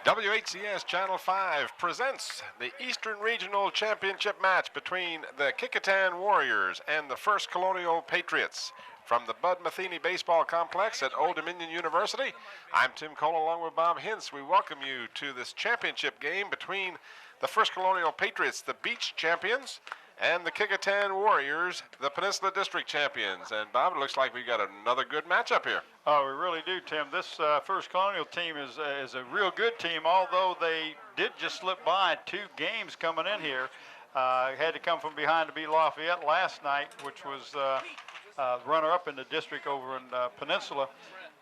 WHCS Channel 5 presents the Eastern Regional Championship match between the Kecoughtan Warriors and the First Colonial Patriots. From the Bud Metheny Baseball Complex at Old Dominion University, I'm Tim Cole along with Bob Hintz. We welcome you to this championship game between the First Colonial Patriots, the beach champions, and the Kecoughtan Warriors, the Peninsula District champions. And Bob, it looks like we've got another good matchup here. Oh, we really do, Tim. This First Colonial team is a real good team, although they did just slip by 2 games coming in here. Had to come from behind to beat Lafayette last night, which was runner-up in the district over in Peninsula.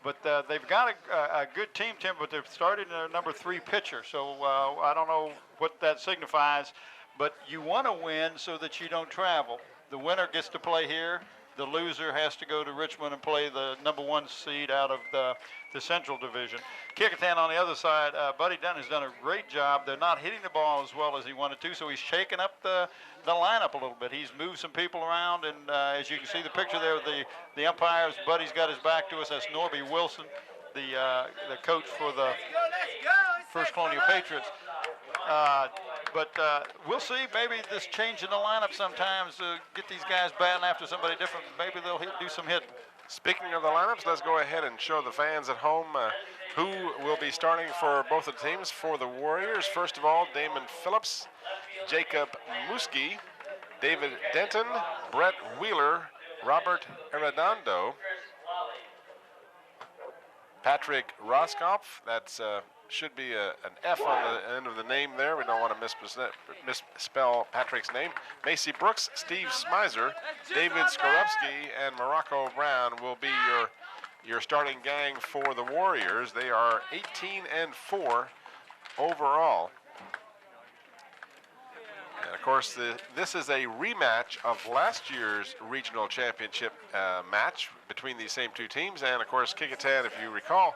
But they've got a good team, Tim, but they've started their number 3 pitcher. So I don't know what that signifies. But you want to win so that you don't travel. The winner gets to play here. The loser has to go to Richmond and play the number 1 seed out of the Central Division. Kecoughtan on the other side, Buddy Dunn has done a great job. They're not hitting the ball as well as he wanted to, so he's shaken up the lineup a little bit. He's moved some people around, and as you can see the picture there, the umpires, Buddy's got his back to us. That's Norby Wilson, the coach for the First Colonial Patriots. But we'll see. Maybe this change in the lineup sometimes get these guys batting after somebody different. Maybe they'll do some hitting. Speaking of the lineups, let's go ahead and show the fans at home who will be starting for both of the teams. For the Warriors, first of all, Damon Phillips, Jacob Muski, David Denton, Brett Wheeler, Robert Arredondo, Patrick Roskopf. That's should be an F on the end of the name there. We don't want to misspell Patrick's name. Macy Brooks, Steve Smizer, David Skorupski, and Morocco Brown will be your starting gang for the Warriors. They are 18-4 overall. And of course, this is a rematch of last year's regional championship match between these same 2 teams. And of course, Kecoughtan, if you recall,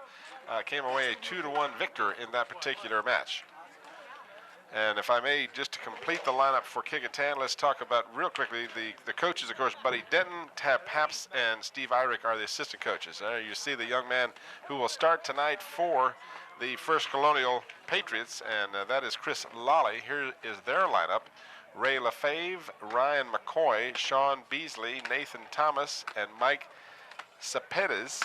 came away a 2-1 victor in that particular match. And if I may, just to complete the lineup for Kecoughtan, let's talk about real quickly the coaches. Of course, Buddy Denton, Tab Paps, and Steve Irick are the assistant coaches. You see the young man who will start tonight for the First Colonial Patriots, and that is Chris Lally. Here is their lineup: Ray LaFave, Ryan McCoy, Sean Beasley, Nathan Thomas, and Mike Cepedes.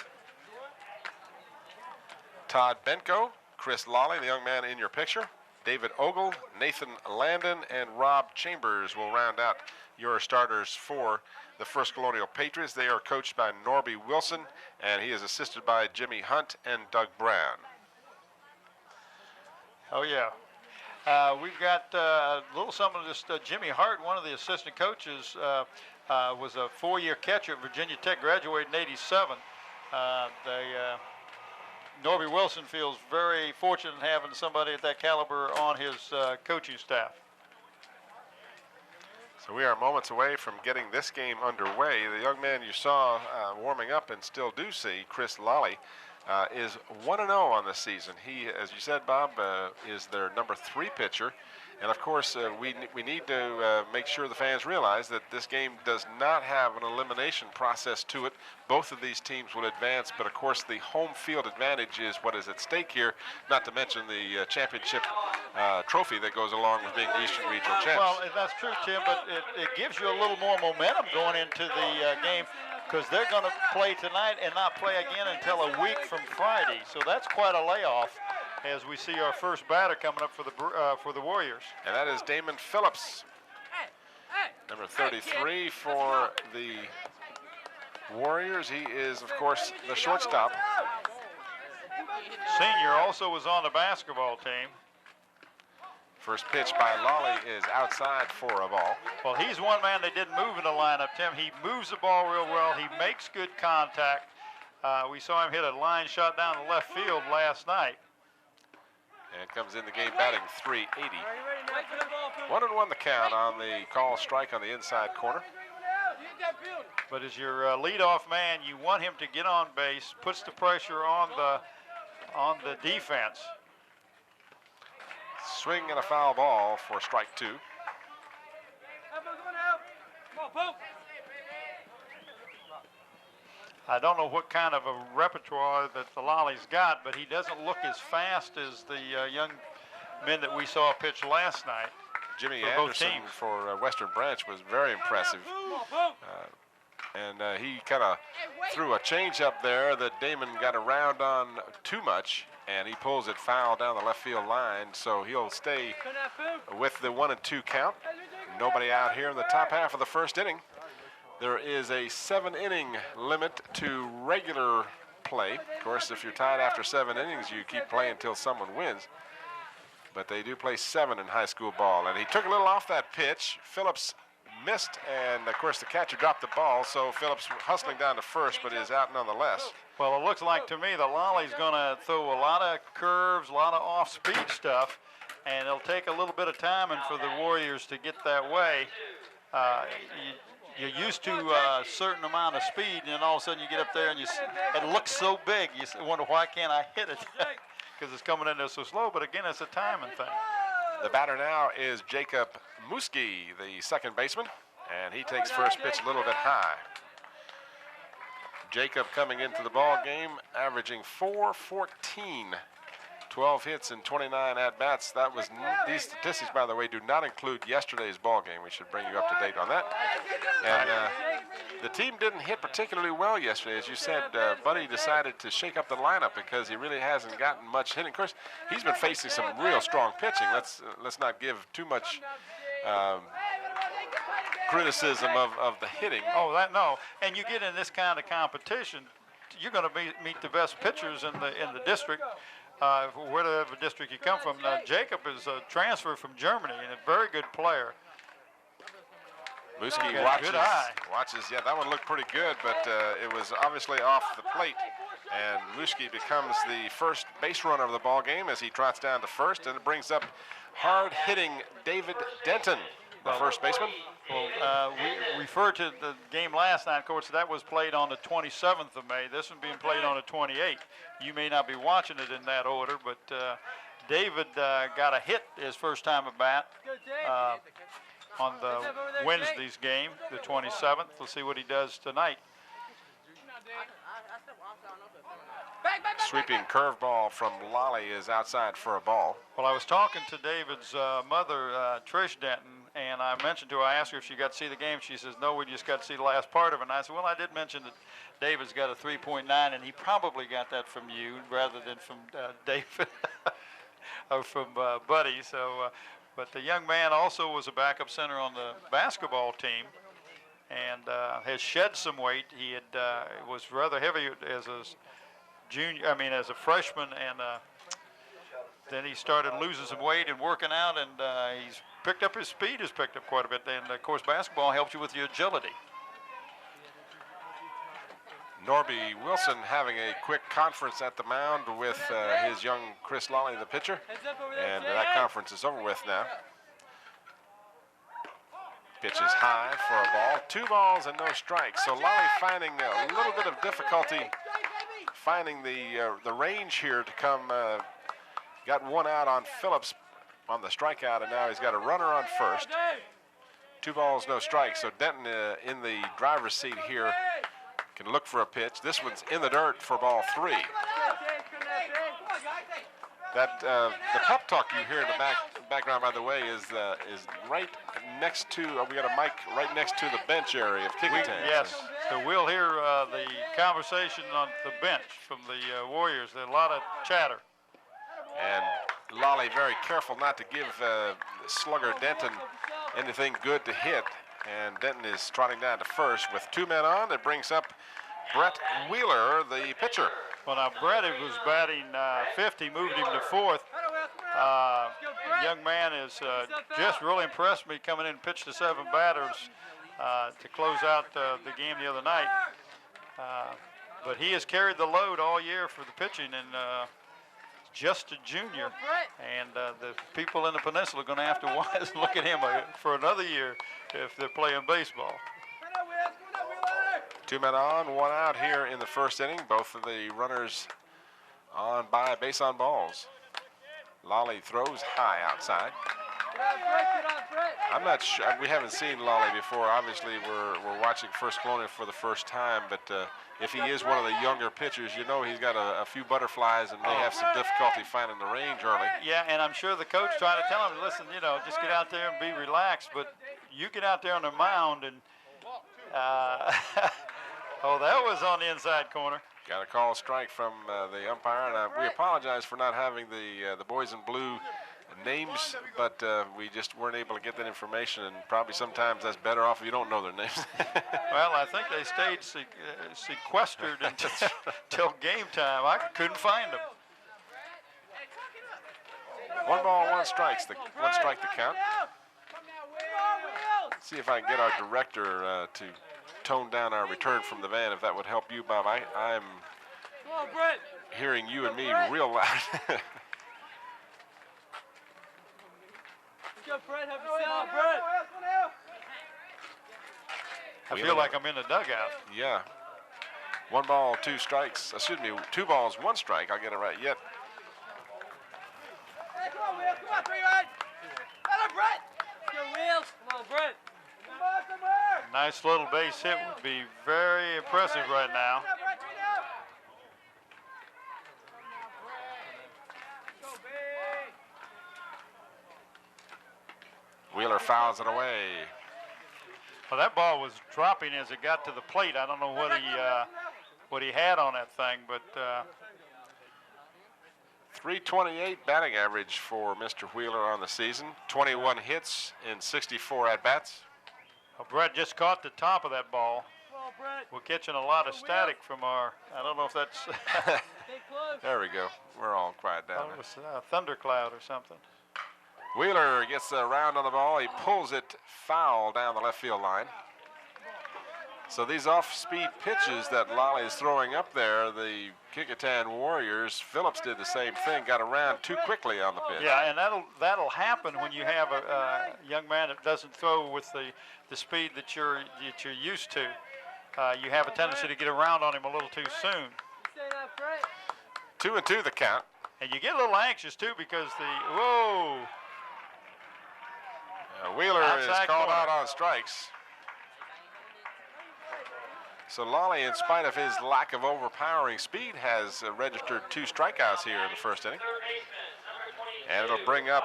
Todd Benko, Chris Lally, the young man in your picture, David Ogle, Nathan Landon, and Rob Chambers will round out your starters for the First Colonial Patriots. They are coached by Norby Wilson, and he is assisted by Jimmy Hunt and Doug Brown. Oh, yeah. We've got a little something of this. Jimmy Hart, one of the assistant coaches, was a 4-year catcher at Virginia Tech, graduated in '87. Norby Wilson feels very fortunate in having somebody at that caliber on his coaching staff. So we are moments away from getting this game underway. The young man you saw warming up and still do see, Chris Lally, is 1-0 on the season. He, as you said, Bob, is their number 3 pitcher. And of course, we need to make sure the fans realize that this game does not have an elimination process to it. Both of these teams will advance, but of course the home field advantage is what is at stake here, not to mention the championship trophy that goes along with being the Eastern Regional champs. Well, that's true, Tim, but it gives you a little more momentum going into the game, because they're going to play tonight and not play again until a week from Friday. So that's quite a layoff as we see our first batter coming up for the Warriors. And that is Damon Phillips, number 33 for the Warriors. He is, of course, the shortstop. Senior also was on the basketball team. First pitch by Lally is outside for a ball. Well, he's one man they didn't move in the lineup, Tim. He moves the ball real well. He makes good contact. We saw him hit a line shot down the left field last night. And comes in the game batting .380. 1-1 the count on the call strike on the inside corner. But as your leadoff man, you want him to get on base, puts the pressure on the defense. Swing and a foul ball for strike 2. I don't know what kind of a repertoire that the Lolly's got, but he doesn't look as fast as the young men that we saw pitch last night. Jimmy for Anderson for Western Branch was very impressive. And he kind of threw a changeup there that Damon got around on too much, and he pulls it foul down the left field line, so he'll stay with the 1-2 count. Nobody out here in the top half of the first inning. There is a 7-inning limit to regular play. Of course, if you're tied after 7 innings, you keep playing until someone wins. But they do play 7 in high school ball. And he took a little off that pitch. Phillips missed, and of course the catcher dropped the ball, so Phillips hustling down to first, but is out nonetheless. Well, it looks like to me the Lolly's going to throw a lot of curves, a lot of off-speed stuff, and it'll take a little bit of time and for the Warriors to get that way. You're used to a certain amount of speed, and then all of a sudden you get up there and it looks so big. You wonder, why can't I hit it? Because it's coming in there so slow, but again, it's a timing thing. The batter now is Jacob Muski, the second baseman, and he takes first pitch a little bit high. Jacob coming into the ball game, averaging .414, 12 hits and 29 at-bats. These statistics, by the way, do not include yesterday's ball game. We should bring you up to date on that. And the team didn't hit particularly well yesterday. As you said, Buddy decided to shake up the lineup because he really hasn't gotten much hitting. Of course, he's been facing some real strong pitching. Let's not give too much criticism of the hitting. Oh, no. And you get in this kind of competition, you're going to meet the best pitchers in the district. Whatever district you come from. Jacob is a transfer from Germany and a very good player. Muski good eye. watches. Yeah, that one looked pretty good, but it was obviously off the plate. And Muski becomes the first base runner of the ball game as he trots down to first, and it brings up hard-hitting David Denton, the first baseman. Well, we refer to the game last night. Of course, that was played on the 27th of May. This one being played on the 28th. You may not be watching it in that order, but David got a hit his first time at bat on the Wednesday's game, the 27th. We'll see what he does tonight. Sweeping curveball from Lolly is outside for a ball. Well, I was talking to David's mother, Trish Denton, and I mentioned to her, I asked her if she got to see the game. She says, no, we just got to see the last part of it. And I said, well, I did mention that David's got a 3.9, and he probably got that from you rather than from David or from Buddy. So, but the young man also was a backup center on the basketball team and has shed some weight. He was rather heavy as a as a freshman, and then he started losing some weight and working out, and he's picked up his speed, has picked up quite a bit. And of course, basketball helps you with your agility. Norby Wilson having a quick conference at the mound with his young Chris Lolly, the pitcher, and that conference is over with now. Pitch is high for a ball. 2 balls and no strikes. So Lolly finding a little bit of difficulty finding the range here to come. Got one out on Phillips on the strikeout, and now he's got a runner on first. 2 balls, no strikes. So Denton in the driver's seat here can look for a pitch. This one's in the dirt for ball 3. That the pep talk you hear in the background, by the way, is right next to. We got a mic right next to the bench area of Kecoughtan. Yes, so we'll hear the conversation on the bench from the Warriors. There's a lot of chatter. And Lolly very careful not to give slugger Denton anything good to hit. And Denton is trotting down to first with 2 men on. It brings up Brett Wheeler, the pitcher. Well, now Brett was batting 50, moved him to 4th. Young man is just really impressed me coming in and pitched to 7 batters to close out the game the other night. But he has carried the load all year for the pitching, and just a junior. And the people in the peninsula are going to have to look at him for another year if they're playing baseball. 2 men on, 1 out here in the first inning. Both of the runners on by base on balls. Lolly throws high outside. I'm not sure. We haven't seen Lolly before. Obviously, we're watching First Colonial for the first time. But if he is one of the younger pitchers, you know he's got a few butterflies and may have some difficulty finding the range early. Yeah, and I'm sure the coach trying to tell him, listen, you know, just get out there and be relaxed. But you get out there on the mound and oh, that was on the inside corner. Got a call strike from the umpire, and we apologize for not having the boys in blue names, but we just weren't able to get that information, and probably sometimes that's better off if you don't know their names. Well, I think they stayed sequestered until game time. I couldn't find them. 1 ball, 1 strike. One strike to count. See if I can get our director to tone down our return from the van, if that would help you, Bob. I'm hearing you and me real loud. I feel like I'm in the dugout. Yeah. 1 ball, 2 strikes. Excuse me, 2 balls, 1 strike. I'll get it right yet. Hey, come on, Will. Come on, 3-1. Come on, Brett. Go, Will. Come on, Brett. Come on, somewhere. Nice little base hit would be very impressive right now. Wheeler fouls it away. Well, that ball was dropping as it got to the plate. I don't know what he had on that thing, but 328 batting average for Mr. Wheeler on the season. 21 hits in 64 at-bats. well, Brett just caught the top of that ball. We're catching a lot of static from our, I don't know if that's There we go. We're all quiet down. it was a thundercloud or something. Wheeler gets a round on the ball. He pulls it foul down the left field line. So these off-speed pitches that Lolly is throwing up there, the Kecoughtan Warriors, Phillips did the same thing, got around too quickly on the pitch. Yeah, and that'll happen when you have a young man that doesn't throw with the speed that you're used to. You have a tendency to get around on him a little too soon. 2-2 the count. And you get a little anxious too because whoa. Wheeler is Outside called corner. out on strikes. So Lolly, in spite of his lack of overpowering speed, has registered 2 strikeouts here in the first inning. And it'll bring up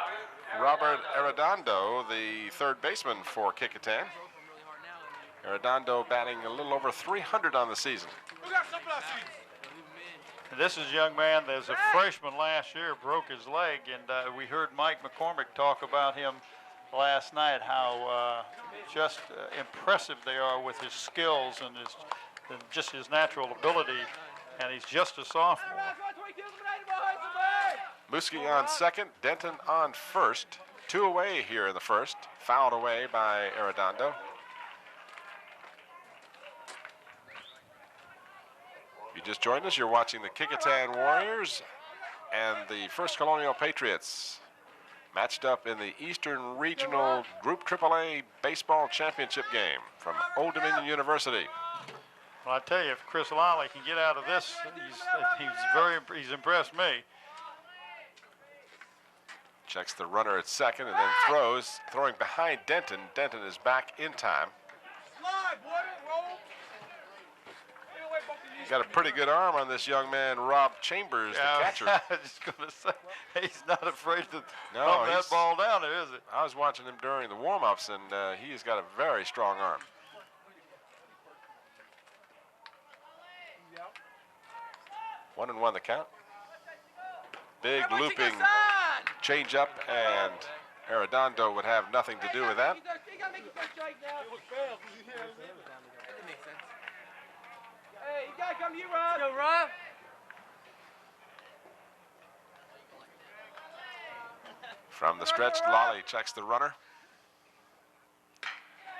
Robert Arredondo, the third baseman for Kecoughtan. Arredondo batting a little over 300 on the season. And this is a young man that's a freshman last year, broke his leg, and we heard Mike McCormick talk about him last night, how just impressive they are with his skills and just his natural ability, and he's just a sophomore. Muski on second, Denton on first. 2 away here in the first, fouled away by Arredondo. If you just joined us, you're watching the Kecoughtan Warriors and the First Colonial Patriots, matched up in the Eastern Regional Group AAA Baseball Championship game from Old Dominion University. Well, I tell you, if Chris Lolly can get out of this, he's impressed me. Checks the runner at second and then throwing behind Denton. Denton is back in time. Got a pretty good arm on this young man, Rob Chambers, the catcher. I was just going to say, he's not afraid to No, thump that ball down there, is it? I was watching him during the warm-ups, and he's got a very strong arm. One and one the count. Big looping change-up, and Arredondo would have nothing to do with that. Hey, you gotta come to you, Rob. Go, Rob. From the stretch, Lolly checks the runner.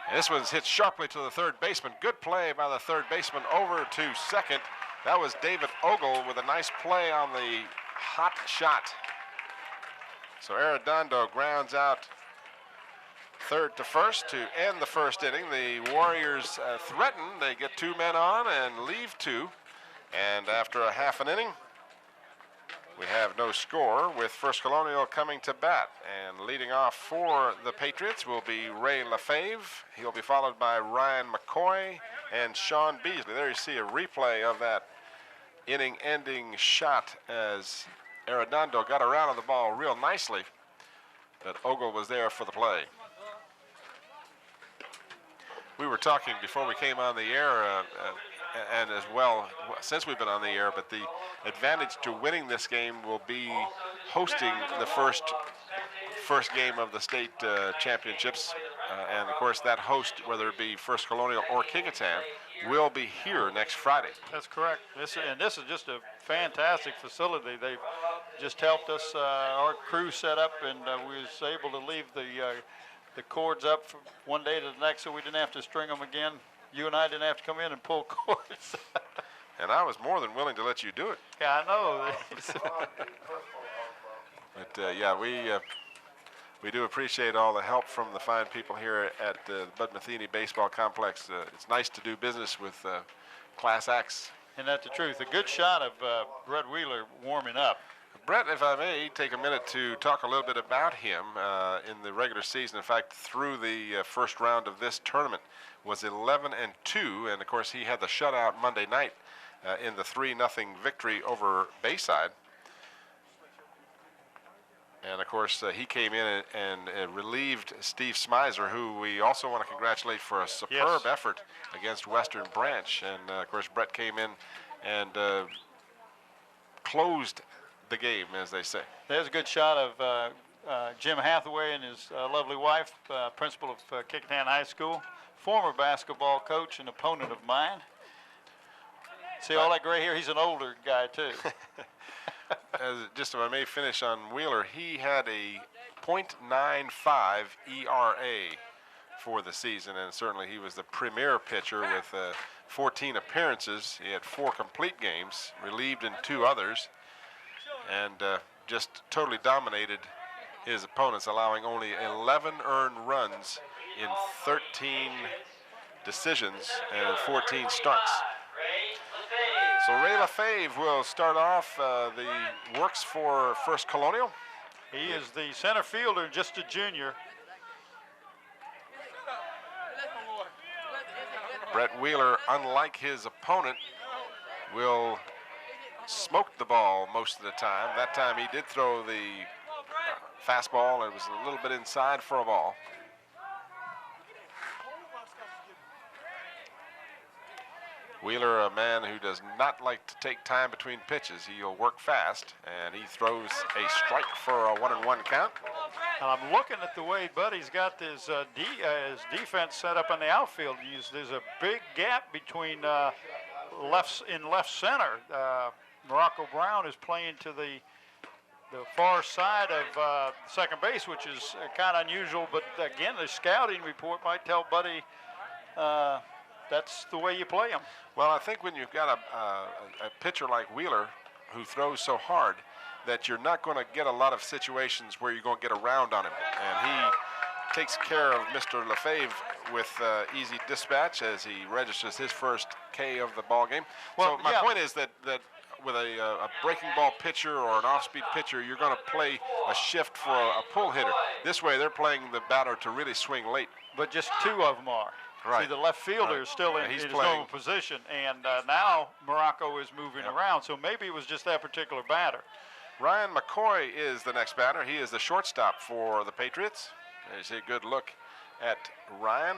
And this one's hit sharply to the third baseman. Good play by the third baseman over to second. That was David Ogle with a nice play on the hot shot. So Arredondo grounds out third to first to end the first inning. The Warriors threaten. They get 2 men on and leave 2. And after a half an inning, We have no score with First Colonial coming to bat. And leading off for the Patriots will be Ray Lefebvre. He'll be followed by Ryan McCoy and Sean Beasley. There you see a replay of that inning-ending shot as Arredondo got around on the ball real nicely, but Ogle was there for the play. We were talking before we came on the air, and as well since we've been on the air, but the advantage to winning this game will be hosting the first game of the state championships, and of course that host, whether it be First Colonial or Kecoughtan, will be here next Friday. That's correct. This is just a fantastic facility. They've just helped us, our crew set up, and we was able to leave the cords up from one day to the next, so we didn't have to string them again. You and I didn't have to come in and pull cords. And I was more than willing to let you do it. Yeah, I know. But yeah, we do appreciate all the help from the fine people here at the Bud Metheny Baseball Complex. It's nice to do business with class acts. And that's the truth. A good shot of Brett Wheeler warming up. Brett, if I may take a minute to talk a little bit about him in the regular season. In fact, through the first round of this tournament was 11-2, and of course he had the shutout Monday night in the 3-0 victory over Bayside. And of course he came in and relieved Steve Smizer, who we also want to congratulate for a superb effort against Western Branch. And of course Brett came in and closed the game, as they say. There's a good shot of Jim Hathaway and his lovely wife, principal of Kecoughtan High School, former basketball coach and opponent of mine. See all that gray hair? He's an older guy too. Just if I may finish on Wheeler, he had a .95 ERA for the season, and certainly he was the premier pitcher with 14 appearances. He had 4 complete games, relieved in 2 others, and just totally dominated his opponents, allowing only 11 earned runs in 13 decisions and 14 starts. So Ray Lefebvre will start off the works for First Colonial. He is the center fielder, just a junior. Brett Wheeler, unlike his opponent, will smoke the ball most of the time. That time he did throw the fastball. It was a little bit inside for a ball. Wheeler, a man who does not like to take time between pitches. He'll work fast, and he throws a strike for a 1-1 count. And I'm looking at the way Buddy's got his defense set up in the outfield. There's a big gap between left center. Morocco Brown is playing to the far side of second base, which is kind of unusual. But again, the scouting report might tell Buddy that's the way you play him. Well, I think when you've got a pitcher like Wheeler who throws so hard that you're not going to get a lot of situations where you're going to get around on him. And he takes care of Mr. Lefebvre with easy dispatch as he registers his first K of the ball game. Well, so my point is that with a breaking ball pitcher or an off-speed pitcher, you're going to play a shift for a pull hitter. This way, they're playing the batter to really swing late. But just 2 of them are. Right. See, the left fielder is still in his normal position, and now Morocco is moving around, so maybe it was just that particular batter. Ryan McCoy is the next batter. He is the shortstop for the Patriots. There's a good look at Ryan.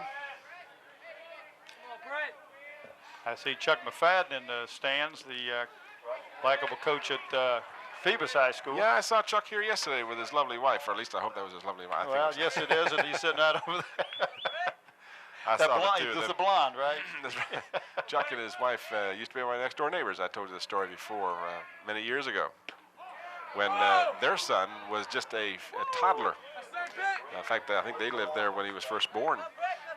I see Chuck McFadden in the stands, the likable coach at Phoebus High School. Yeah, I saw Chuck here yesterday with his lovely wife, or at least I hope that was his lovely wife. Well, yes, it is, and he's sitting out over there. I saw the two of them. It's the blonde, right? That's right. Chuck and his wife used to be my next door neighbors. I told you the story before many years ago when their son was just a toddler. In fact, I think they lived there when he was first born.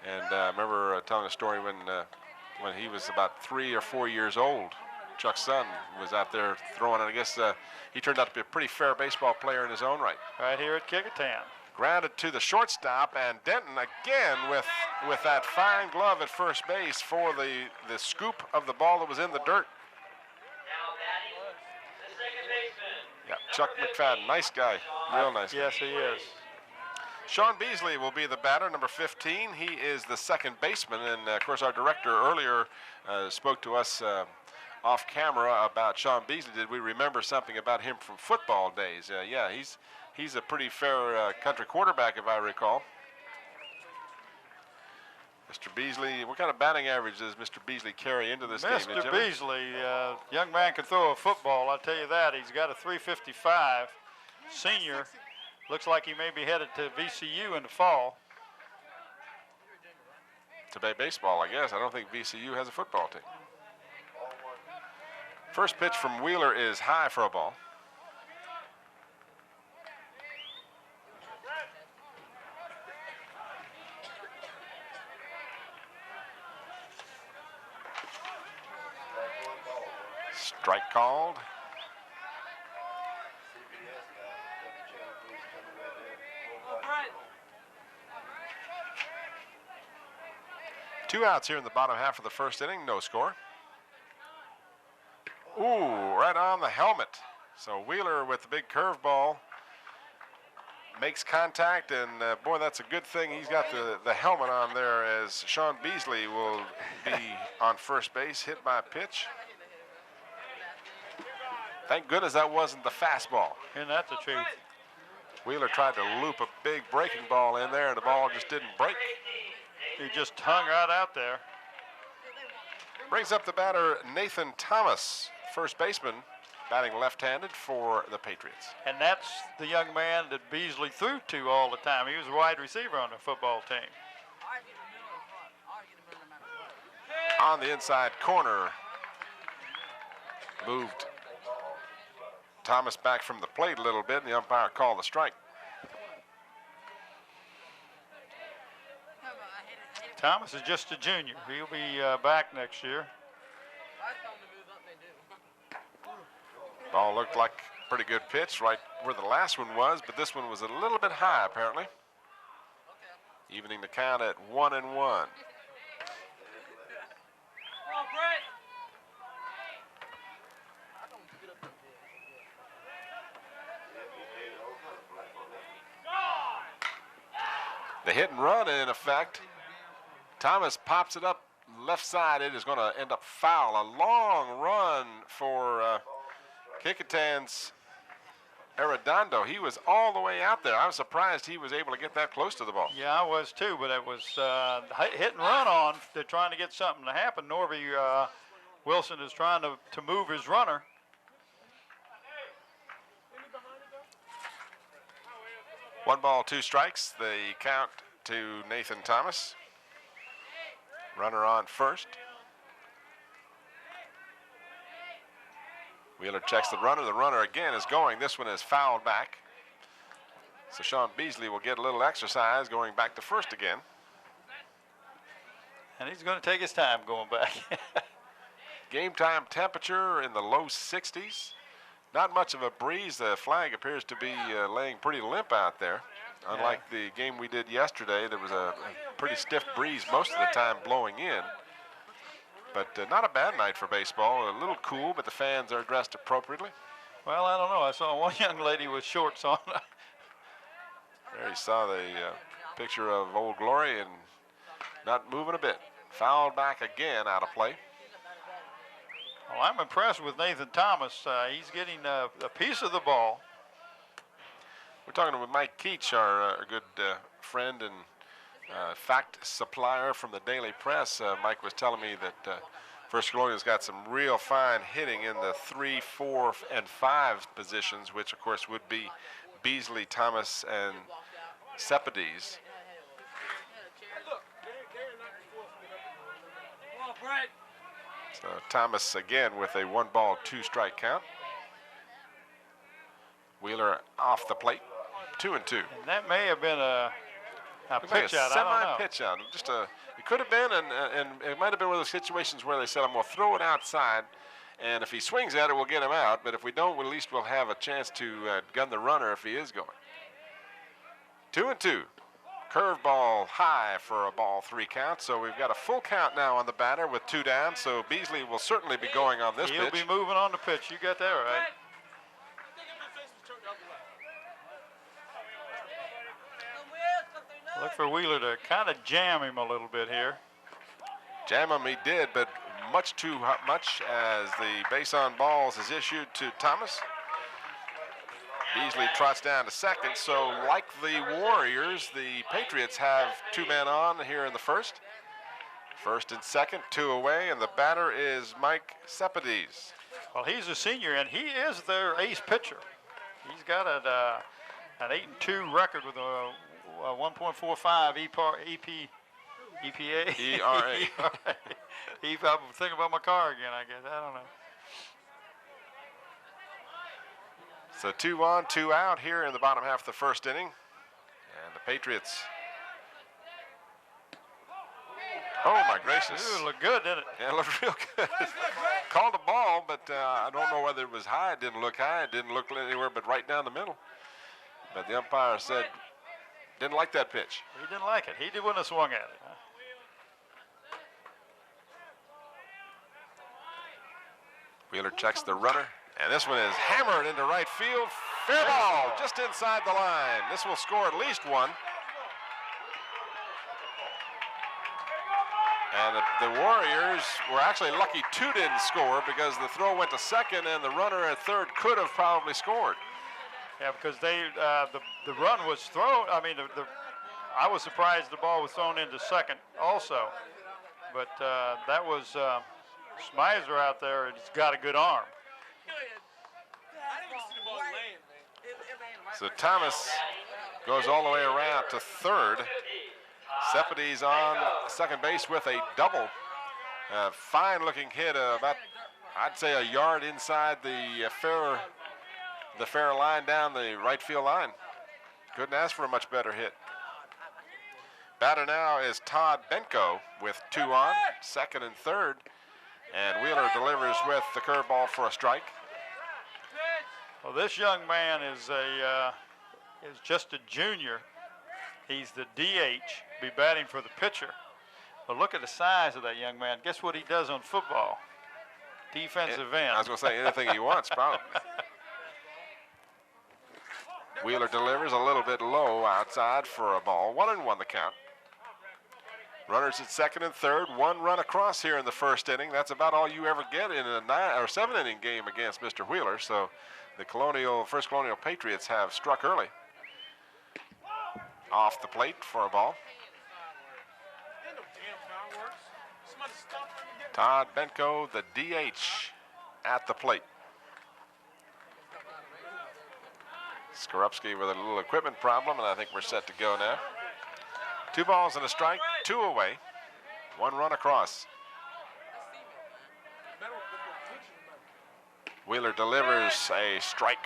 And I remember telling a story when he was about 3 or 4 years old. Chuck's son was out there throwing, and I guess he turned out to be a pretty fair baseball player in his own right. Right here at Kecoughtan. Grounded to the shortstop, and Denton again with that fine glove at first base for the scoop of the ball that was in the dirt. Now batting, the second baseman. Yeah, Chuck McFadden, nice guy, real nice guy. Yes, he is. Sean Beasley will be the batter, number 15. He is the second baseman, and of course our director earlier spoke to us off camera about Sean Beasley. Did we remember something about him from football days? Yeah, he's a pretty fair country quarterback, if I recall. Mr. Beasley, what kind of batting average does Mr. Beasley carry into this game? Mr. Beasley, young man can throw a football, I'll tell you that. He's got a 355. Senior, looks like he may be headed to VCU in the fall. To play baseball, I guess. I don't think VCU has a football team. First pitch from Wheeler is high for a ball. Strike called. Two outs here in the bottom half of the first inning, no score. Ooh, right on the helmet. So Wheeler with the big curveball makes contact, and boy, that's a good thing he's got the helmet on there, as Sean Beasley will be on first base, hit by a pitch. Thank goodness that wasn't the fastball. And that's the truth. Wheeler tried to loop a big breaking ball in there, and the ball just didn't break. He just hung right out there. Brings up the batter, Nathan Thomas, first baseman, batting left-handed for the Patriots. And that's the young man that Beasley threw to all the time. He was a wide receiver on the football team. On the inside corner, moved Thomas back from the plate a little bit, and the umpire called the strike. Thomas is just a junior. He'll be back next year. Ball looked like a pretty good pitch right where the last one was, but this one was a little bit high apparently. Evening the count at 1-1. The hit and run in effect. Thomas pops it up left side. It is going to end up foul. A long run for Kecoughtan's Arredondo. He was all the way out there. I was surprised he was able to get that close to the ball. Yeah, I was too, but it was hit and run on. They're trying to get something to happen. Norby Wilson is trying to move his runner. One ball, two strikes. The count to Nathan Thomas. Runner on first. Wheeler checks the runner. The runner again is going. This one is fouled back. So Sean Beasley will get a little exercise going back to first again. And he's going to take his time going back. Game time temperature in the low 60s. Not much of a breeze. The flag appears to be laying pretty limp out there. Unlike the game we did yesterday, there was a pretty stiff breeze most of the time blowing in. But not a bad night for baseball. A little cool, but the fans are dressed appropriately. Well, I don't know. I saw one young lady with shorts on. There you saw the picture of Old Glory and not moving a bit. Fouled back again, out of play. Well, I'm impressed with Nathan Thomas. He's getting a piece of the ball. We're talking with Mike Keach, our good friend and fact supplier from the Daily Press. Mike was telling me that First Colonial's got some real fine hitting in the 3, 4, and 5 positions, which of course would be Beasley, Thomas, and Cepides. So Thomas again with a 1-ball, 2-strike count. Wheeler off the plate, 2-2. And that may have been a pitch out. Semi-pitch out. Just it could have been, and it might have been one of those situations where they said, "I'm going to throw it outside, and if he swings at it, we'll get him out. But if we don't, at least we'll have a chance to gun the runner if he is going." 2-2. Curveball high for a ball, 3 count. So we've got a full count now on the batter with 2 down. So Beasley will certainly be going on this pitch. He'll be moving on the pitch. You got that right. Look for Wheeler to kind of jam him a little bit here. Jam him he did, but much too much as the base on balls is issued to Thomas. Beasley trots down to second, so like the Warriors, the Patriots have 2 men on here in the first. First and second, 2 away, and the batter is Mike Seppides. Well, he's a senior, and he is their ace pitcher. He's got an 8-2 record with a 1.45 EPA. ERA. I'm thinking about my car again, I guess. I don't know. So 2 on, 2 out here in the bottom half of the first inning. And the Patriots. Oh, my gracious. Ooh, looked good, didn't it? Yeah, it looked real good. Called a ball, but I don't know whether it was high. It didn't look high. It didn't look anywhere but right down the middle. But the umpire said didn't like that pitch. He didn't like it. He wouldn't have swung at it. Huh? Wheeler checks the runner, and this one is hammered into right field. Fair ball, just inside the line. This will score at least 1. And the Warriors were actually lucky 2 didn't score because the throw went to second, and the runner at third could have probably scored. Yeah, because the run was thrown. I mean, I was surprised the ball was thrown into second also, but that was Smizer out there, and he's got a good arm. So Thomas goes all the way around to third. Seppides on second base with a double. Fine-looking hit, about I'd say a yard inside the fair line down the right field line. Couldn't ask for a much better hit. Batter now is Todd Benko with 2 on, second and third, and Wheeler delivers with the curveball for a strike. Well, this young man is just a junior. He's the DH, be batting for the pitcher. But look at the size of that young man. Guess what he does on football? Defensive end. I was going to say anything he wants, probably. Wheeler delivers a little bit low outside for a ball. 1-1 the count. Runners at second and third. 1 run across here in the first inning. That's about all you ever get in a 9 or 7-inning game against Mr. Wheeler. So the First Colonial Patriots have struck early. Off the plate for a ball. Todd Benko, the DH, at the plate. Skorupski with a little equipment problem, and I think we're set to go now. 2 balls and a strike, 2 away. 1 run across. Wheeler delivers a strike.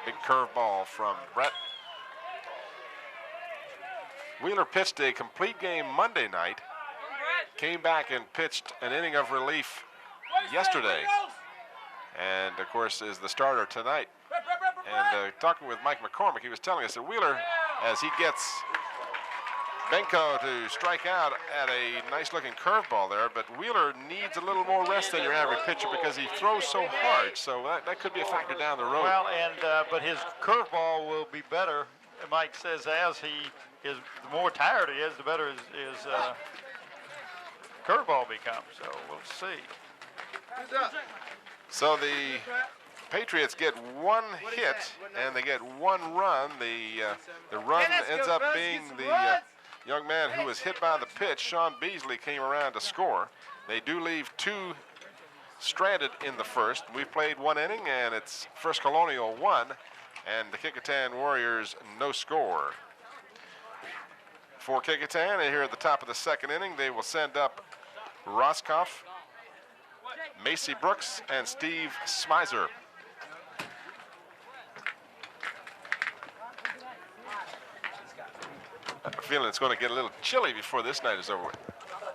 Big curveball from Brett. Wheeler pitched a complete game Monday night. Came back and pitched an inning of relief yesterday. And, of course, is the starter tonight. And talking with Mike McCormick, he was telling us that Wheeler, as he gets Benko to strike out at a nice-looking curveball there, but Wheeler needs a little more rest than your average pitcher because he throws so hard. So that could be a factor down the road. Well, and but his curveball will be better, Mike says, as he is, the more tired he is, the better his curveball becomes. So we'll see. So the Patriots get 1 hit and they get 1 run. The run ends up being the young man who was hit by the pitch. Sean Beasley came around to score. They do leave 2 stranded in the first. We've played 1 inning, and it's First Colonial 1 and the Kecoughtan Warriors no score. For Kecoughtan, and here at the top of the second inning, they will send up Roscoff, Macy Brooks, and Steve Smizer. I have a feeling it's going to get a little chilly before this night is over with.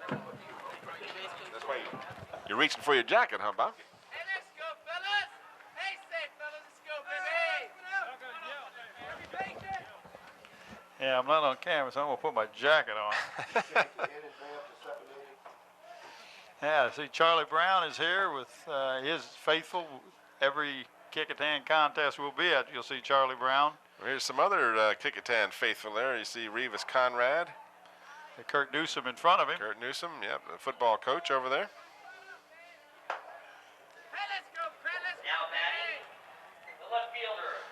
That's why you're reaching for your jacket, huh, Bob? Hey, let's go, fellas. Hey, say, fellas, let's go, baby. Yeah, I'm not on camera, so I'm going to put my jacket on. Yeah, see, Charlie Brown is here with his faithful every Kecoughtan contest will be at. You'll see Charlie Brown. Well, here's some other Kecoughtan faithful there. You see Revis Conrad. Kurt Newsom in front of him. Kurt Newsom, yep, the football coach over there.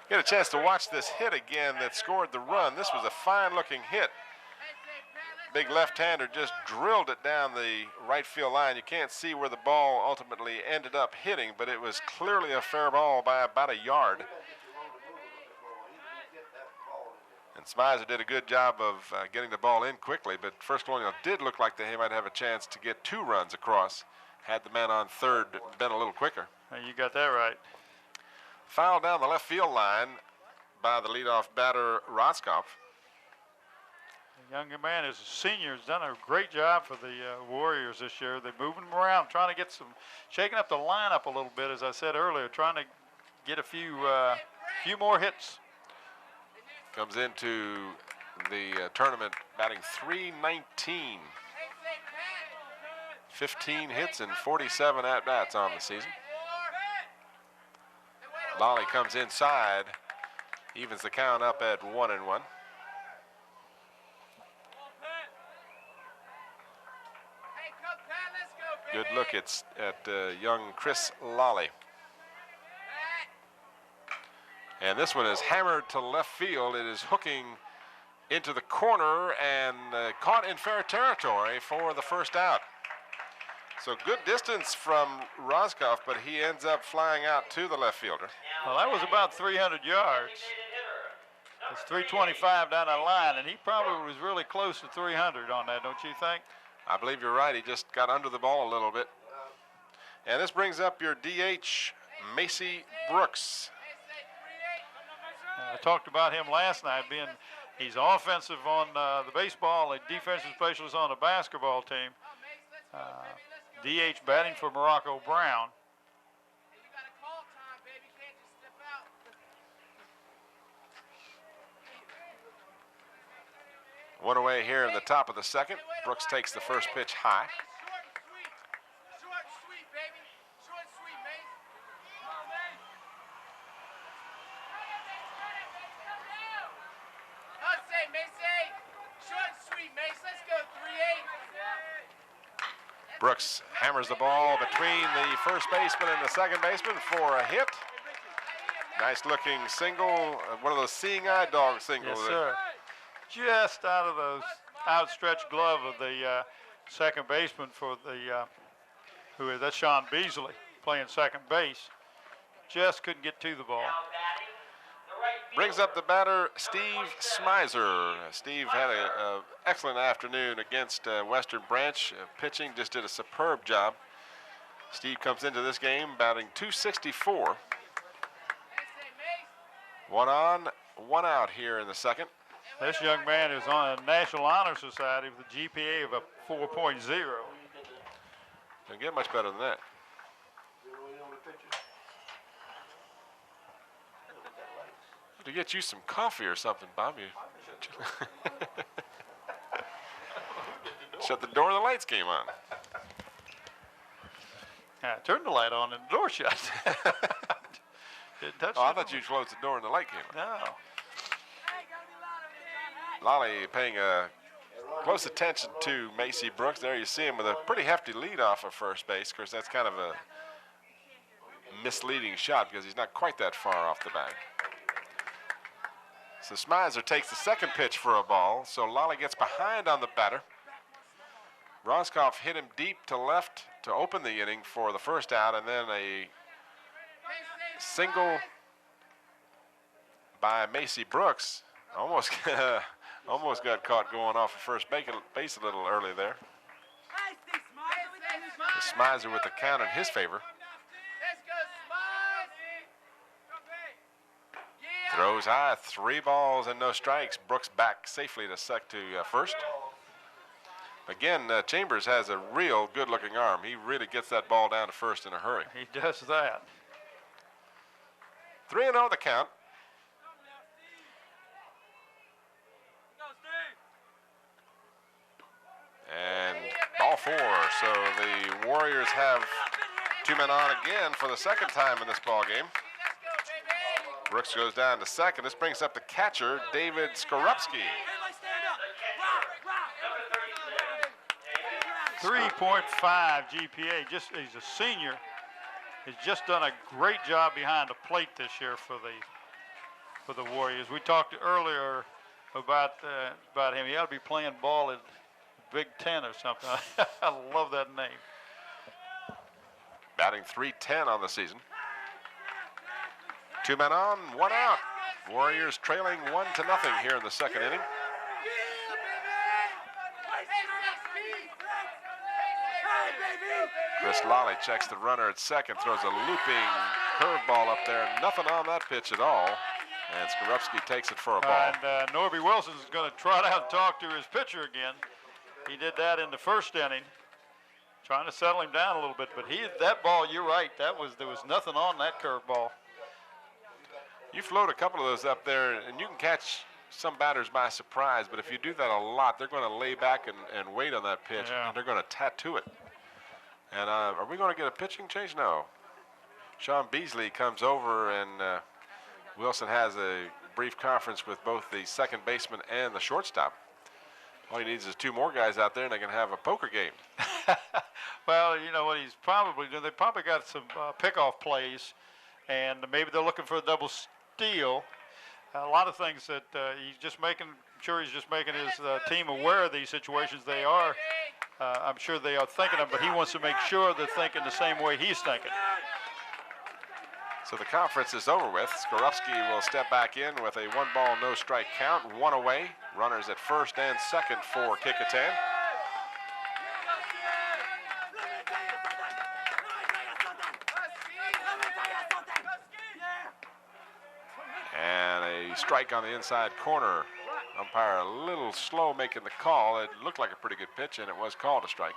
Get a chance to watch this hit again that scored the run. This was a fine-looking hit. Big left-hander just drilled it down the right field line. You can't see where the ball ultimately ended up hitting, but it was clearly a fair ball by about a yard. And Smizer did a good job of getting the ball in quickly, but First Colonial did look like they might have a chance to get 2 runs across had the man on third been a little quicker. You got that right. Foul down the left field line by the leadoff batter, Roscoff. The young man is a senior. Has done a great job for the Warriors this year. They're moving him around, trying to get some, shaking up the lineup a little bit, as I said earlier, trying to get a few more hits. Comes into the tournament batting .319. 15 hits and 47 at-bats on the season. Lolly comes inside, evens the count up at 1-1. Good look at young Chris Lolly. And this one is hammered to left field. It is hooking into the corner and caught in fair territory for the first out. So good distance from Roscoff, but he ends up flying out to the left fielder. Well, that was about 300 yards. It's 325 down the line, and he probably was really close to 300 on that, don't you think? I believe you're right. He just got under the ball a little bit. And this brings up your DH, Macy Brooks. I talked about him last night, he's offensive on the baseball and defensive specialist on the basketball team. DH batting for Morocco Brown. One away here in the top of the second. Brooks takes the first pitch high. Brooks hammers the ball between the first baseman and the second baseman for a hit. Nice looking single, one of those seeing eye dog singles. Yes, sir. Just out of those outstretched glove of the second baseman for the, that's Sean Beasley playing second base. Just couldn't get to the ball. Brings up the batter, Steve Smizer. Steve had an excellent afternoon against Western Branch. Pitching, just did a superb job. Steve comes into this game batting .264. 1 on, 1 out here in the second. This young man is on a National Honor Society with a GPA of a 4.0. Doesn't get much better than that. To get you some coffee or something, Bob. Shut the door, the lights came on. Yeah, turned the light on and the door shut. Didn't touch I thought you closed the door and the light came on. No. Lolly paying close attention to Macy Brooks. There you see him with a pretty hefty lead off of first base. Of course, that's kind of a misleading shot because he's not quite that far off the bag. So Smizer takes the second pitch for a ball, so Lolly gets behind on the batter. Roscoff hit him deep to left to open the inning for the first out, and then a single by Macy Brooks. Almost got caught going off of first base a little early there. Smizer with the count in his favor. Throws high, 3 balls and no strikes. Brooks back safely to first. Again, Chambers has a real good-looking arm. He really gets that ball down to first in a hurry. He does that. 3-0 the count. And ball 4. So the Warriors have 2 men on again for the second time in this ball game. Brooks goes down to second. This brings up the catcher, David Skorupski. 3.5 GPA. He's a senior. He's just done a great job behind the plate this year for the Warriors. We talked earlier about him. He ought to be playing ball at Big Ten or something. I love that name. Batting .310 on the season. 2 men on, 1 out. Warriors trailing 1-0 here in the second inning. Chris Lally checks the runner at second, throws a looping curveball up there. Nothing on that pitch at all. And Skorupski takes it for a ball. And Norby Wilson is going to trot out and talk to his pitcher again. He did that in the first inning, trying to settle him down a little bit. But that ball, you're right, there was nothing on that curveball. You float a couple of those up there, and you can catch some batters by surprise. But if you do that a lot, they're going to lay back and wait on that pitch, and they're going to tattoo it. And are we going to get a pitching change? No. Sean Beasley comes over, and Wilson has a brief conference with both the second baseman and the shortstop. All he needs is 2 more guys out there, and they can have a poker game. Well, you know what he's probably doing. They probably got some pickoff plays, and maybe they're looking for a double steal. A lot of things that he's just making sure he's just making his team aware of these situations. They are, I'm sure they are thinking of, but he wants to make sure they're thinking the same way he's thinking. So the conference is over with. Skorupski will step back in with a 1-ball, no strike count, 1 away. Runners at first and second for Kecoughtan. And a strike on the inside corner. Umpire a little slow making the call. It looked like a pretty good pitch, and it was called a strike.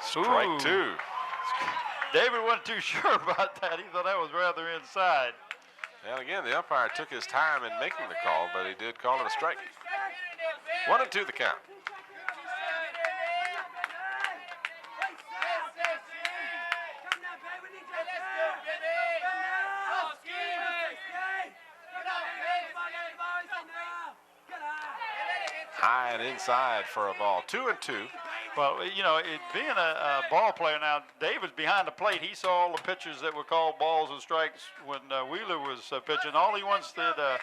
Strike 2. David wasn't too sure about that. He thought that was rather inside. And again, the umpire took his time in making the call, but he did call it a strike. 1-2 the count. High and inside for a ball. 2-2. Well, you know, being a ball player now, David's behind the plate. He saw all the pitches that were called balls and strikes when Wheeler was pitching. All he wants the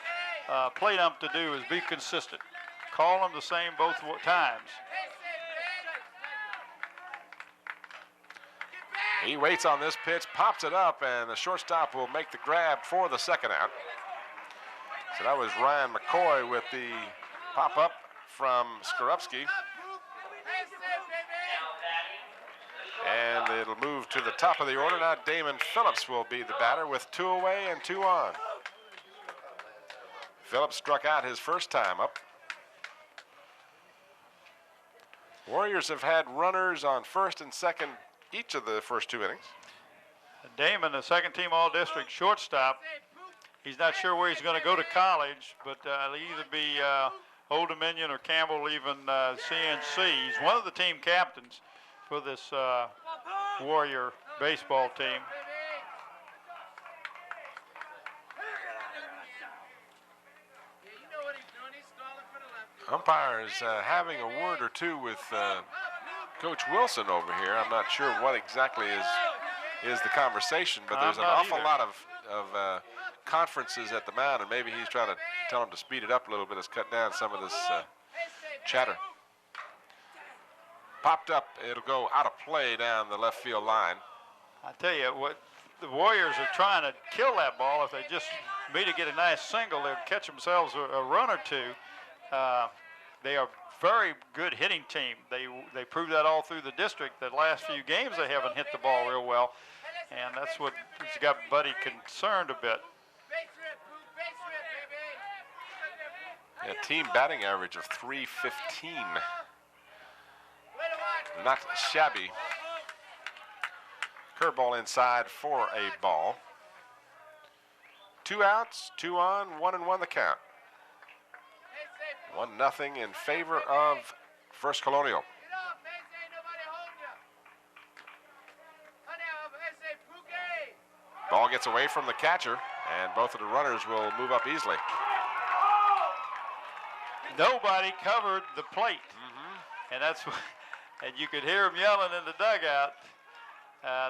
plate ump to do is be consistent. Call them the same both times. He waits on this pitch, pops it up, and the shortstop will make the grab for the second out. So that was Ryan McCoy with the pop-up from Skorupski. And it'll move to the top of the order. Now Damon Phillips will be the batter with 2 away and 2 on. Phillips struck out his first time up. Warriors have had runners on first and second each of the first 2 innings. Damon, the second team all-district shortstop. He's not sure where he's going to go to college, but he'll either be Old Dominion or Campbell, even CNC. He's one of the team captains for this Warrior baseball team. Umpires having a word or two with Coach Wilson over here. I'm not sure what exactly is the conversation, but there's an awful lot of conferences at the mound, and maybe he's trying to tell them to speed it up a little bit, to cut down some of this chatter. Popped up, it'll go out of play down the left field line. I tell you what, the Warriors are trying to kill that ball. If they just meet to get a nice single, they'll catch themselves a run or two. They are a very good hitting team. They proved that all through the district. The last few games they haven't hit the ball real well, and that's what has got Buddy concerned a bit. Yeah, team batting average of .315. Not shabby. Curveball inside for a ball. 2 outs, 2 on, 1-1 the count. 1-0 in favor of First Colonial. Ball gets away from the catcher, and both of the runners will move up easily. Nobody covered the plate, and and you could hear him yelling in the dugout.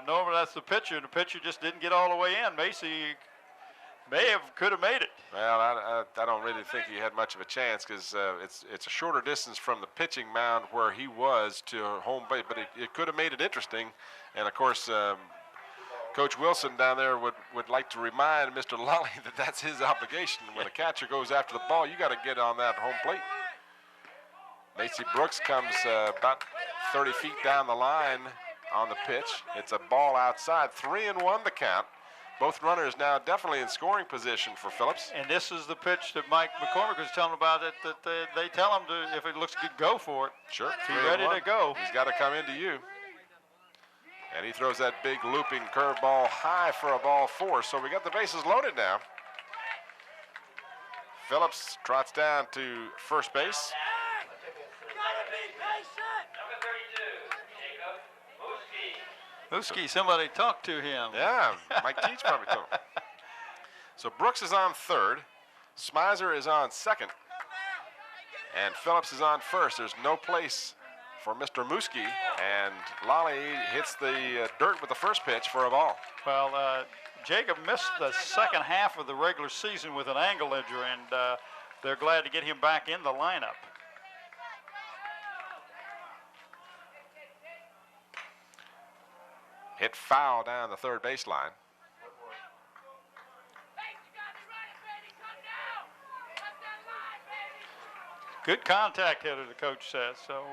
Normally that's the pitcher, and the pitcher just didn't get all the way in. Macy could have made it. Well, I don't really think he had much of a chance because it's a shorter distance from the pitching mound where he was to home plate, but it could have made it interesting. And of course, Coach Wilson down there would like to remind Mr. Lally that that's his obligation. When a catcher goes after the ball, you got to get on that home plate. Macy Brooks comes about 30 feet down the line on the pitch. It's a ball outside. 3-1 the count. Both runners now definitely in scoring position for Phillips. And this is the pitch that Mike McCormick was telling about it, that they tell him to, if it looks good, go for it. Sure. He's ready to go. He's got to come into you. And he throws that big looping curveball high for a ball 4. So we got the bases loaded now. Phillips trots down to first base. Muski, somebody talked to him. Yeah, Mike Teach probably told him. So Brooks is on third. Smizer is on second. And Phillips is on first. There's no place for Mr. Muski. And Lally hits the dirt with the first pitch for a ball. Well, Jacob missed the second half of the regular season with an ankle injury, and they're glad to get him back in the lineup. Hit foul down the third baseline. Good contact hitter, the coach says. So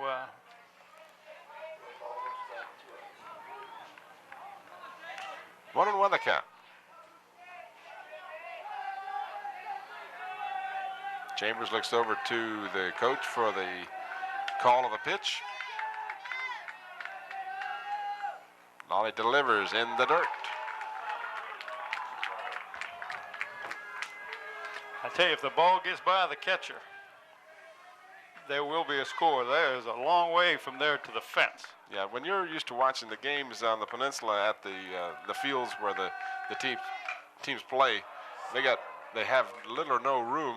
1-1 the count. Chambers looks over to the coach for the call of the pitch. Lolly delivers in the dirt. I tell you, if the ball gets by the catcher, there will be a score. There's a long way from there to the fence. Yeah, when you're used to watching the games on the peninsula at the fields where the teams play, they have little or no room.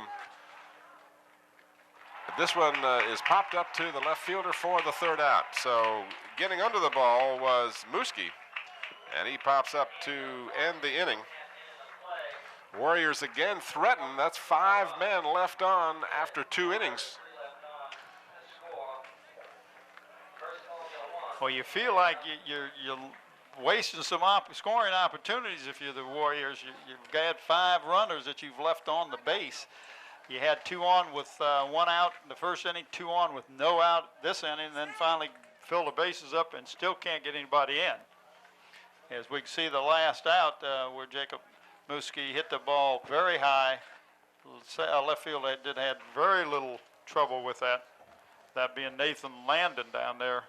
But this one is popped up to the left fielder for the third out. So getting under the ball was Muski, and he pops up to end the inning. Warriors again threaten. That's 5 men left on after 2 innings. Well, you feel like you're wasting some scoring opportunities if you're the Warriors. You've got 5 runners that you've left on the base. You had 2 on with 1 out in the first inning, 2 on with no out this inning, and then finally fill the bases up and still can't get anybody in. As we can see the last out where Jacob Muski hit the ball very high. Left field had very little trouble with that. That being Nathan Landon down there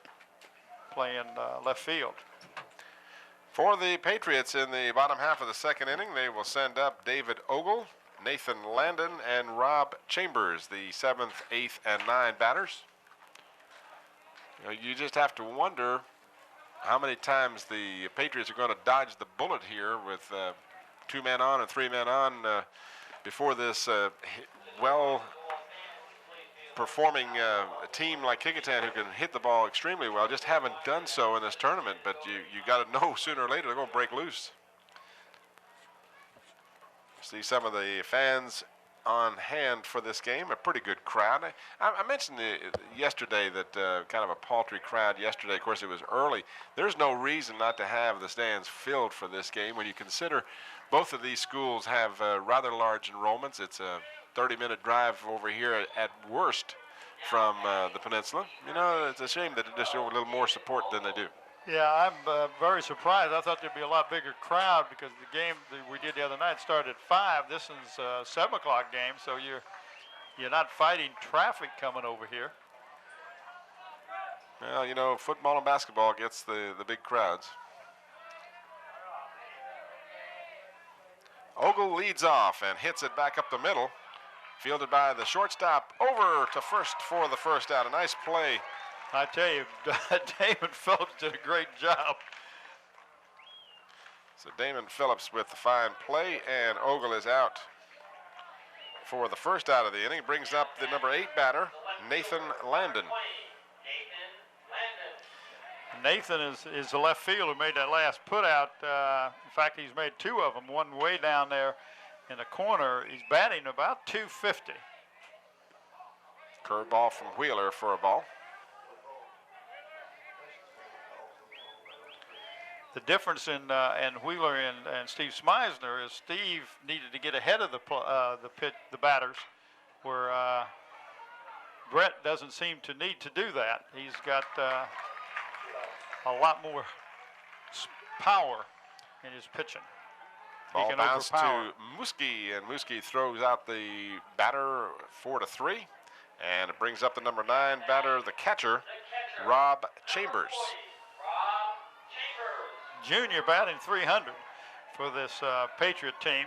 playing left field. For the Patriots in the bottom half of the second inning, they will send up David Ogle, Nathan Landon, and Rob Chambers, the 7th, 8th, and 9 batters. You just have to wonder how many times the Patriots are going to dodge the bullet here with 2 men on and 3 men on before this performing a team like Kecoughtan who can hit the ball extremely well just haven't done so in this tournament. But you got to know sooner or later they're going to break loose. See some of the fans on hand for this game, a pretty good crowd. I mentioned yesterday that kind of a paltry crowd yesterday. Of course, it was early. There's no reason not to have the stands filled for this game when you consider both of these schools have rather large enrollments. It's a 30-minute drive over here at worst from the peninsula. You know, it's a shame that they just show a little more support than they do. Yeah, I'm very surprised. I thought there'd be a lot bigger crowd because the game that we did the other night started at 5. This is a 7 o'clock game, so you're not fighting traffic coming over here. Well, you know, football and basketball gets the big crowds. Ogle leads off and hits it back up the middle. Fielded by the shortstop over to first for the first out. A nice play. I tell you, Damon Phillips did a great job. So Damon Phillips with the fine play, and Ogle is out for the first out of the inning. Brings up the number 8 batter, Nathan Landon. Nathan is the left fielder who made that last put out. In fact, he's made 2 of them, one way down there in the corner. He's batting about 250. Curveball from Wheeler for a ball. The difference in Wheeler and Steve Smeisner is Steve needed to get ahead of the batters, where Brett doesn't seem to need to do that. He's got a lot more power in his pitching. Ball bounce to Muski, and Muski throws out the batter 4-3, and it brings up the number 9 batter, the catcher, Rob Chambers. Junior batting 300 for this Patriot team.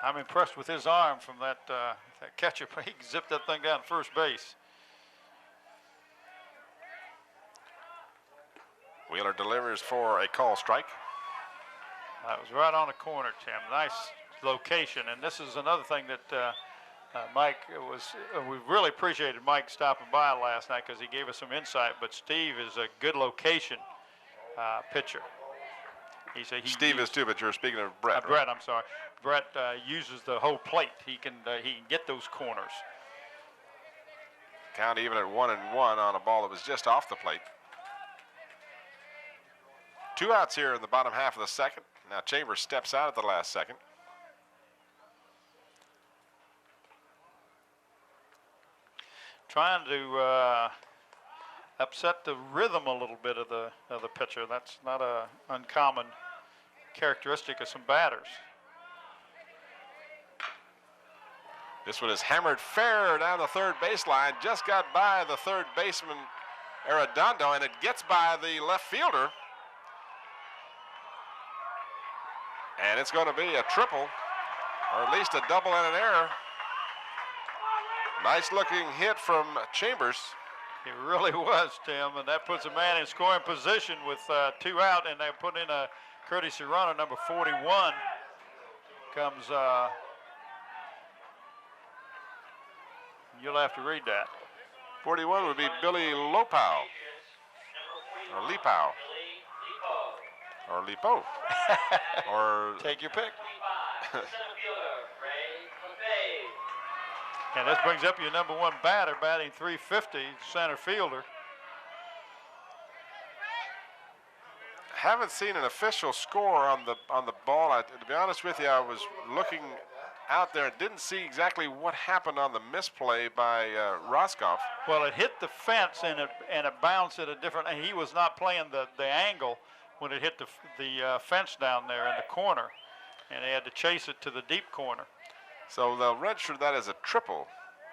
I'm impressed with his arm from that catcher. He zipped that thing down first base. Wheeler delivers for a call strike. That was right on the corner, Tim. Nice location. And this is another thing that Mike we really appreciated Mike stopping by last night because he gave us some insight. But Steve is a good location pitcher. Steve is too, but you're speaking of Brett. Brett, I'm sorry. Brett uses the whole plate. He can get those corners. Count even at 1-1 on a ball that was just off the plate. 2 outs here in the bottom half of the second. Now Chambers steps out at the last second. Trying to upset the rhythm a little bit of the pitcher. That's not a uncommon characteristic of some batters. This one is hammered fair down the third baseline. Just got by the third baseman Arredondo, and it gets by the left fielder. And it's going to be a triple, or at least a double and an error. Nice looking hit from Chambers. It really was, Tim, and that puts a man in scoring position with 2 out, and they put in a courtesy runner, number 41. Comes, you'll have to read that. 41 would be Billy Lopau, or Lipau, or Lipo, or take your pick. And this brings up your number 1 batter, batting 350, center fielder. Haven't seen an official score on the ball. To be honest with you, I was looking out there and didn't see exactly what happened on the misplay by Roscoff. Well, it hit the fence and it bounced at a different. And he was not playing the angle when it hit the fence down there in the corner, and they had to chase it to the deep corner. So they'll register that as a triple,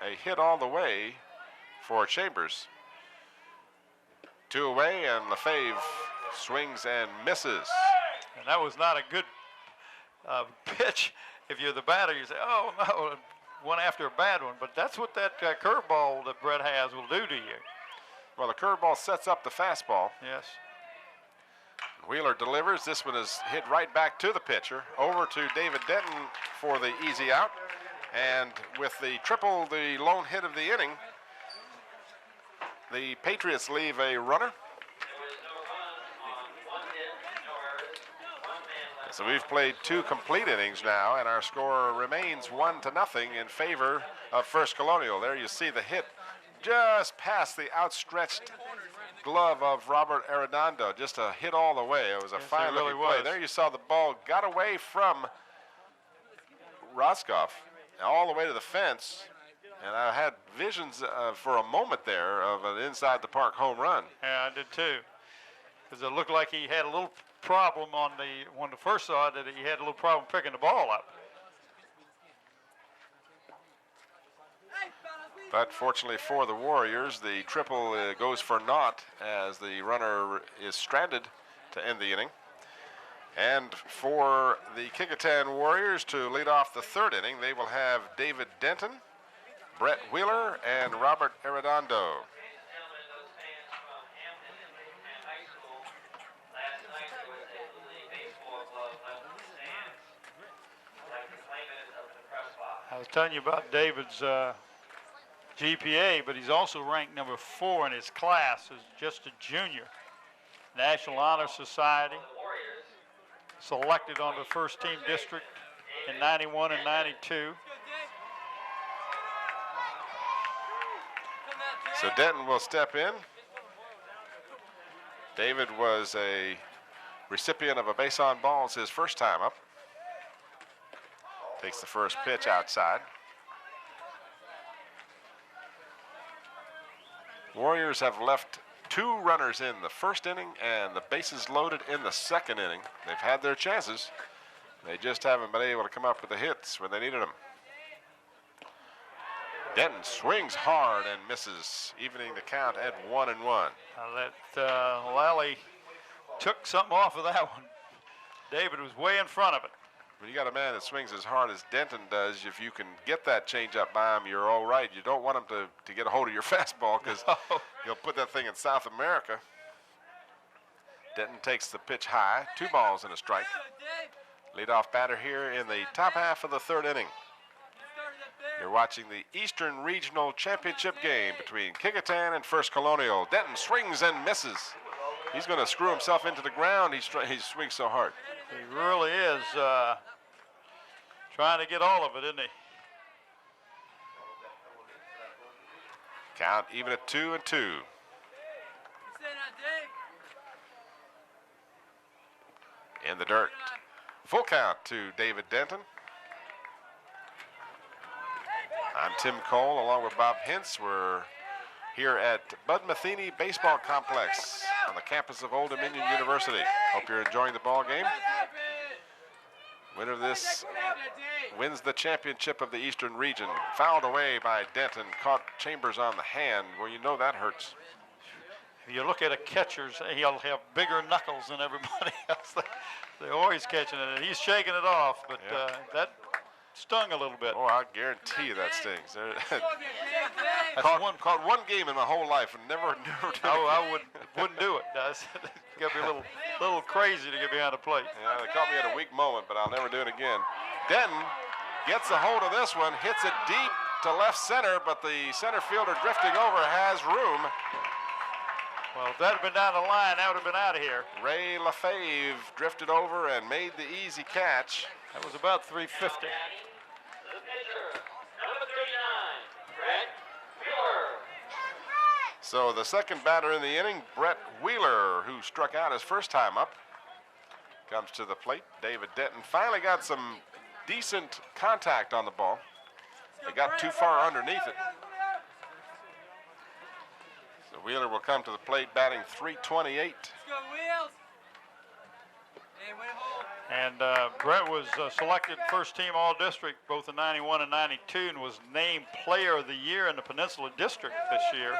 a hit all the way for Chambers. 2 away, and Lefebvre swings and misses. And that was not a good pitch. If you're the batter, you say, oh, no, one after a bad one. But that's what that curveball that Brett has will do to you. Well, the curveball sets up the fastball. Yes. Wheeler delivers. This one is hit right back to the pitcher. Over to David Denton for the easy out. And with the triple, the lone hit of the inning, the Patriots leave a runner. So we've played 2 complete innings now, and our score remains 1-0 in favor of First Colonial. There you see the hit just past the outstretched glove of Robert Arredondo. Just a hit all the way. It was a fine looking play. There you saw the ball got away from Roscoff all the way to the fence, and I had visions for a moment there of an inside the park home run. Yeah, I did too, because it looked like he had a little problem when I first saw it, that he had a little problem picking the ball up. But fortunately for the Warriors, the triple goes for naught as the runner is stranded to end the inning. And for the Kecoughtan Warriors to lead off the third inning, they will have David Denton, Brett Wheeler, and Robert Arredondo. I was telling you about David's GPA, but he's also ranked number 4 in his class as just a junior. National Honor Society, selected on the first team district in 91 and 92. So Denton will step in. David was a recipient of a base on balls his first time up. Takes the first pitch outside. Warriors have left 2 runners in the first inning and the bases loaded in the second inning. They've had their chances. They just haven't been able to come up with the hits when they needed them. Denton swings hard and misses, evening the count at 1-1. Lally took something off of that one. David was way in front of it. When you got a man that swings as hard as Denton does, if you can get that changeup by him, you're all right. You don't want him to get a hold of your fastball because he'll put that thing in South America. Denton takes the pitch high, 2 balls and a strike. Leadoff batter here in the top half of the third inning. You're watching the Eastern Regional Championship game between Kecoughtan and First Colonial. Denton swings and misses. He's going to screw himself into the ground. He swings so hard. He really is trying to get all of it, isn't he? Count even at 2-2. In the dirt. Full count to David Denton. I'm Tim Cole along with Bob Hintz. We're here at Bud Metheny Baseball Complex on the campus of Old Dominion University. Hope you're enjoying the ball game. Winner of this wins the championship of the Eastern region. Fouled away by Denton, caught Chambers on the hand. Well, you know that hurts. If you look at a catcher's, he'll have bigger knuckles than everybody else. They're always catching it, and he's shaking it off, but that stung a little bit. Oh, I guarantee you that stings. Caught one game in my whole life and never did it. I wouldn't do it. It's got to be a little crazy to get behind the plate. Yeah, they caught me at a weak moment, but I'll never do it again. Denton gets a hold of this one, hits it deep to left center, but the center fielder drifting over has room. Well, if that had been down the line, that would have been out of here. Ray LaFave drifted over and made the easy catch. That was about 350. So the second batter in the inning, Brett Wheeler, who struck out his first time up, comes to the plate. David Denton finally got some decent contact on the ball. They got too far underneath it. So Wheeler will come to the plate batting .328. And Brett was selected first team All-District both in 91 and 92 and was named Player of the Year in the Peninsula District this year.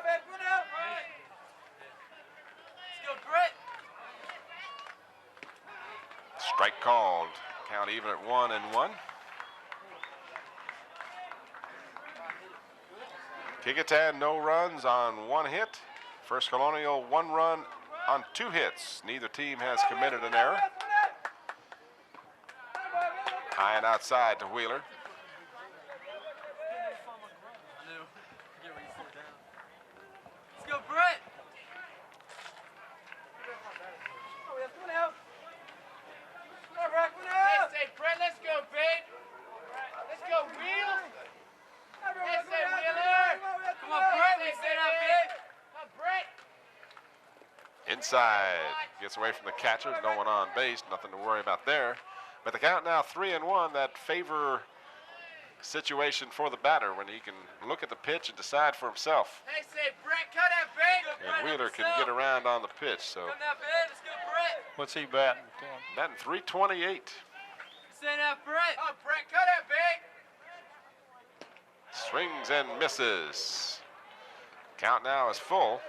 Strike called. Count even at 1-1. Kecoughtan no runs on 1 hit. First Colonial 1 run on 2 hits. Neither team has committed an error. High and outside to Wheeler. Let's go, Brett. Brett, let's go, babe. Let's go, Wheels. Let's say Wheeler. Come on, Brett. We say that, babe. Come on, Brett. Inside. Gets away from the catcher. No one on base. Nothing to worry about there. But the count now 3-1. That favor situation for the batter when he can look at the pitch and decide for himself. Hey, say, Brett, cut that, babe. And Wheeler can get around on the pitch. So Come now, babe. Let's go, Brett. What's he batting? batting .328. Say that, Brett. Oh, Brett, cut that, babe. Swings and misses. Count now is full.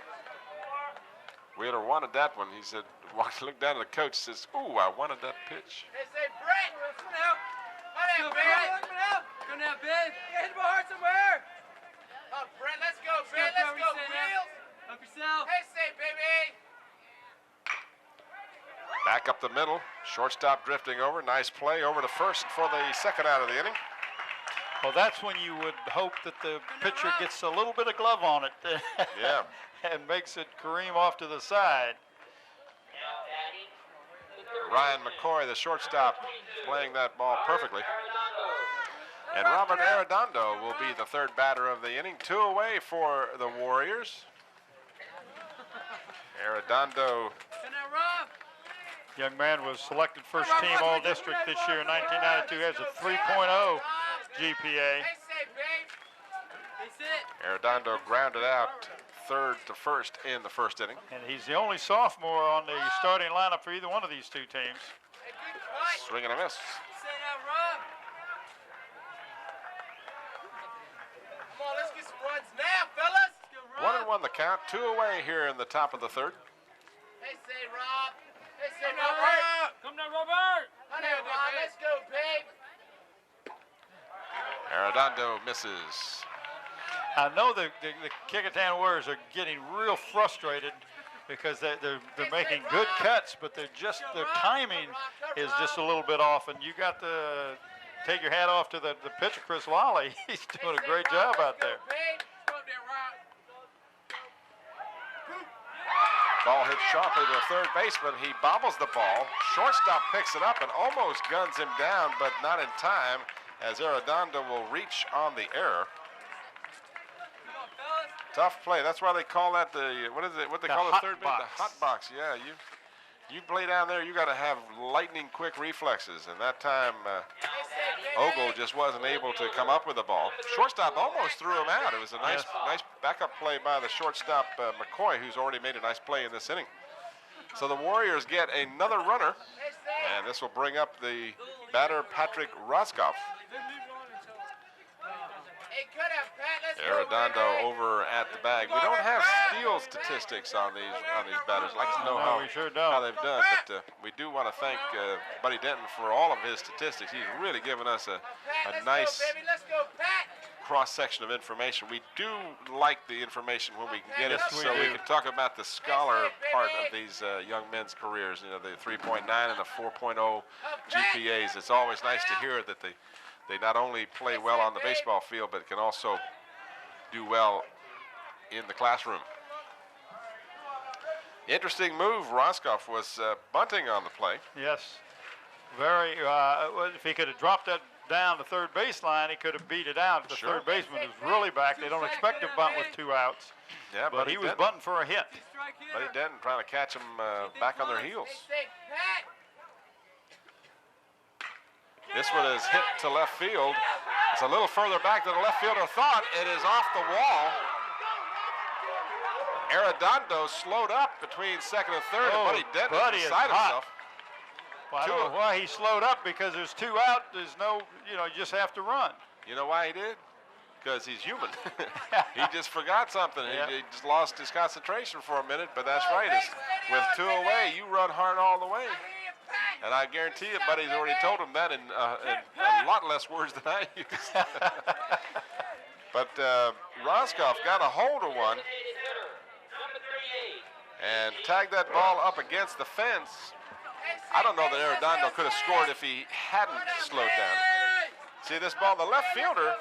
Wheeler wanted that one. He said, looked down at the coach, says, "Ooh, I wanted that pitch." Hey, say, Brett. Come now. Come on, Brett. Come now. Go now, babe. Hit the ball hard somewhere. Oh, Brett, let's go, Brett. Let's go, Wheels. Help yourself. Hey, say, baby. Back up the middle. Shortstop drifting over. Nice play over to first for the second out of the inning. Well, that's when you would hope that the pitcher gets a little bit of glove on it. Yeah. And makes it careen off to the side. Ryan McCoy, the shortstop, playing that ball perfectly. And Robert Arredondo will be the third batter of the inning. 2 away for the Warriors. Arredondo. Young man was selected first team All-District this year in 1992. Has a 3.0 GPA. Arredondo grounded out third to first in the first inning. And he's the only sophomore on the starting lineup for either one of these two teams. Swing and a miss. Come on, let's get some runs now, fellas. 1-1 the count. 2 away here in the top of the third. Hey, say, Rob. Hey, say, Robert. Come now, Robert. Come now, Rob. Let's go, babe. Arredondo misses. I know the Kecoughtan Warriors are getting real frustrated because they're making good cuts, but their timing is just a little bit off, and you got to take your hat off to the pitcher, Chris Lally. He's doing a great job out there. Ball hit sharply to the third baseman. He bobbles the ball. Shortstop picks it up and almost guns him down, but not in time, as Arredondo will reach on the error. Tough play. That's why they call that what they call the third base? The hot box. Yeah, you play down there, you got to have lightning quick reflexes, and that time Ogle just wasn't able to come up with the ball. Shortstop almost threw him out. It was a nice backup play by the shortstop McCoy, who's already made a nice play in this inning. So the Warriors get another runner, and this will bring up the batter Patrick Roscoff. Arredondo over at the bag. We don't have steal statistics on these batters. I'd like to know how they've done, but we do want to thank Buddy Denton for all of his statistics. He's really given us a nice cross-section of information. We do like the information when we can get it, so we can talk about the scholar part of these young men's careers. You know, the 3.9 and the 4.0 GPAs. It's always nice to hear that they not only play well on the baseball field, but can also do well in the classroom. Interesting move. Roscoff was bunting on the play. Yes, very. If he could have dropped that down the third baseline, he could have beat it out. The third baseman is really back. They don't expect to bunt with 2 outs. Yeah, but he was bunting for a hit. Buddy Denton trying to catch him back on their heels. This one is hit to left field. It's a little further back than the left fielder thought. It is off the wall. Arredondo slowed up between second and third, and Buddy Denton beside himself. Well, I don't know why he slowed up, because there's 2 out. There's no, you just have to run. You know why he did? Because he's human. He just forgot something. He just lost his concentration for a minute, but that's right. With 2 away, you run hard all the way. And I guarantee you, Buddy's already told him that in a lot less words than I used. But Roscoff got a hold of one and tagged that ball up against the fence. I don't know that Arredondo could have scored if he hadn't slowed down. See this ball, the left fielder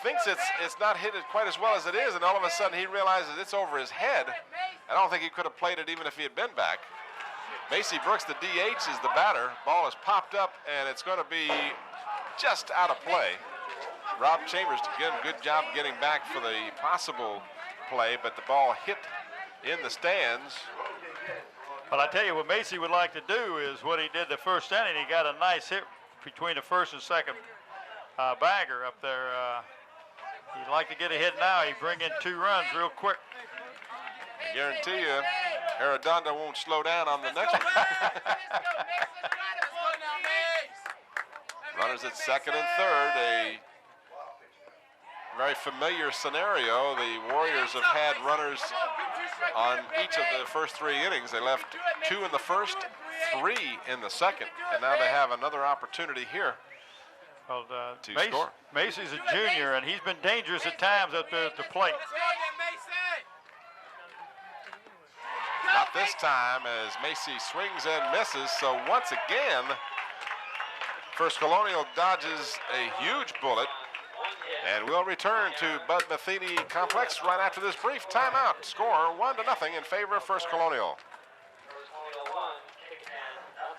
thinks it's not hit it quite as well as it is, and all of a sudden he realizes it's over his head. I don't think he could have played it even if he had been back. Macy Brooks, the DH, is the batter. Ball is popped up, and it's going to be just out of play. Rob Chambers, again, good job getting back for the possible play, but the ball hit in the stands. But I tell you what Macy would like to do is what he did the first inning. He got a nice hit between the first and second bagger up there. He'd like to get a hit now. He'd bring in 2 runs real quick. I guarantee you, Arredondo won't slow down on the next one. Runners at second and third. A very familiar scenario. The Warriors have had runners on each of the first 3 innings. They left 2 in the first, 3 in the second, and now they have another opportunity here Well, to score. Macy's a junior, and he's been dangerous at times up there at the plate. Not this time, as Macy swings and misses. So once again, First Colonial dodges a huge bullet. And we'll return to Bud Metheny Complex right after this brief timeout. Score 1-0 in favor of First Colonial. First Colonial 1, Kecoughtan 0.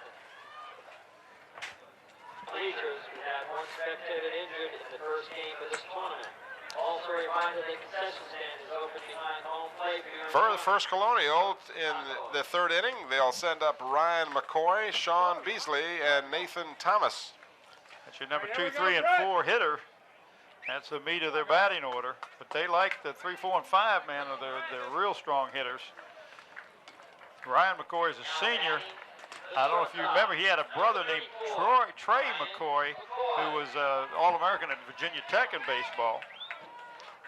Patriots, we had 1 spectator injured in the first game of this tournament. Also a reminder the concession stand is open behind home plate. For the First Colonial, in the 3rd inning, they'll send up Ryan McCoy, Sean Beasley, and Nathan Thomas. That's your number 2, 3, and 4 hitter. That's the meat of their batting order. But they like the 3, 4, and 5 man are their real strong hitters. Ryan McCoy is a senior. I don't know if you remember, he had a brother named Trey McCoy, who was All-American at Virginia Tech in baseball.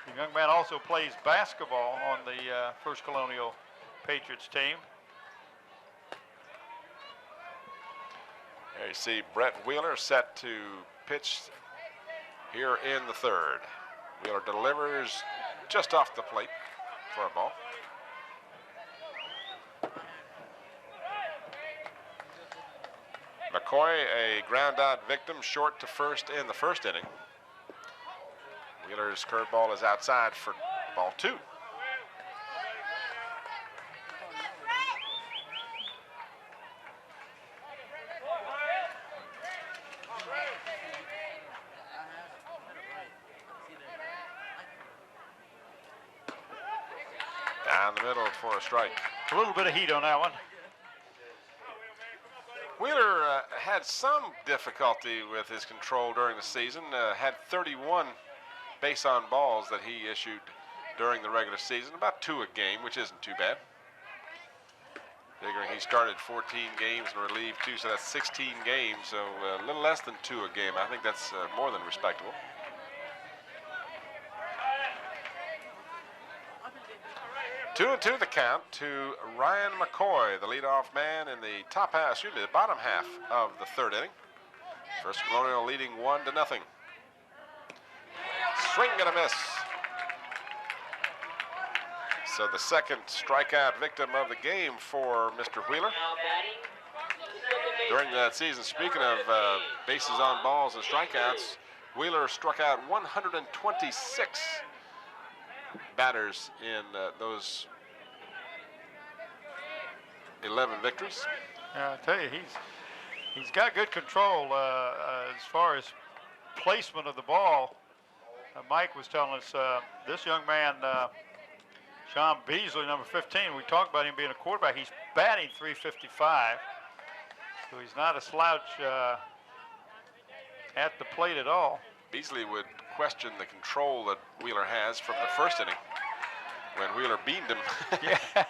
The young man also plays basketball on the First Colonial Patriots team. There you see Brett Wheeler set to pitch here in the 3rd. Wheeler delivers just off the plate for a ball. McCoy, a ground out victim, short to first in the 1st inning. Wheeler's curveball is outside for ball 2. Down the middle for a strike. A little bit of heat on that one. Wheeler had some difficulty with his control during the season, had 31 base on balls that he issued during the regular season, about 2 a game, which isn't too bad. Figuring he started 14 games and relieved 2, so that's 16 games, so a little less than 2 a game. I think that's more than respectable. Two and 2 the count to Ryan McCoy, the leadoff man in the the bottom half of the 3rd inning. First Colonial leading 1-0. Swing and a miss. So the 2nd strikeout victim of the game for Mr. Wheeler. During that season, speaking of bases on balls and strikeouts, Wheeler struck out 126 batters in those 11 victories. Yeah, I tell you, he's got good control as far as placement of the ball. Mike was telling us this young man, Sean Beasley, number 15, we talked about him being a quarterback. He's batting .355, so he's not a slouch at the plate at all. Beasley would question the control that Wheeler has from the 1st inning when Wheeler beamed him. Yeah.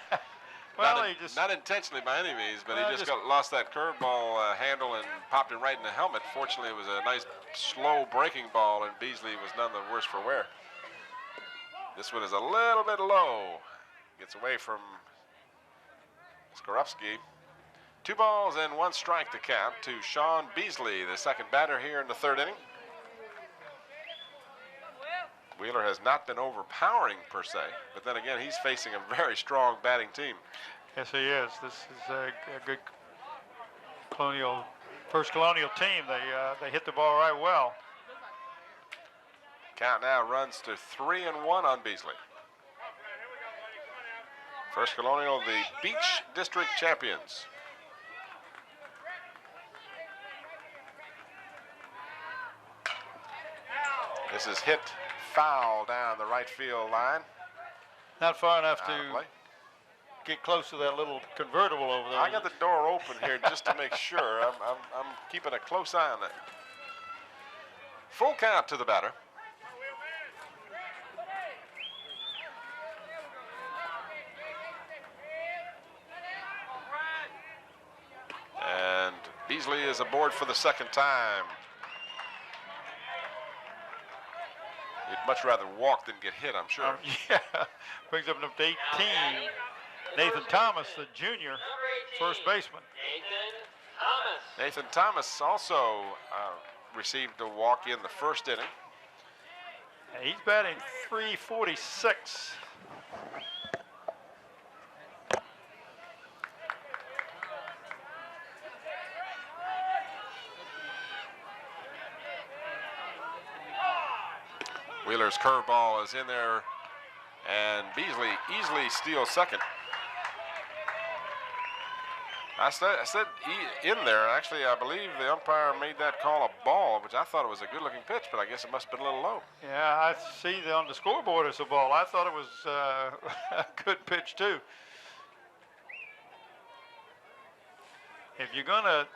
Well, not intentionally by any means, but well, he just lost that curveball handle and popped it right in the helmet. Fortunately, it was a nice slow breaking ball, and Beasley was none the worse for wear. This one is a little bit low. Gets away from Skorupski. 2 balls and 1 strike to count to Sean Beasley, the 2nd batter here in the 3rd inning. Wheeler has not been overpowering per se, but then again, he's facing a very strong batting team. Yes, he is. This is a good First Colonial team. They hit the ball right well. Count now runs to 3-1 on Beasley. First Colonial, the Beach District champions. This is hit foul down the right field line. Not far enough to get close to that little convertible over there. I got the door open here just to make sure. I'm keeping a close eye on that. Full count to the batter. And Beasley is aboard for the 2nd time. You'd much rather walk than get hit, I'm sure. Yeah, brings up to 18. Nathan Thomas, the junior, first baseman. Nathan Thomas also received a walk in the first inning. And he's batting .346. Wheeler's curveball is in there, and Beasley easily steals second. I said in there. Actually, I believe the umpire made that call a ball, which I thought it was a good-looking pitch, but I guess it must have been a little low. Yeah, I see on the scoreboard it's a ball. I thought it was a good pitch, too. If you're gonna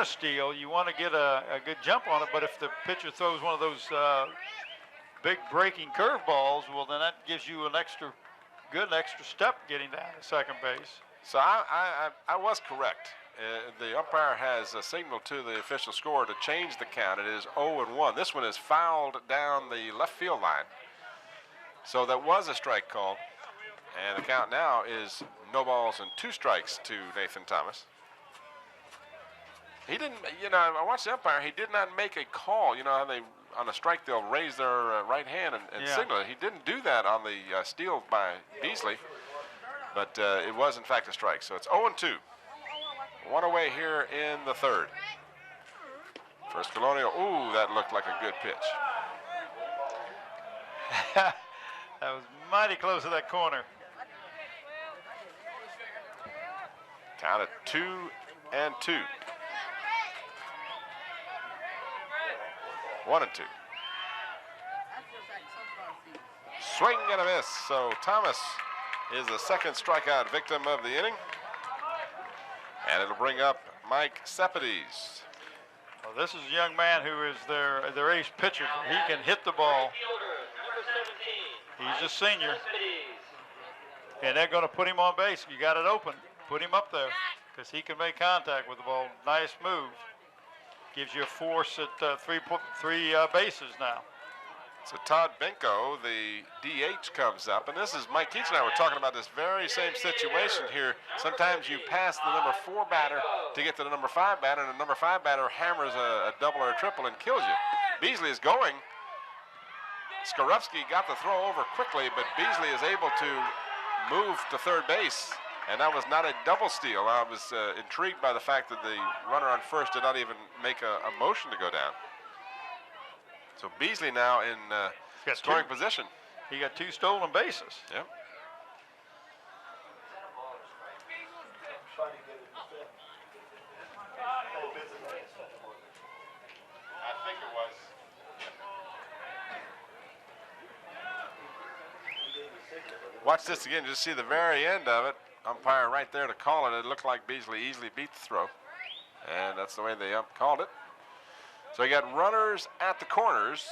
steal, you want to get a good jump on it, but if the pitcher throws one of those big breaking curveballs, well, then that gives you an extra step getting down to second base. So I was correct. The umpire has signaled to the official score to change the count. It is 0-1. This one is fouled down the left field line. So that was a strike call. And the count now is no balls and 2 strikes to Nathan Thomas. He didn't, I watched the umpire. He did not make a call. You know how they, on a strike, they'll raise their right hand and signal it. He didn't do that on the steal by Beasley. But it was, in fact, a strike. So it's 0-2. One away here in the third. First Colonial. Ooh, that looked like a good pitch. That was mighty close to that corner. Count at 2-2. 1-2. Swing and a miss. So Thomas is the second strikeout victim of the inning. And it'll bring up Mike Cepides. Well, this is a young man who is their ace pitcher. He can hit the ball. He's a senior. And they're going to put him on base. You got it open. Put him up there because he can make contact with the ball. Nice move. Gives you a force at three bases now. So Todd Benko, the DH, comes up. And this is Mike Keats and I were talking about this very same situation here. Sometimes you pass the number 4 batter to get to the number 5 batter, and the number 5 batter hammers a double or a triple and kills you. Beasley is going. Skorupski got the throw over quickly, but Beasley is able to move to third base. And that was not a double steal. I was intrigued by the fact that the runner on first did not even make a motion to go down. So Beasley now in scoring position. He got 2 stolen bases. Yep. I think it was. Watch this again. Just see the very end of it. Umpire right there to call it. It looked like Beasley easily beat the throw. And that's the way they called it. So you got runners at the corners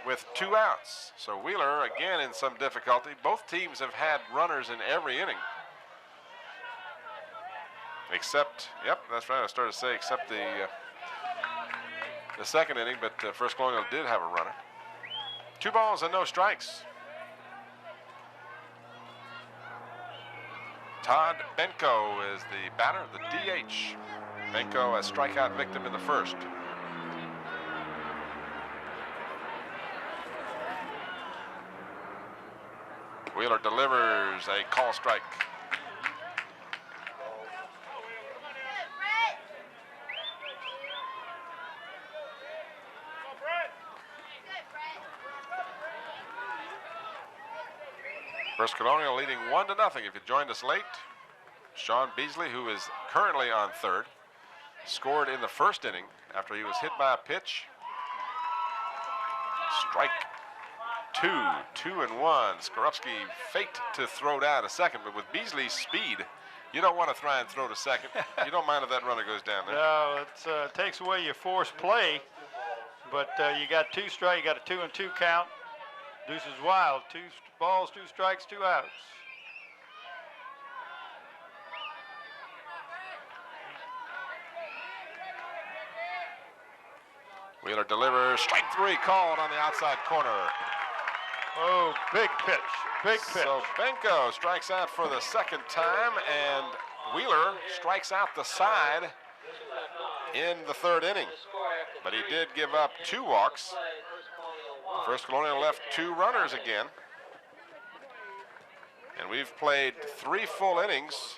with 2 outs. So Wheeler, again, in some difficulty. Both teams have had runners in every inning. Except, yep, that's right. I started to say except the second inning, but First Colonial did have a runner. 2 balls and no strikes. Todd Benko is the batter, the DH. Benko a strikeout victim in the first. Wheeler delivers a call strike. First Colonial leading 1-0. If you joined us late, Sean Beasley, who is currently on third, scored in the first inning after he was hit by a pitch. Strike 2, 2-1. Skorupski faked to throw down to second, but with Beasley's speed, you don't want to try and throw to second. You don't mind if that runner goes down there. No, it takes away your forced play, but you got 2 strikes, you got a 2-2 count. Deuce is wild. 2 balls, 2 strikes, 2 outs. Wheeler delivers, strike 3 called on the outside corner. Oh, big pitch, big pitch. So Benko strikes out for the second time, and Wheeler strikes out the side in the third inning. But he did give up 2 walks. First Colonial left 2 runners again. And we've played 3 full innings.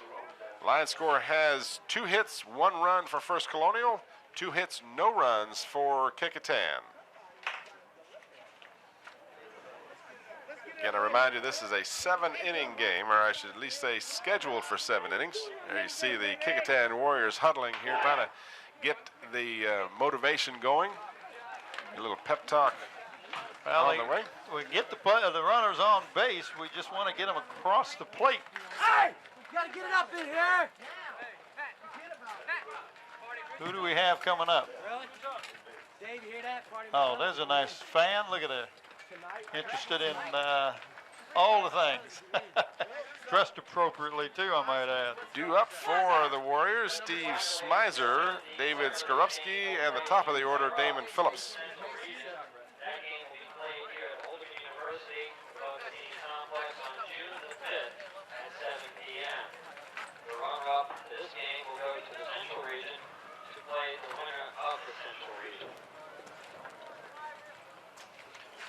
Line score has 2 hits, 1 run for First Colonial, 2 hits, no runs for Kecoughtan. Again, I remind you, this is a 7-inning game, or I should at least say scheduled for 7 innings. There you see the Kecoughtan Warriors huddling here, trying to get the motivation going. A little pep talk on the way. We get the runners on base. We just want to get them across the plate. Hey, we gotta get it up in here. Who do we have coming up? Really? Dave, you hear that? Oh, there's a nice fan. Look at it. Interested in all the things. Dressed appropriately, too, I might add. Due up for the Warriors, Steve Smizer, David Skorupski, and the top of the order, Damon Phillips. That game will be played here at Oldham University, Coaching Complex on June the 5th at 7 p.m. The runner-up to this game will go to the Central Region to play the winner of the Central Region.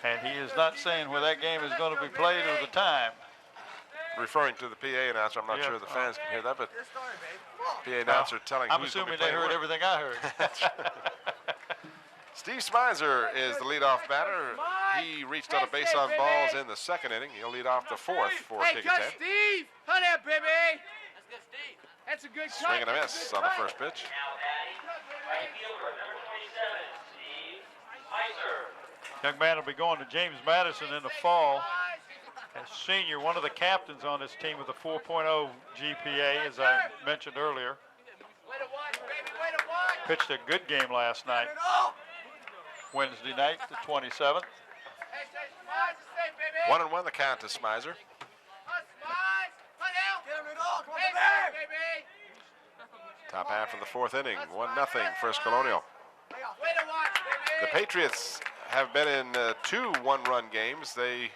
And he is not saying where that game is going to be played or the time. Referring to the PA announcer, I'm not sure the fans can hear that, but PA announcer telling I'm who's going to assuming be they playing heard where. everything I heard. Steve Smizer is the leadoff batter. He reached out a base on balls in the second inning. He'll lead off the fourth for Hey, Kecoughtan. cut Steve! Cut it, baby! That's good, Steve. That's a good cut. Swing and a miss on the first pitch. Now batting, right fielder number 27, Steve Heiser. Young man will be going to James Madison in the fall. As senior, one of the captains on this team with a 4.0 GPA, as I mentioned earlier. Way to watch, baby, way to watch. Pitched a good game last night. Wednesday night, the 27th. Hey, Smize, stay, baby. 1-1 the count to Smizer. Smize, come now. Get him it all. Come on, baby. Top half of the fourth inning, 1-0 First Colonial. Way to watch, baby. The Patriots have been in 2 one-run games. They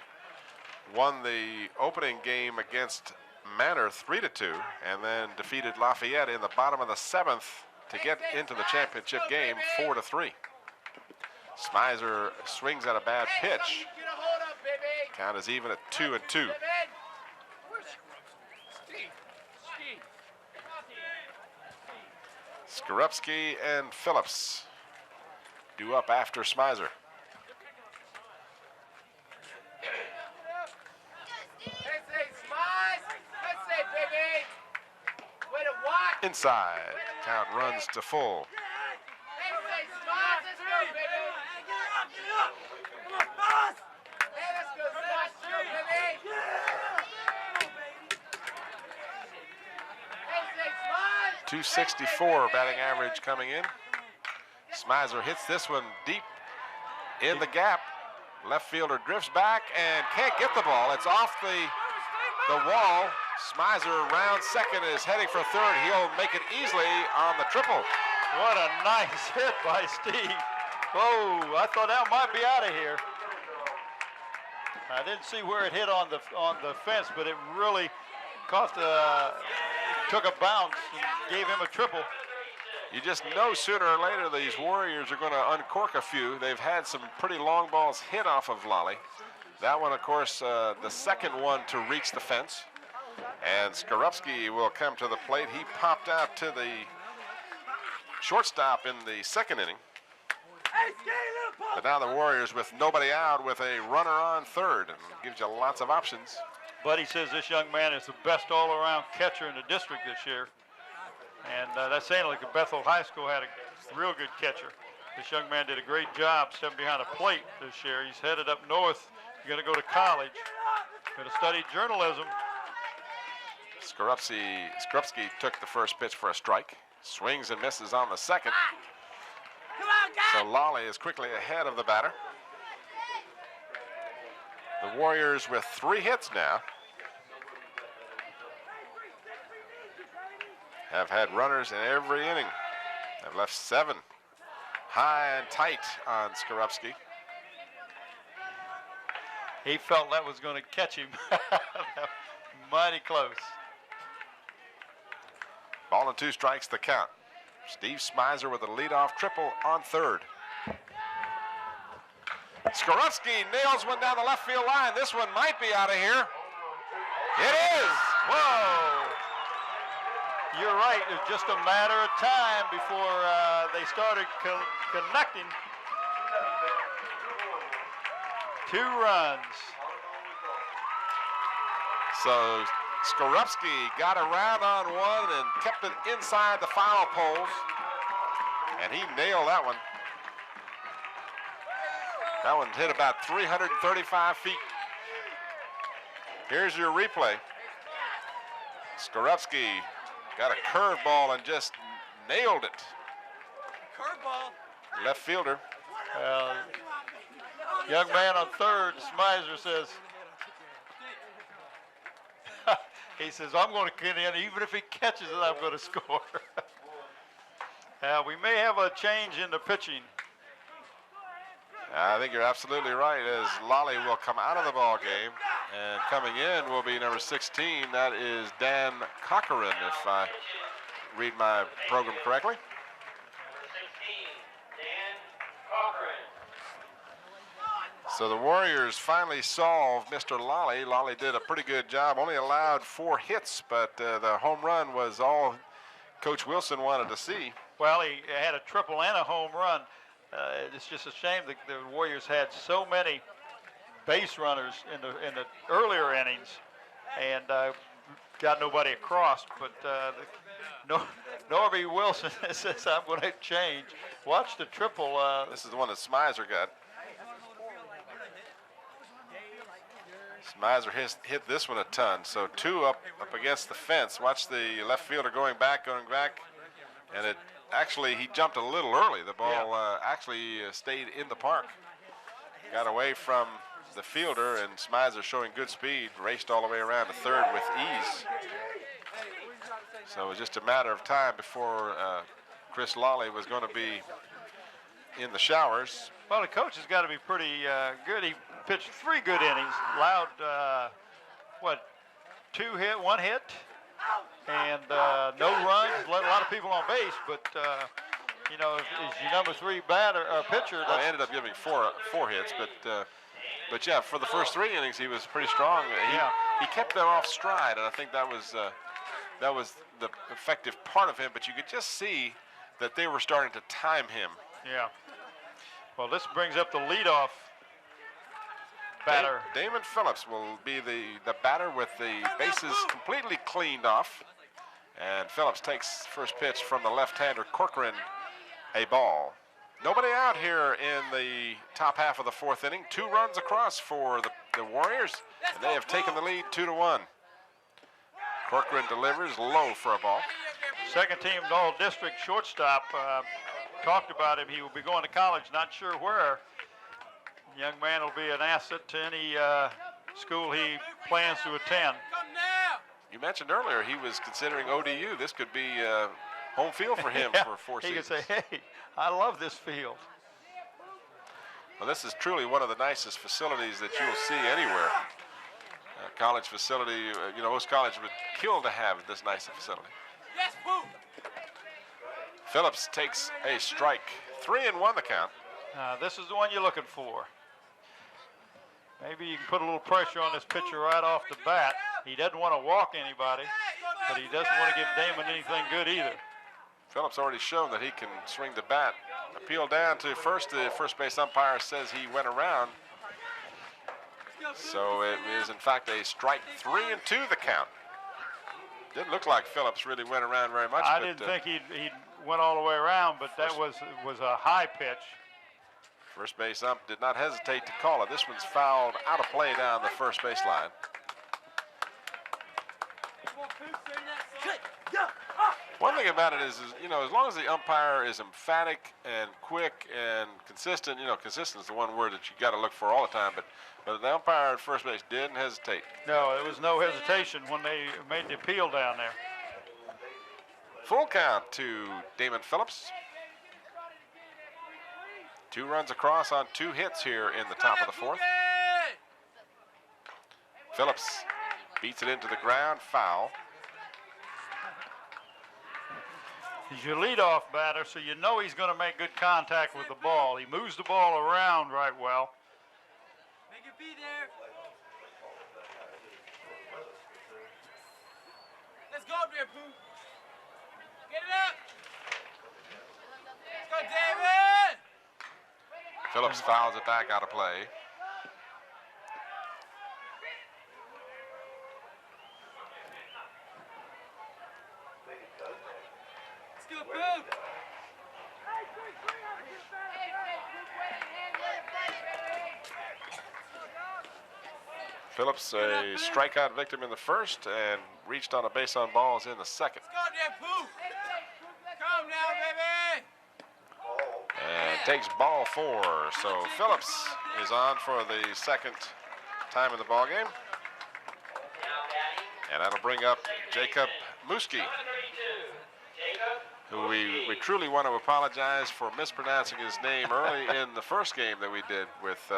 won the opening game against Manor 3-2, and then defeated Lafayette in the bottom of the 7th to get into the championship game 4-3. Smizer swings at a bad pitch. Get a hold up, baby. Count is even at 2-2. Skorupski and Phillips due up after Smizer. Inside, count runs to full. .264 batting average coming in. Smizer hits this one deep in the gap. Left fielder drifts back and can't get the ball. It's off the wall. Smizer round second is heading for third. He'll make it easily on the triple. What a nice hit by Steve. Whoa, I thought that might be out of here. I didn't see where it hit on the fence, but it really caught took a bounce and gave him a triple. You just know sooner or later these Warriors are going to uncork a few. They've had some pretty long balls hit off of Lally. That one, of course, the second one to reach the fence. And Skorupski will come to the plate. He popped out to the shortstop in the second inning. But now the Warriors with nobody out with a runner on third, and gives you lots of options. Buddy says this young man is the best all-around catcher in the district this year. And that's saying like Bethel High School had a real good catcher. This young man did a great job stepping behind a plate this year. He's headed up north. He's going to go to college. Going to study journalism. Skorupski took the first pitch for a strike. Swings and misses on the second. So Lally is quickly ahead of the batter. The Warriors with 3 hits now have had runners in every inning. Have left 7. high and tight on Skorupski. He felt that was going to catch him. Mighty close. Ball and 2 strikes the count. Steve Smizer with a leadoff triple on third. Skorupski nails one down the left field line. This one might be out of here. It is. Whoa. You're right. It was just a matter of time before they started connecting. 2 runs. So Skorupski got around on one and kept it inside the foul poles. And he nailed that one. That one hit about 335 feet. Here's your replay. Skorupski got a curveball and just nailed it. Curveball. Left fielder. Young man on third, Smizer says, he says, I'm going to get in. Even if he catches it, I'm going to score. We may have a change in the pitching. I think you're absolutely right, as Lally will come out of the ball game, and coming in will be number 16. That is Dan Cochran, if I read my program correctly. Number 16, Dan Cochran. So the Warriors finally solved Mr. Lally. Lally did a pretty good job, only allowed 4 hits, but the home run was all Coach Wilson wanted to see. Well, he had a triple and a home run. It's just a shame that the Warriors had so many base runners in the earlier innings and got nobody across. But Norby Wilson says, I'm going to change. Watch the triple. This is the one that Smizer got. Smizer hit this one a ton. So 2 up against the fence. Watch the left fielder going back, and it actually, he jumped a little early. The ball actually stayed in the park. Got away from the fielder, and Smizer, showing good speed, raced all the way around to third with ease. So it was just a matter of time before Chris Lally was going to be in the showers. Well, the coach has got to be pretty good. He pitched 3 good innings, allowed, 1 hit, and no runs, let a lot of people on base, but you know, is your number 3 batter pitcher. Well, he ended up giving four hits, but yeah, for the first 3 innings, he was pretty strong. He kept them off stride, and I think that was the effective part of him. But you could just see that they were starting to time him. Yeah. Well, this brings up the leadoff batter. Damon Phillips will be the batter with the bases completely cleaned off. And Phillips takes first pitch from the left-hander Corcoran, a ball. Nobody out here in the top half of the 4th inning. 2 runs across for the Warriors, and they have taken the lead 2-1. Corcoran delivers low for a ball. Second team all-district shortstop. Talked about him. He will be going to college, not sure where. Young man will be an asset to any school he plans to attend. You mentioned earlier he was considering ODU. This could be home field for him for 4 seasons. He could say, hey, I love this field. Well, this is truly one of the nicest facilities that you'll see anywhere. College facility, you know, most colleges would kill to have this nice facility. Yes, boo. Phillips takes a strike. 3-1 the count. This is the one you're looking for. Maybe you can put a little pressure on this pitcher right off the bat. He doesn't want to walk anybody, but he doesn't want to give Damon anything good either. Phillips already shown that he can swing the bat. Appeal down to first. The first base umpire says he went around. So it is, in fact, a strike. 3-2 the count. Didn't look like Phillips really went around very much. I didn't think he went all the way around, but that was a high pitch. First base ump did not hesitate to call it. This one's fouled out of play down the first base line. One thing about it is, you know, as long as the umpire is emphatic and quick and consistent, you know, consistent is the one word that you got to look for all the time, but the umpire at first base didn't hesitate. No, there was no hesitation when they made the appeal down there. Full count to Damon Phillips. 2 runs across on 2 hits here in the top of the 4th. Phillips beats it into the ground, foul. He's your leadoff batter, so you know he's going to make good contact with the ball. He moves the ball around right well. Make it be there. Let's go up there, Pooh. Get it up. Let's go, David. Phillips fouls it back out of play. Let's go, Pooh. Phillips, a strikeout victim in the first and reached on a base on balls in the second. Let's go there, Pooh. Come now, baby. And takes ball 4. So Phillips is on for the second time in the ball game. And that'll bring up Jacob Muski, who we truly want to apologize for mispronouncing his name early in the first game that we did with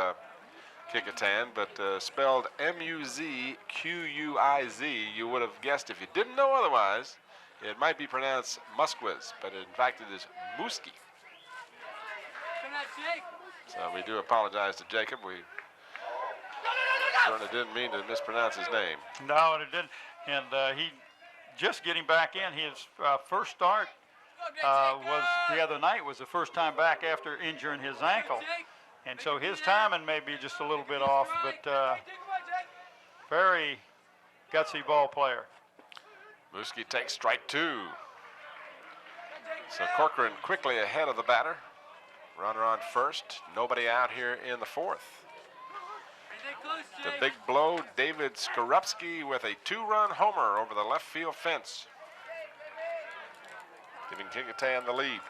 Kecoughtan, but spelled M-U-Z-Q-U-I-Z. You would have guessed if you didn't know otherwise. It might be pronounced Musquiz, but in fact it is Muski. So we do apologize to Jacob. We certainly didn't mean to mispronounce his name. No, and it didn't. And he just getting back in. His first start was the other night. Was the first time back after injuring his ankle. And so his timing may be just a little bit off, but very gutsy ball player. Muski takes strike 2. So Corcoran quickly ahead of the batter. Runner on first. Nobody out here in the 4th. The big blow, David Skorupski with a 2-run homer over the left field fence, giving Kecoughtan the lead.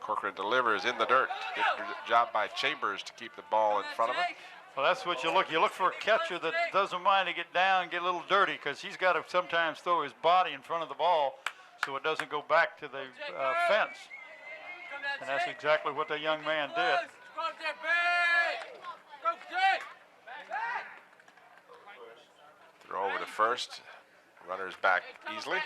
Corcoran delivers in the dirt. Good job by Chambers to keep the ball in front of him. Well, that's what you look. You look for a catcher that doesn't mind to get down and get a little dirty, because he's got to sometimes throw his body in front of the ball so it doesn't go back to the fence. And that's exactly what the young man did. Throw over to first. Runner's back easily.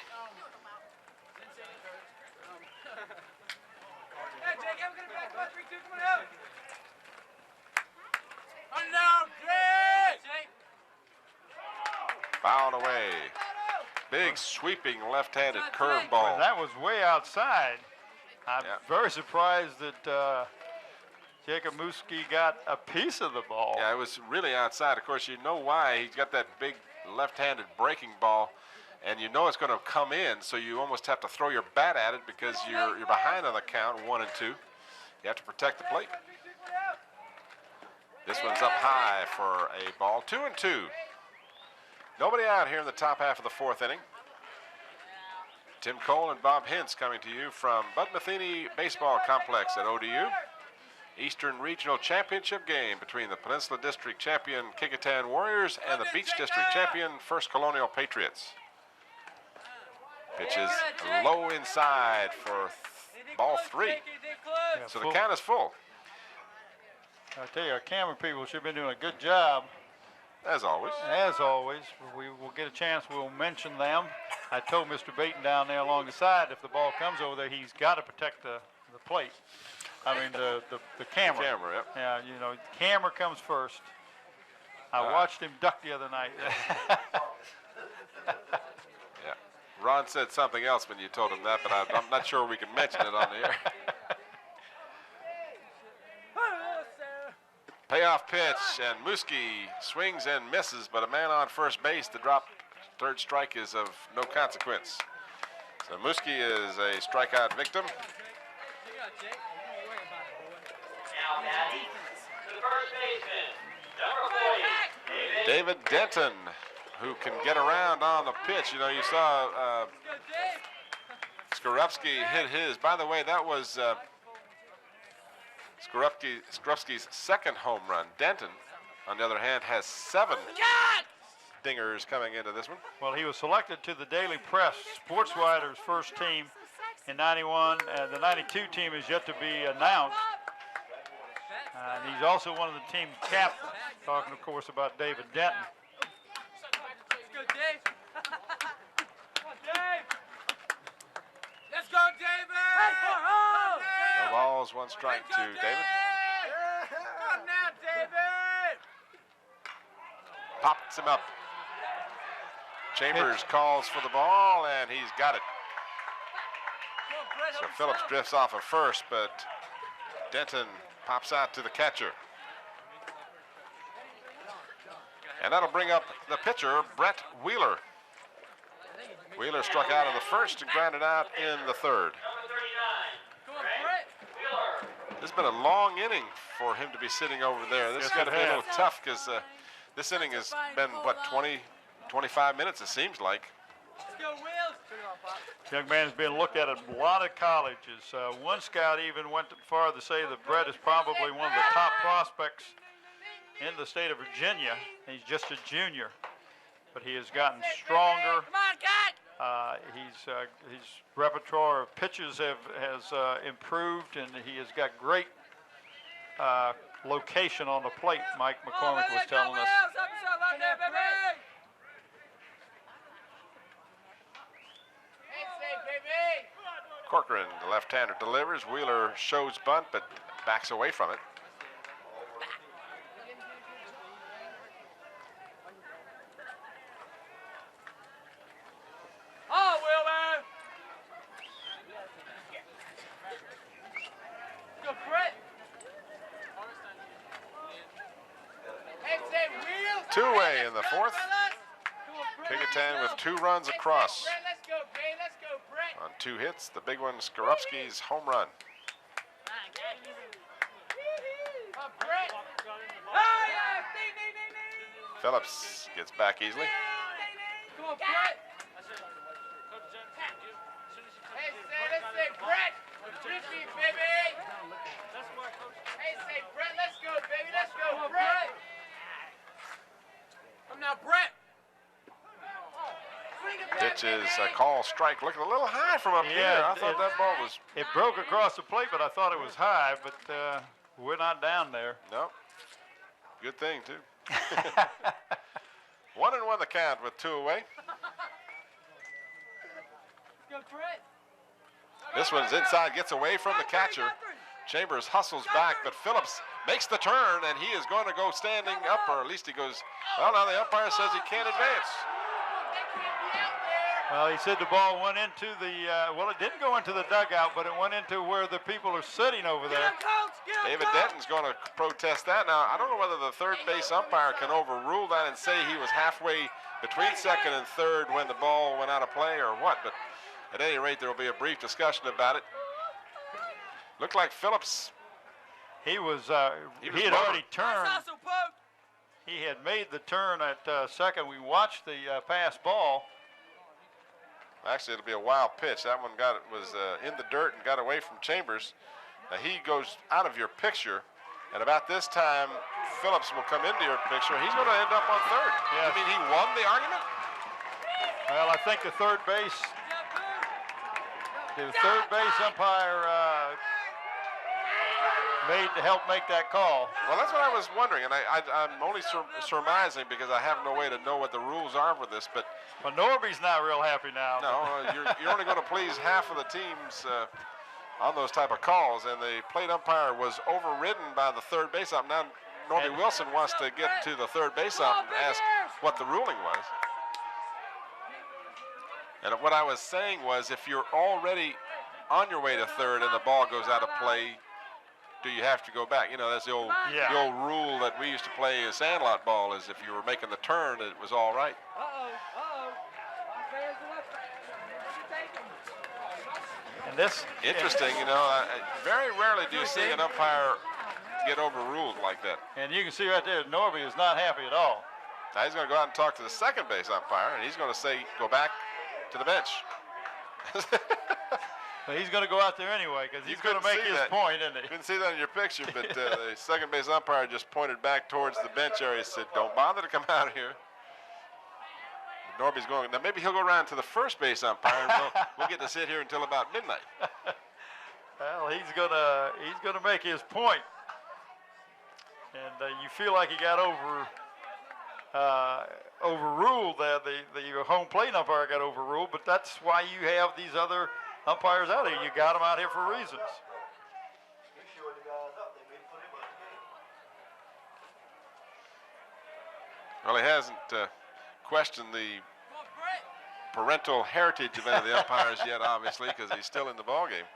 Fouled away. Big sweeping left-handed curveball. That was way outside. I'm very surprised that Jacob Muski got a piece of the ball. Yeah, it was really outside. Of course, you know why. He's got that big left-handed breaking ball, and you know it's going to come in, so you almost have to throw your bat at it because you're behind on the count, 1 and 2. You have to protect the plate. This one's up high for a ball. 2 and 2. Nobody out here in the top half of the 4th inning. Tim Cole and Bob Hintz coming to you from Bud Metheny Baseball Complex at ODU. Eastern Regional Championship game between the Peninsula District champion Kecoughtan Warriors and the Beach District champion First Colonial Patriots. Pitch is low inside for ball 3. So the count is full. I tell you, our camera people should have been doing a good job. As always. As always. We will get a chance, we'll mention them. I told Mr. Baton down there along the side, if the ball comes over there, he's got to protect the plate. I mean, the camera. Camera, yep. Yeah, you know, camera comes first. I watched him duck the other night. Yeah. Ron said something else when you told him that, but I'm not sure we can mention it on the air. Payoff pitch, and Muski swings and misses, but a man on first base. The drop third strike is of no consequence. So Muski is a strikeout victim. Now batting, the first baseman, number 40, David Denton, who can get around on the pitch. You know, you saw Skorupski hit his. By the way, that was Skorupski's second home run. Denton, on the other hand, has 7 dingers coming into this one. Well, he was selected to the Daily Press Sports Writer's first team in 91. The 92 team is yet to be announced. And he's also one of the team captains, talking, of course, about David Denton. Let's go, Dave. Come on, Dave. Let's go, David. No balls, 1 strike to David. Come on now, David. Pops him up. Chambers calls for the ball, and he's got it. Come on, Brett, So help Phillips yourself. drifts off at first, but Denton pops out to the catcher. And that'll bring up the pitcher, Brett Wheeler. Wheeler struck out in the first and grounded out in the third. Come on, Brett. This has been a long inning for him to be sitting over there. This Yes, has got to it be a has. little tough because this inning has been, what, 20, 25 minutes it seems like. Let's go, Wheels. Turn it on, Pop. Young man has been looked at a lot of colleges. One scout even went far to say that Brett is probably one of the top prospects in the state of Virginia. He's just a junior, but he has gotten stronger. Come on, cut. His repertoire of pitches has improved, and he has got great location on the plate. Mike McCormick was telling us. Wheels. Help yourself out there, baby. Corcoran, the left-hander, delivers. Wheeler shows bunt, but backs away from it. Oh, Wheeler. Go, Brett. Hey, say Wheels. Two-way in the fourth. Come on, Brett. Kecoughtan with 2 runs across Brett, let's go, Brett. Let's go, Brett. on 2 hits. The big one, Skorupski's home run. Come on, Brett. Oh, yeah. Ding, ding, ding, ding. Phillips gets back easily. Come on, Brett. Hey, let's say Brett. Drippy, baby. Hey, say Brett, let's go, baby. Let's go, Brett. Come now, Brett. Swing it back, Pitch is a baby. call strike. Looking a little high from up here. Yeah, I thought that ball was, It broke across the plate, but I thought it was high, but we're not down there. no. Good thing, too. 1-1 the count with 2 away. Go, Brett. This one's inside, gets away from the catcher. Chambers hustles back, but Phillips makes the turn, and he is going to go standing up, or at least he goes, well, now the umpire says he can't advance. Well, he said the ball went into the, well, it didn't go into the dugout, but it went into where the people are sitting over there. David Denton's going to protest that. Now, I don't know whether the third base umpire can overrule that and say he was halfway between second and third when the ball went out of play or what, but at any rate, there will be a brief discussion about it. Looked like Phillips, He was He he was had bumming. already turned. He had made the turn at second. We watched the pass ball. actually it'll be a wild pitch. That one was in the dirt and got away from Chambers. Now he goes out of your picture, and about this time, Phillips will come into your picture. He's going to end up on third. Yes. You mean he won the argument? Well, I think the third base umpire made to help make that call. Well, that's what I was wondering, and I'm only surmising because I have no way to know what the rules are for this, but But Norby's not real happy now. no, you're only going to please half of the teams on those type of calls, and the plate umpire was overridden by the third base ump. Now, Norby Wilson wants to get to the third base ump and ask what the ruling was. And what I was saying was, if you're already on your way to third and the ball goes out of play, do you have to go back? You know, that's the old rule that we used to play as sandlot ball, is if you were making the turn, it was all right. And this Interesting, you know, very rarely do you see an umpire get overruled like that. And you can see right there, Norby is not happy at all. Now he's going to go out and talk to the second base umpire, and he's going to say, go back to the bench. But he's going to go out there anyway because he's going to couldn't make see his that. point, isn't he? You couldn't see that in your picture, but the second base umpire just pointed back towards the bench area and said, don't bother to come out here. The Norby's going. Now maybe he'll go around to the first base umpire, and we'll get to sit here until about midnight. Well, he's gonna make his point, and you feel like he got overruled there. The home plate umpire got overruled, but that's why you have these other umpires out here. You got them out here for reasons. Well, he hasn't questioned the parental heritage of any of the umpires yet, obviously, because he's still in the ballgame.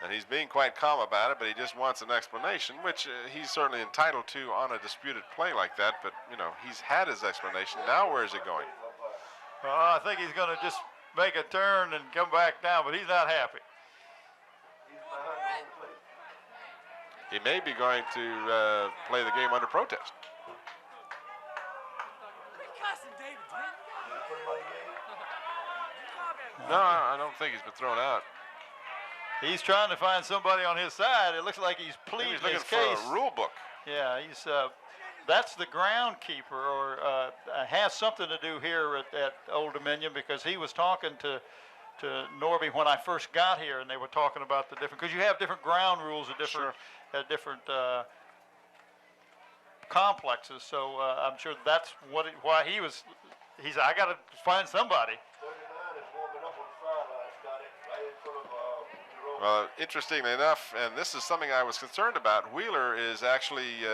And he's being quite calm about it, but he just wants an explanation, which he's certainly entitled to on a disputed play like that. But, you know, he's had his explanation. Now where is it going? Well, I think he's going to just make a turn and come back down, but he's not happy. He may be going to play the game under protest. No, I don't think he's been thrown out. He's trying to find somebody on his side. It looks like he's pleading He's looking his case. for a rule book. Yeah, he's that's the groundkeeper, or has something to do here at Old Dominion, because he was talking to Norby when I first got here, and they were talking about the different, because you have different ground rules at different complexes. So I'm sure that's why he was. He said, I got to find somebody. Well, interestingly enough, and this is something I was concerned about, Wheeler is actually,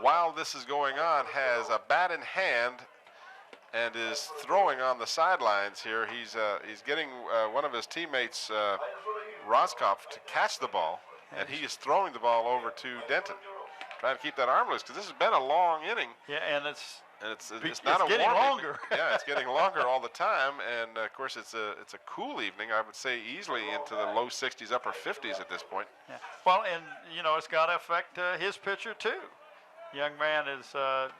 while this is going on, has a bat in hand and is throwing on the sidelines here. He's getting one of his teammates, Roskopf, to catch the ball, and he is throwing the ball over to Denton, trying to keep that arm loose, because this has been a long inning. Yeah, and it's not a getting warm longer. Yeah, it's getting longer all the time, and of course it's a cool evening. I would say easily into the low 60s, upper 50s at this point. Yeah. Well, and you know it's got to affect his pitcher too. Young man is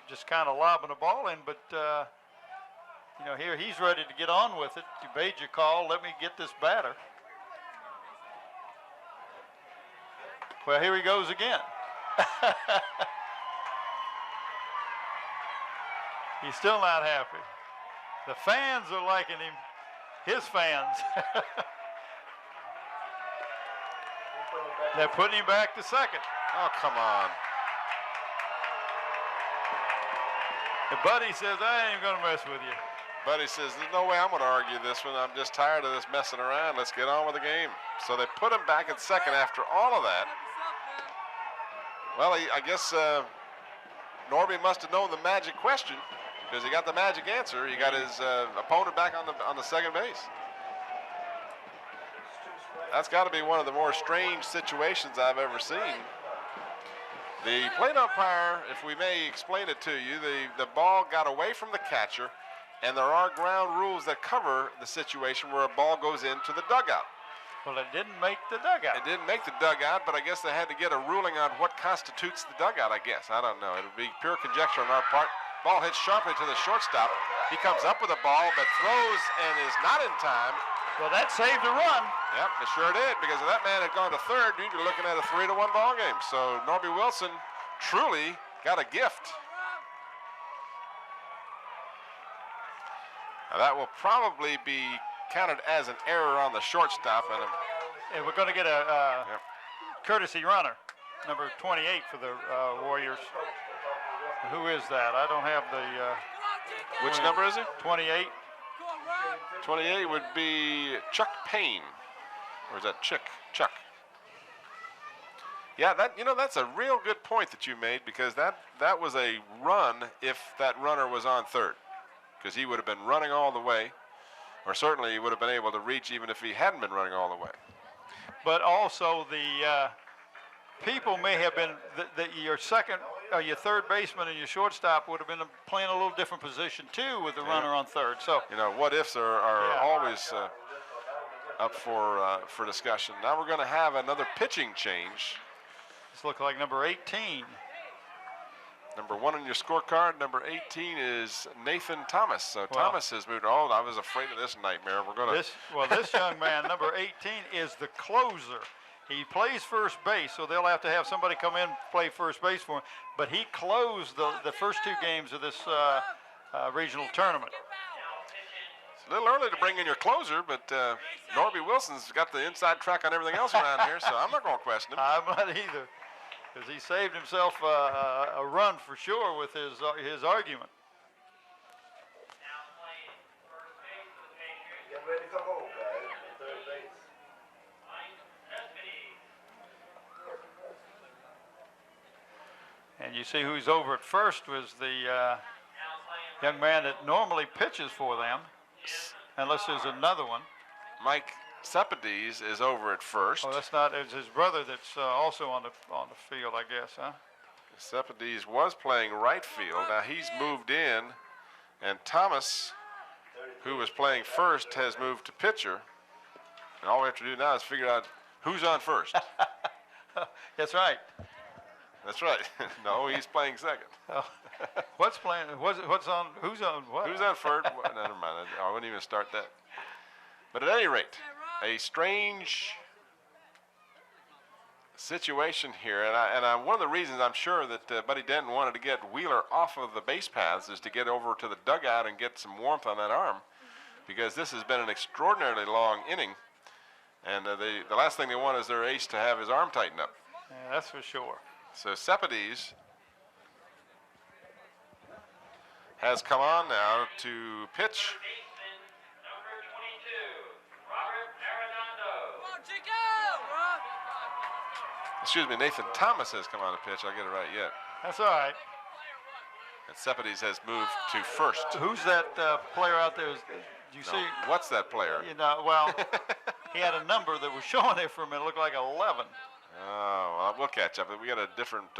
just kind of lobbing the ball in, but you know here he's ready to get on with it. You made your call. Let me get this batter. Well, here he goes again. He's still not happy. The fans are liking him. His fans. They're putting him back to second. Oh, come on. And Buddy says, I ain't going to mess with you. Buddy says, there's no way I'm going to argue this one. I'm just tired of this messing around. Let's get on with the game. So they put him back at second after all of that. Well, I guess Norby must have known the magic question, because he got the magic answer. He got his opponent back on the second base. That's got to be one of the more strange situations I've ever seen. The plate umpire, if we may explain it to you, the ball got away from the catcher, and there are ground rules that cover the situation where a ball goes into the dugout. Well, it didn't make the dugout. It didn't make the dugout, but I guess they had to get a ruling on what constitutes the dugout, I guess. I don't know. It would be pure conjecture on our part. Ball hits sharply to the shortstop. He comes up with the ball, but throws and is not in time. Well, that saved a run. Yep, it sure did, because if that man had gone to third, you'd be looking at a 3-1 ball game. So Norby Wilson truly got a gift. Now that will probably be counted as an error on the shortstop. And we're going to get a courtesy runner, number 28 for the Warriors. Who is that? I don't have the... which number is he? 28. 28 would be Chuck Payne. Or is that Chuck? Yeah, that's a real good point that you made, because that was a run if that runner was on third, because he would have been running all the way, or certainly he would have been able to reach even if he hadn't been running all the way. But also the people may have been your second, your third baseman and your shortstop would have been playing a little different position too with the runner on third. So what ifs are always up for discussion. Now we're going to have another pitching change. This looks like number 18. Number 1 on your scorecard, number 18 is Nathan Thomas. So Thomas has moved. Oh, I was afraid of this nightmare. We're going to. This young man, number 18, is the closer. He plays first base, so they'll have to have somebody come in and play first base for him. But he closed the first 2 games of this regional tournament. It's a little early to bring in your closer, but Norby Wilson's got the inside track on everything else around here, so I'm not going to question him. I'm not either, because he saved himself a run for sure with his argument. Get ready to come home, guys. Third base. And you see who's over at first was the young man that normally pitches for them, unless there's another one. Mike Seppides is over at first. Oh, that's not. It's his brother that's also on the field, I guess, huh? Seppides was playing right field. Now he's moved in, and Thomas, who was playing first, has moved to pitcher. And all we have to do now is figure out who's on first. That's right. That's right. No, he's playing second. What's playing? What's on? Who's on what? Who's on first? Well, never mind. I wouldn't even start that. But at any rate, a strange situation here, and one of the reasons I'm sure that Buddy Denton wanted to get Wheeler off of the base paths is to get over to the dugout and get some warmth on that arm, because this has been an extraordinarily long inning, and the last thing they want is their ace to have his arm tighten up. Yeah, that's for sure. So Seppides has come on now to pitch. Excuse me, Nathan Thomas has come on to pitch. I'll get it right yet. That's all right. And Seppides has moved to first. Who's that player out there? Do you see? What's that player? You know, well, he had a number that was showing there for a minute. It looked like 11. Oh, well, we'll catch up. We got a different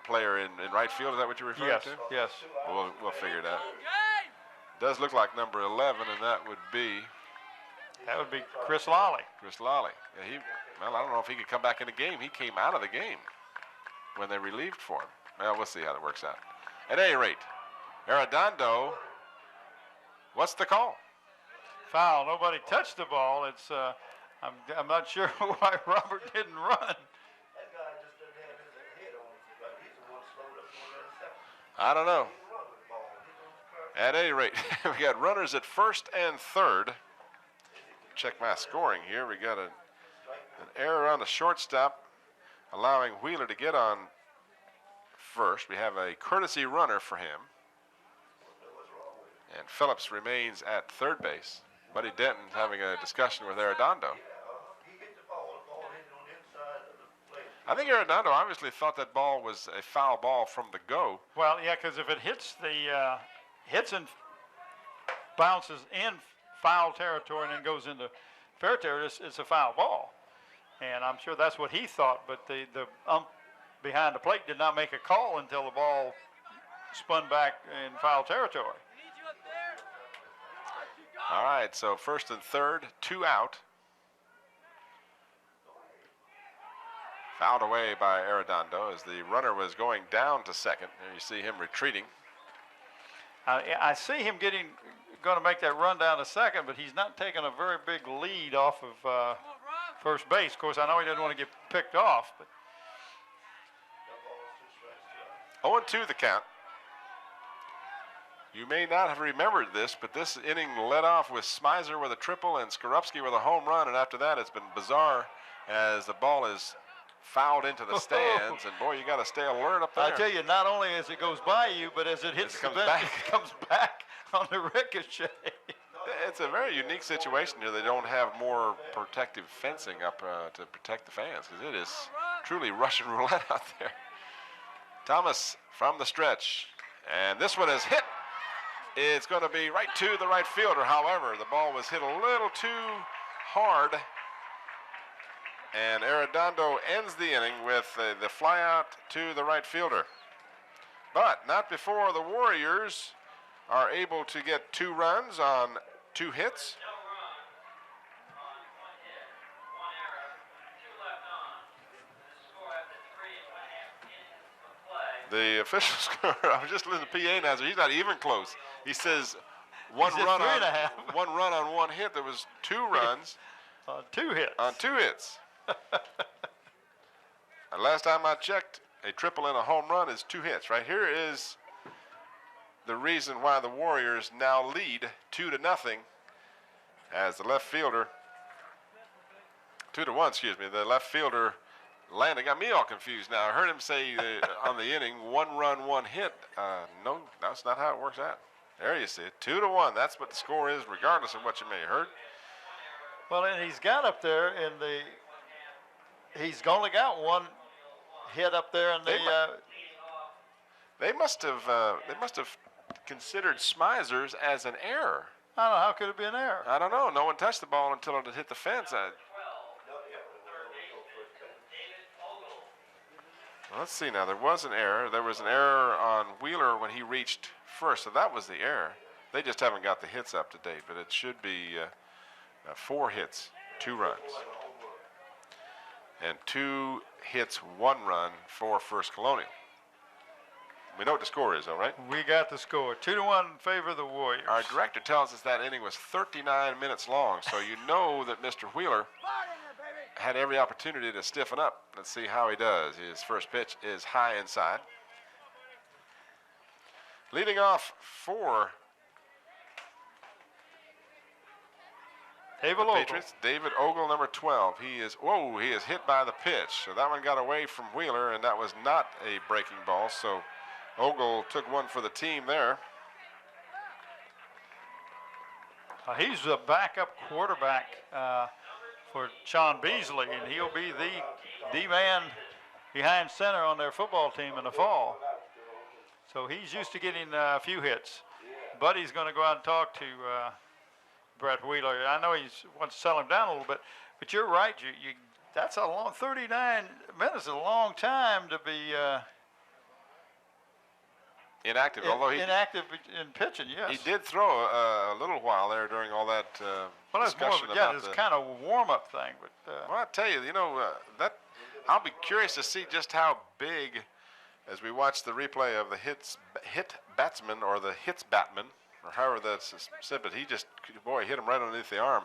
player in right field. Is that what you're referring to? Yes. We'll figure it out. Does look like number 11, and that would be Chris Lawley. Chris Lawley. Yeah, well, I don't know if he could come back in the game. He came out of the game when they relieved for him. Well, we'll see how that works out. At any rate, Arredondo, what's the call? Foul. Nobody touched the ball. It's I'm not sure why Robert didn't run. That guy just doesn't have his head on. Like he's the one slowed up on the other side. I don't know. He run with the ball. He's on the At any rate, we got runners at first and third. Check my scoring here. We got an error on the shortstop, allowing Wheeler to get on first. We have a courtesy runner for him. And Phillips remains at third base. Buddy Denton having a discussion with Arredondo. he gets the ball hit on the inside of the plate. I think Arredondo obviously thought that ball was a foul ball from the go. Well, yeah, because if it hits and bounces in foul territory and then goes into fair territory, it's a foul ball. And I'm sure that's what he thought, but the ump behind the plate did not make a call until the ball spun back in foul territory. All right, so first and third, 2 out. Fouled away by Arredondo as the runner was going down to second. There you see him retreating. I see him going to make that run down to second, but he's not taking a very big lead off of first base. Of course, I know he doesn't want to get picked off, but 0-2 the count. You may not have remembered this, but this inning led off with Smizer with a triple and Skorupski with a home run, and after that it's been bizarre as the ball is fouled into the stands, and boy, you got to stay alert up there. I tell you, not only as it goes by you, but as it hits the bench, it comes back on the ricochet. It's a very unique situation here. They don't have more protective fencing up to protect the fans, because it is truly Russian roulette out there. Thomas from the stretch, and this one is hit. It's going to be right to the right fielder. However, the ball was hit a little too hard, and Arredondo ends the inning with the fly out to the right fielder. But not before the Warriors are able to get 2 runs on 2 hits. The official score, I was just listening to PA announcer, he's not even close. He says one run on 1 hit. There was 2 runs. On 2 hits. On 2 hits. And last time I checked, a triple and a home run is 2 hits. Right here is the reason why the Warriors now lead 2-0 as the left fielder, 2-1, excuse me, the left fielder Landon got me all confused now. I heard him say on the inning, 1 run, 1 hit. No, that's not how it works out. There you see it, 2-1. That's what the score is, regardless of what you may have heard. Well, and he's got up there in the. He's only got 1 hit up there in the. They must have considered Smizers as an error. I don't know, how could it be an error? I don't know. No one touched the ball until it had hit the fence. Let's see now. There was an error. There was an error on Wheeler when he reached first, so that was the error. They just haven't got the hits up to date, but it should be 4 hits, 2 runs. And 2 hits, 1 run for First Colonial. We know what the score is, all right? We got the score. 2-1 in favor of the Warriors. Our director tells us that inning was 39 minutes long, so you know that Mr. Wheeler had every opportunity to stiffen up. Let's see how he does. His first pitch is high inside. Leading off for the Patriots, David Ogle, number 12. He is hit by the pitch. So that one got away from Wheeler, and that was not a breaking ball. So Ogle took one for the team there. He's a backup quarterback for Sean Beasley, and he'll be the man behind center on their football team in the fall. So he's used to getting a few hits. Buddy's going to go out and talk to Brett Wheeler. I know he wants to settle him down a little bit, but you're right. That's a long 39 minutes is a long time to be inactive. Although inactive in pitching. Yes, he did throw a little while there during all that discussion about it's kind of a warm-up thing. But well, I tell you, that I'll be curious to see just how big, as we watch the replay of the hit batsman or the hits batman, or however that's said, but he just, boy, hit him right underneath the arm.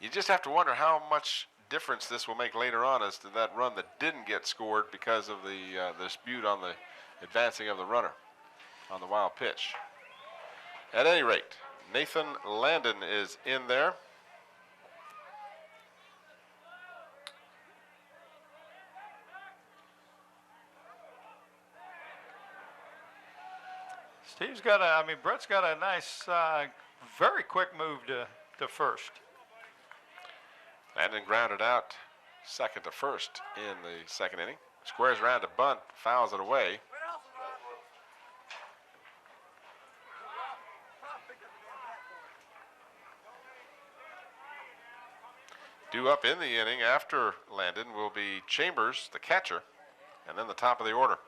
You just have to wonder how much difference this will make later on as to that run that didn't get scored because of the dispute on the advancing of the runner on the wild pitch. At any rate, Nathan Landon is in there. Brett's got a nice, very quick move to first. Landon grounded out second to first in the second inning. Squares around to bunt, fouls it away. Due up in the inning after Landon will be Chambers, the catcher, and then the top of the order.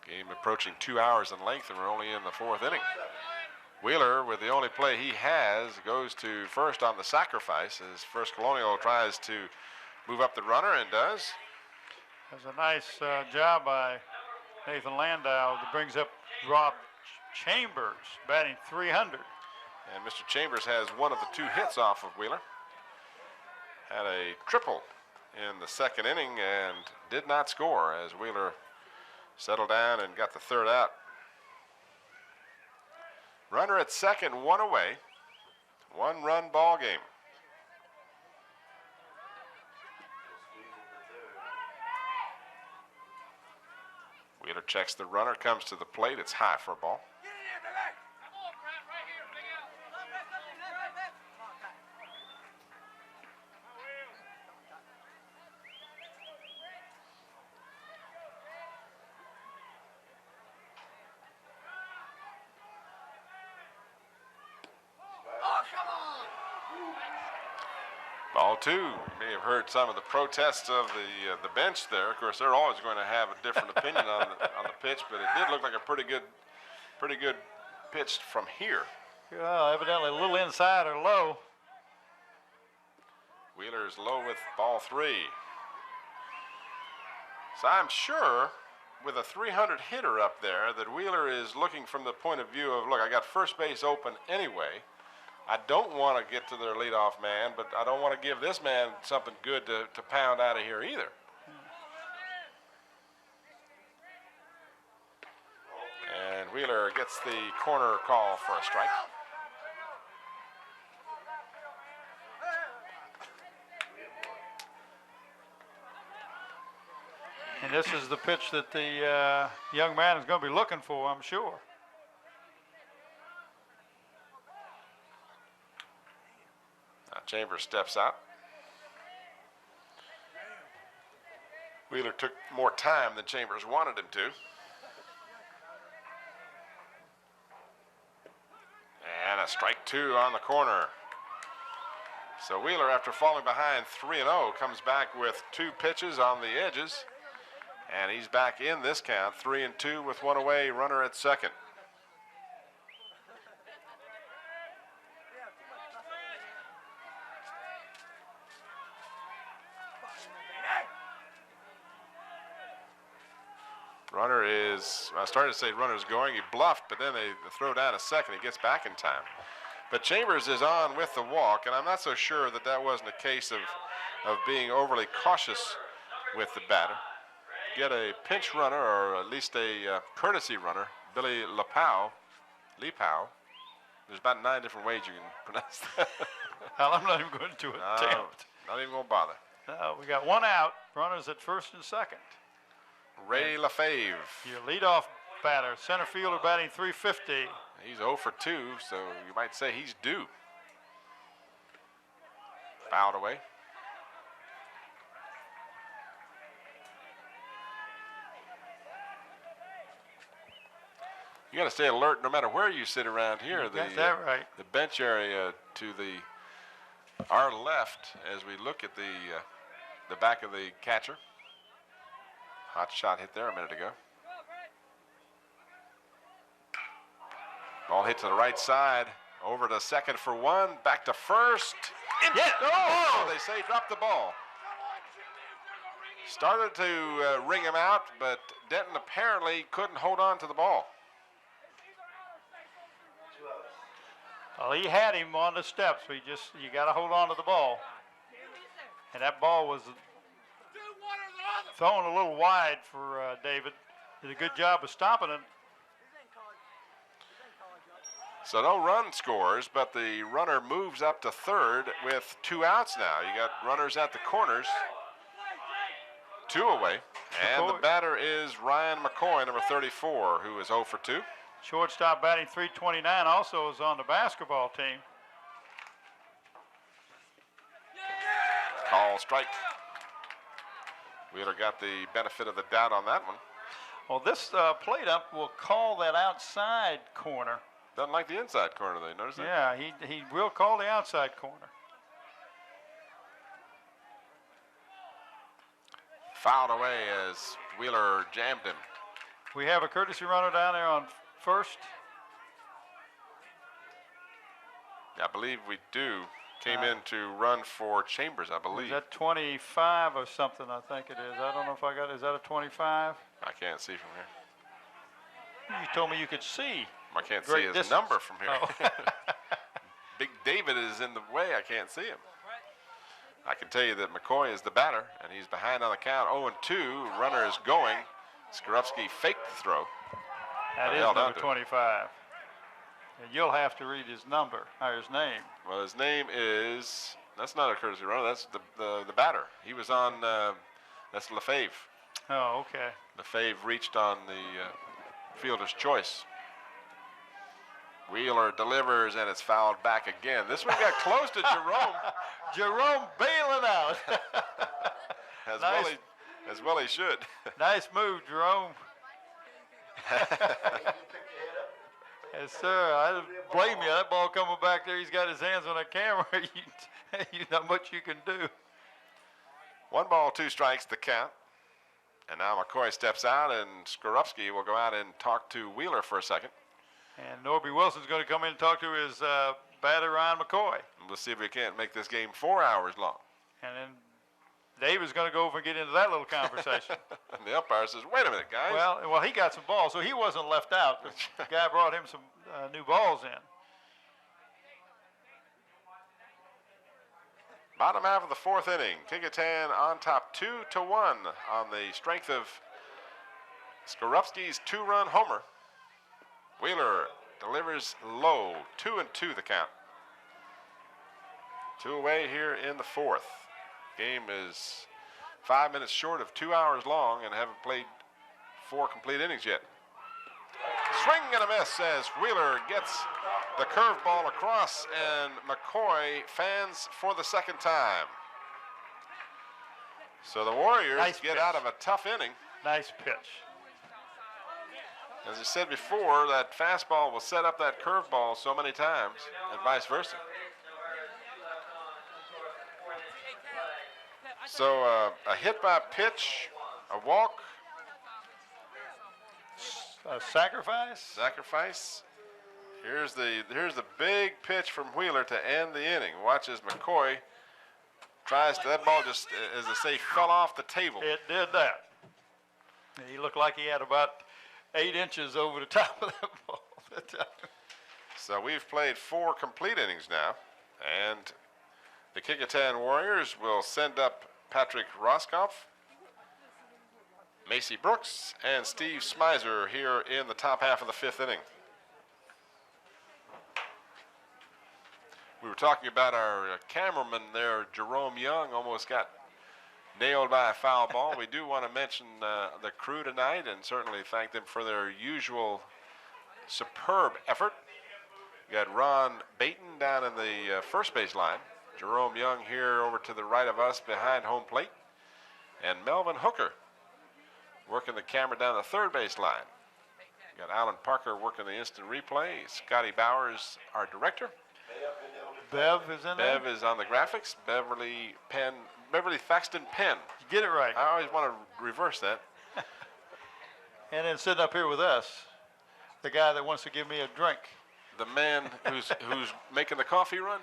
Game approaching 2 hours in length, and we're only in the 4th inning. Wheeler, with the only play he has, goes to first on the sacrifice as First Colonial tries to move up the runner and does. That's a nice job by Nathan Landau that brings up Rob Chambers, batting 300. And Mr. Chambers has one of the 2 hits off of Wheeler. Had a triple in the second inning and did not score as Wheeler settled down and got the 3rd out. Runner at second, 1 away. 1-run ball game. Wheeler checks the runner, comes to the plate. It's high for a ball. Ball 2. You may have heard some of the protests of the bench there. Of course, they're always going to have a different opinion on the pitch, but it did look like a pretty good pitch from here. Well, evidently a little inside or low. Wheeler's low with ball 3. So I'm sure with a 300 hitter up there that Wheeler is looking from the point of view of, look, I got first base open anyway. I don't want to get to their leadoff man, but I don't want to give this man something good to pound out of here either. And Wheeler gets the corner call for a strike. And this is the pitch that the young man is going to be looking for, I'm sure. Now Chambers steps out. Wheeler took more time than Chambers wanted him to. And a strike 2 on the corner. So Wheeler, after falling behind 3-0, comes back with 2 pitches on the edges. And he's back in this count, 3-2 with 1 away, runner at second. Runner is, I started to say runner's going, he bluffed, but then they throw down a second, he gets back in time. But Chambers is on with the walk, and I'm not so sure that that wasn't a case of being overly cautious with the batter. Get a pinch runner, or at least a courtesy runner, Billy Lepau. There's about 9 different ways you can pronounce that. Well, I'm not even going to attempt. Not even going to bother. We got 1 out, runners at first and second. Ray Lefebvre. Your leadoff batter, center fielder batting .350. He's 0 for 2, so you might say he's due. Fouled away. You got to stay alert no matter where you sit around here. Got that right. The bench area to our left, as we look at the back of the catcher. Hot shot hit there a minute ago. Ball hit to the right side. Over to second for 1. Back to first. Yeah. Oh, they say drop the ball. Started to ring him out, but Denton apparently couldn't hold on to the ball. Well, he had him on the steps. You got to hold on to the ball. And that ball was thrown a little wide for David. Did a good job of stopping it. So no run scores, but the runner moves up to third with 2 outs now. You got runners at the corners, 2 away. And the batter is Ryan McCoy, number 34, who is 0 for 2. Shortstop batting .329, also is on the basketball team. Call strike. Wheeler got the benefit of the doubt on that one. Well, this plate up will call that outside corner. Doesn't like the inside corner, though. You notice that? Yeah, he will call the outside corner. Fouled away as Wheeler jammed him. We have a courtesy runner down there on first. I believe we do. Came in to run for Chambers, I believe. Is that 25 or something? I think it is. I don't know if I got it. Is that a 25? I can't see from here. You told me you could see. I can't Great see his distance. number from here. Oh. Big David is in the way. I can't see him. I can tell you that McCoy is the batter, and he's behind on the count. 0-2. Runner is going. Skorupski faked the throw. That is number 25. And you'll have to read his number, or his name. Well, his name is, that's not a courtesy runner, that's the batter. He was on, that's Lefebvre. Oh, okay. Lefebvre reached on the fielder's choice. Wheeler delivers, and it's fouled back again. This one got close to Jerome. Jerome bailing out. As well he should. Nice move, Jerome. Yes, sir. I don't blame you. That ball coming back there, he's got his hands on the camera. You not much you can do. 1 ball, 2 strikes, the count. And now McCoy steps out, and Skorupski will go out and talk to Wheeler for a second. And Norby Wilson's going to come in and talk to his batter, Ryan McCoy. And we'll see if we can't make this game 4 hours long. And then Dave is going to go over and get into that little conversation. And the umpire says, wait a minute, guys. Well, he got some balls, so he wasn't left out. The guy brought him some new balls in. Bottom half of the fourth inning. Kecoughtan on top 2-1 on the strength of Skorupski's 2-run homer. Wheeler delivers low, 2-2 the count. 2 away here in the fourth. Game is 5 minutes short of 2 hours long and haven't played 4 complete innings yet. Swing and a miss as Wheeler gets the curveball across, and McCoy fans for the second time. So the Warriors get out of a tough inning. Nice pitch. As I said before, that fastball will set up that curveball so many times, and vice versa. So a hit by pitch, a walk, A sacrifice. sacrifice. Here's the big pitch from Wheeler to end the inning. Watch as McCoy tries to, that ball just, as they say, fell off the table. It did that. He looked like he had about 8 inches over the top of that ball. So we've played 4 complete innings now, and the Kecoughtan Warriors will send up Patrick Roscoff, Macy Brooks, and Steve Smizer here in the top half of the 5th inning. We were talking about our cameraman there, Jerome Young, almost got nailed by a foul ball. We do want to mention the crew tonight and certainly thank them for their usual superb effort. We got Ron Baton down in the first base line. Jerome Young here over to the right of us behind home plate. And Melvin Hooker working the camera down the third base line. We got Alan Parker working the instant replay. Scotty Bowers, our director. Bev is in there. Bev is on the graphics. Beverly Thaxton Penn. You get it right. I always want to reverse that. And then sitting up here with us, the guy that wants to give me a drink. The man who's making the coffee run.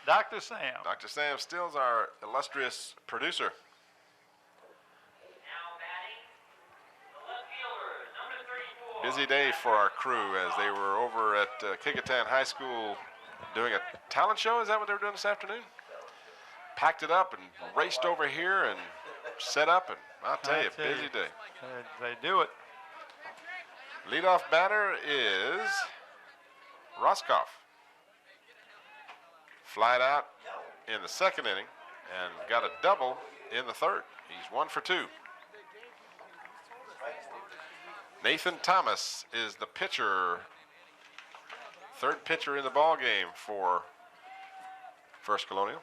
Dr. Sam. Dr. Sam Stills, our illustrious producer. Busy day for our crew as they were over at Kecoughtan High School doing a talent show. Is that what they were doing this afternoon? Packed it up and raced over here and set up, and I'll tell you, busy day. They do it. Leadoff batter is Roscoff. Flied out in the second inning and got a double in the third. He's 1 for 2. Nathan Thomas is the pitcher, third pitcher in the ball game for First Colonial.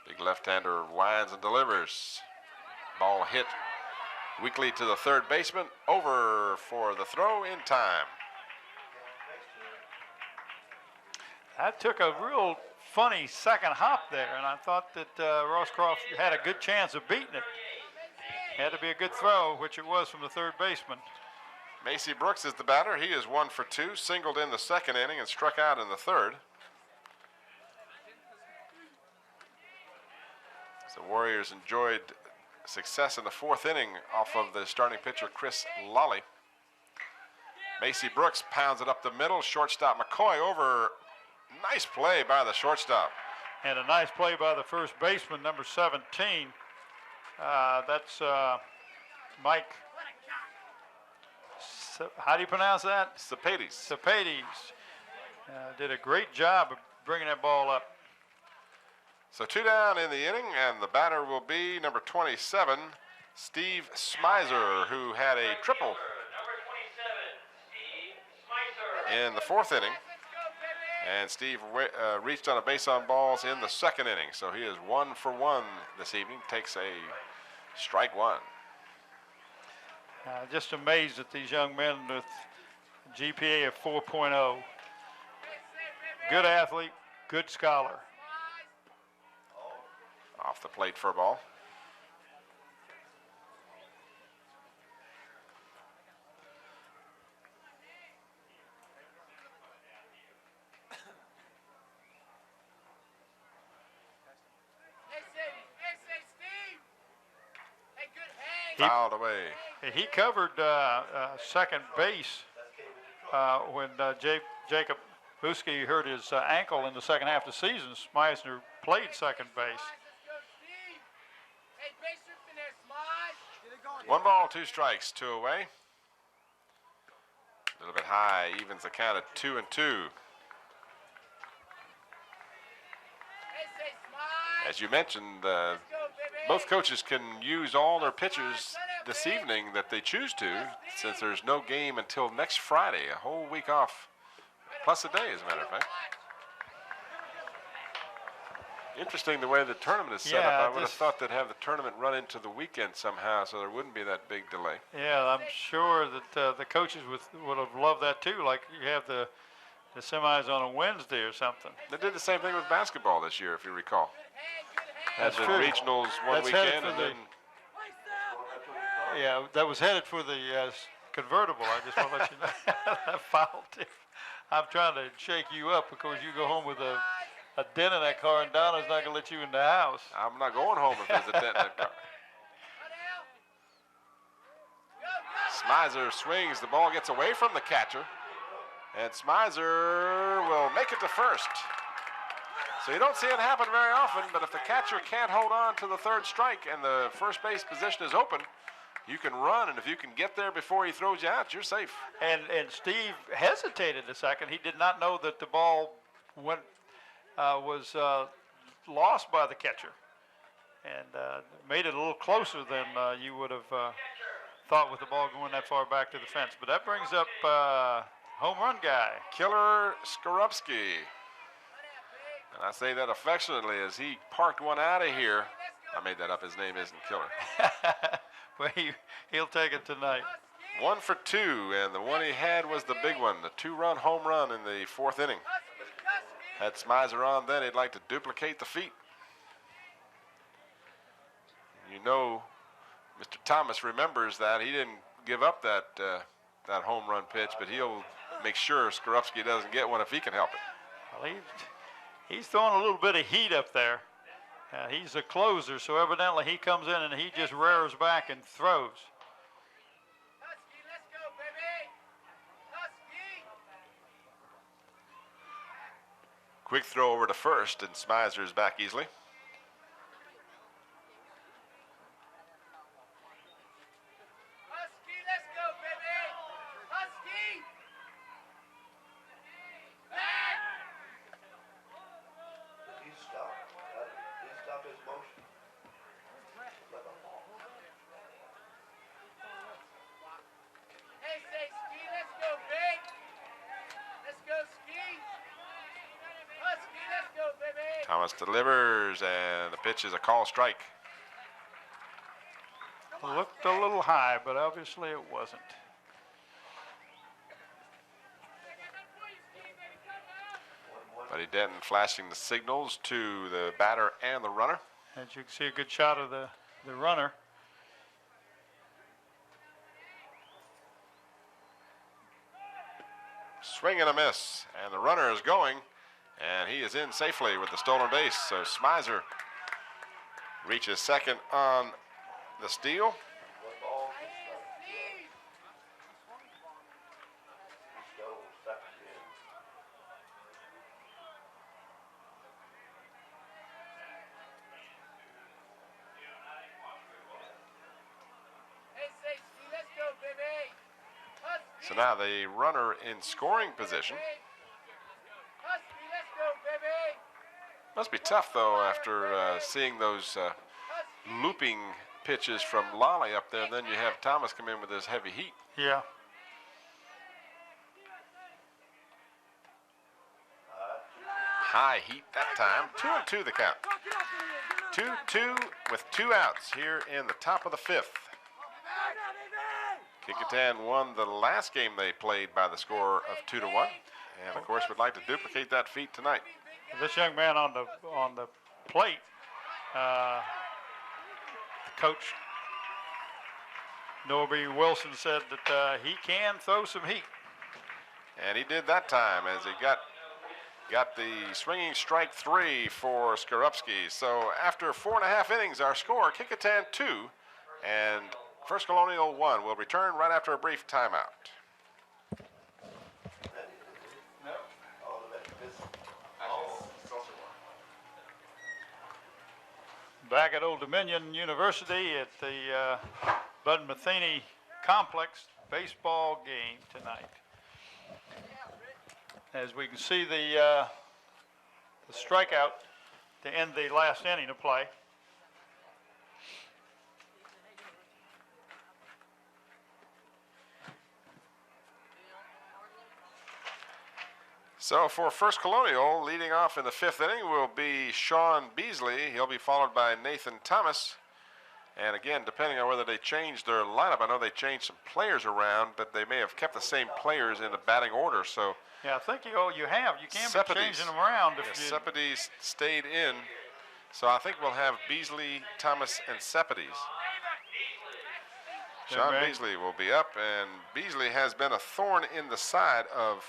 Big left-hander winds and delivers. Ball hit weakly to the third baseman. Over for the throw in time. That took a real funny second hop there, and I thought that Roscoff had a good chance of beating it. Had to be a good throw, which it was from the third baseman. Macy Brooks is the batter. He is 1 for 2, singled in the second inning and struck out in the third. The Warriors enjoyed success in the fourth inning off of the starting pitcher, Chris Lolly. Macy Brooks pounds it up the middle. Shortstop McCoy over. Nice play by the shortstop. And a nice play by the first baseman, number 17. That's Mike. How do you pronounce that? Cepades. Cepades. Did a great job of bringing that ball up. So 2 down in the inning, and the batter will be number 27, Steve Smizer, who had a triple in the fourth inning. And Steve reached on a base on balls in the second inning. So he is 1 for 1 this evening, takes a strike 1. Just amazed at these young men with GPA of 4.0. Good athlete, good scholar. Off the plate for a ball. Fouled away. He covered second base when Jacob Buski hurt his ankle in the second half of the season. Meisner played second base. Hey, base trip in there, Smudge. 1 ball, 2 strikes, 2 away. A little bit high, evens the count at 2-2. Hey, say Smudge. As you mentioned, Let's go, baby. both coaches can use all their pitchers this evening that they choose to, since there's no game until next Friday, a whole week off, plus a day, as a matter of fact. Interesting the way the tournament is set up. I would have thought they'd have the tournament run into the weekend somehow, so there wouldn't be that big delay. Yeah, I'm sure that the coaches would have loved that too. Like you have the semis on a Wednesday or something. They did the same thing with basketball this year, if you recall. Had That's the true. regionals one That's headed weekend, for and the- then Yeah, that was headed for the convertible. I just want to let you know. That foul tip. I'm trying to shake you up because you go home with a dent in that car, and Donna's not going to let you in the house. I'm not going home if there's a dent in that car. Smizer swings, the ball gets away from the catcher, and Smizer will make it to first. So you don't see it happen very often, but if the catcher can't hold on to the third strike and the first base position is open, you can run, and if you can get there before he throws you out, you're safe. And Steve hesitated a second. He did not know that the ball was lost by the catcher, and made it a little closer than you would have thought with the ball going that far back to the fence. But that brings up home run guy. Killer Skorupski. And I say that affectionately as he parked one out of here. I made that up. His name isn't Killer. Well, he'll take it tonight. 1 for 2, and the one he had was the big one, the 2-run home run in the 4th inning. Had Smizer on then, he'd like to duplicate the feat. You know, Mr. Thomas remembers that. He didn't give up that home run pitch, but he'll make sure Skorupski doesn't get one if he can help it. Well, he's throwing a little bit of heat up there. He's a closer, so evidently he comes in and he just rears back and throws. Husky, let's go, baby. Husky. Quick throw over to first, and Smizer's back easily. Husky, let's go, baby. Husky. Back. He stopped. He stopped his motion. Hey, say Ski, let's go, big. Let's go, Ski. Husky, let's go, baby. Thomas delivers, and the pitch is a call strike. Looked a little high, but obviously it wasn't. Buddy Denton flashing the signals to the batter and the runner. And you can see a good shot of the runner. Swing and a miss, and the runner is going, and he is in safely with the stolen base. So Smizer reaches second on the steal. Hey, say Ski, let's go, baby. Husky. So now the runner in scoring position. Husky, let's go, baby. Must be tough, though, after seeing those looping pitches from Lolly up there. Then you have Thomas come in with his heavy heat. Yeah. High heat that time. 2-2 the count. 2-2 with 2 outs here in the top of the 5th. Kecoughtan won the last game they played by the score of 2-1, and of course would like to duplicate that feat tonight. This young man on the plate, the coach Norby Wilson said that he can throw some heat. And he did that time as he got the swinging strike 3 for Skorupski. So after 4.5 innings, our score, Kecoughtan 2 and First Colonial 1. We'll return right after a brief timeout. Back at Old Dominion University at the Bud Metheny Complex baseball game tonight. As we can see the strikeout to end the last inning of play. So for First Colonial, leading off in the 5th inning will be Sean Beasley. He'll be followed by Nathan Thomas. And again, depending on whether they changed their lineup, I know they changed some players around, but they may have kept the same players in the batting order. So yeah, I think you can't be changing them around. If you Seppides stayed in. So I think we'll have Beasley, Thomas, and Seppides. Sean Beasley will be up, and Beasley has been a thorn in the side of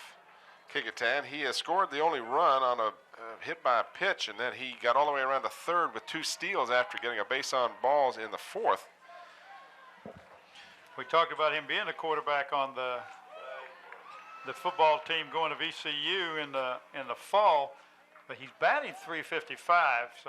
Kecoughtan. He has scored the only run on a hit by a pitch, and then he got all the way around the 3rd with 2 steals after getting a base on balls in the 4th. We talked about him being a quarterback on the football team going to VCU in the fall, but he's batting .355.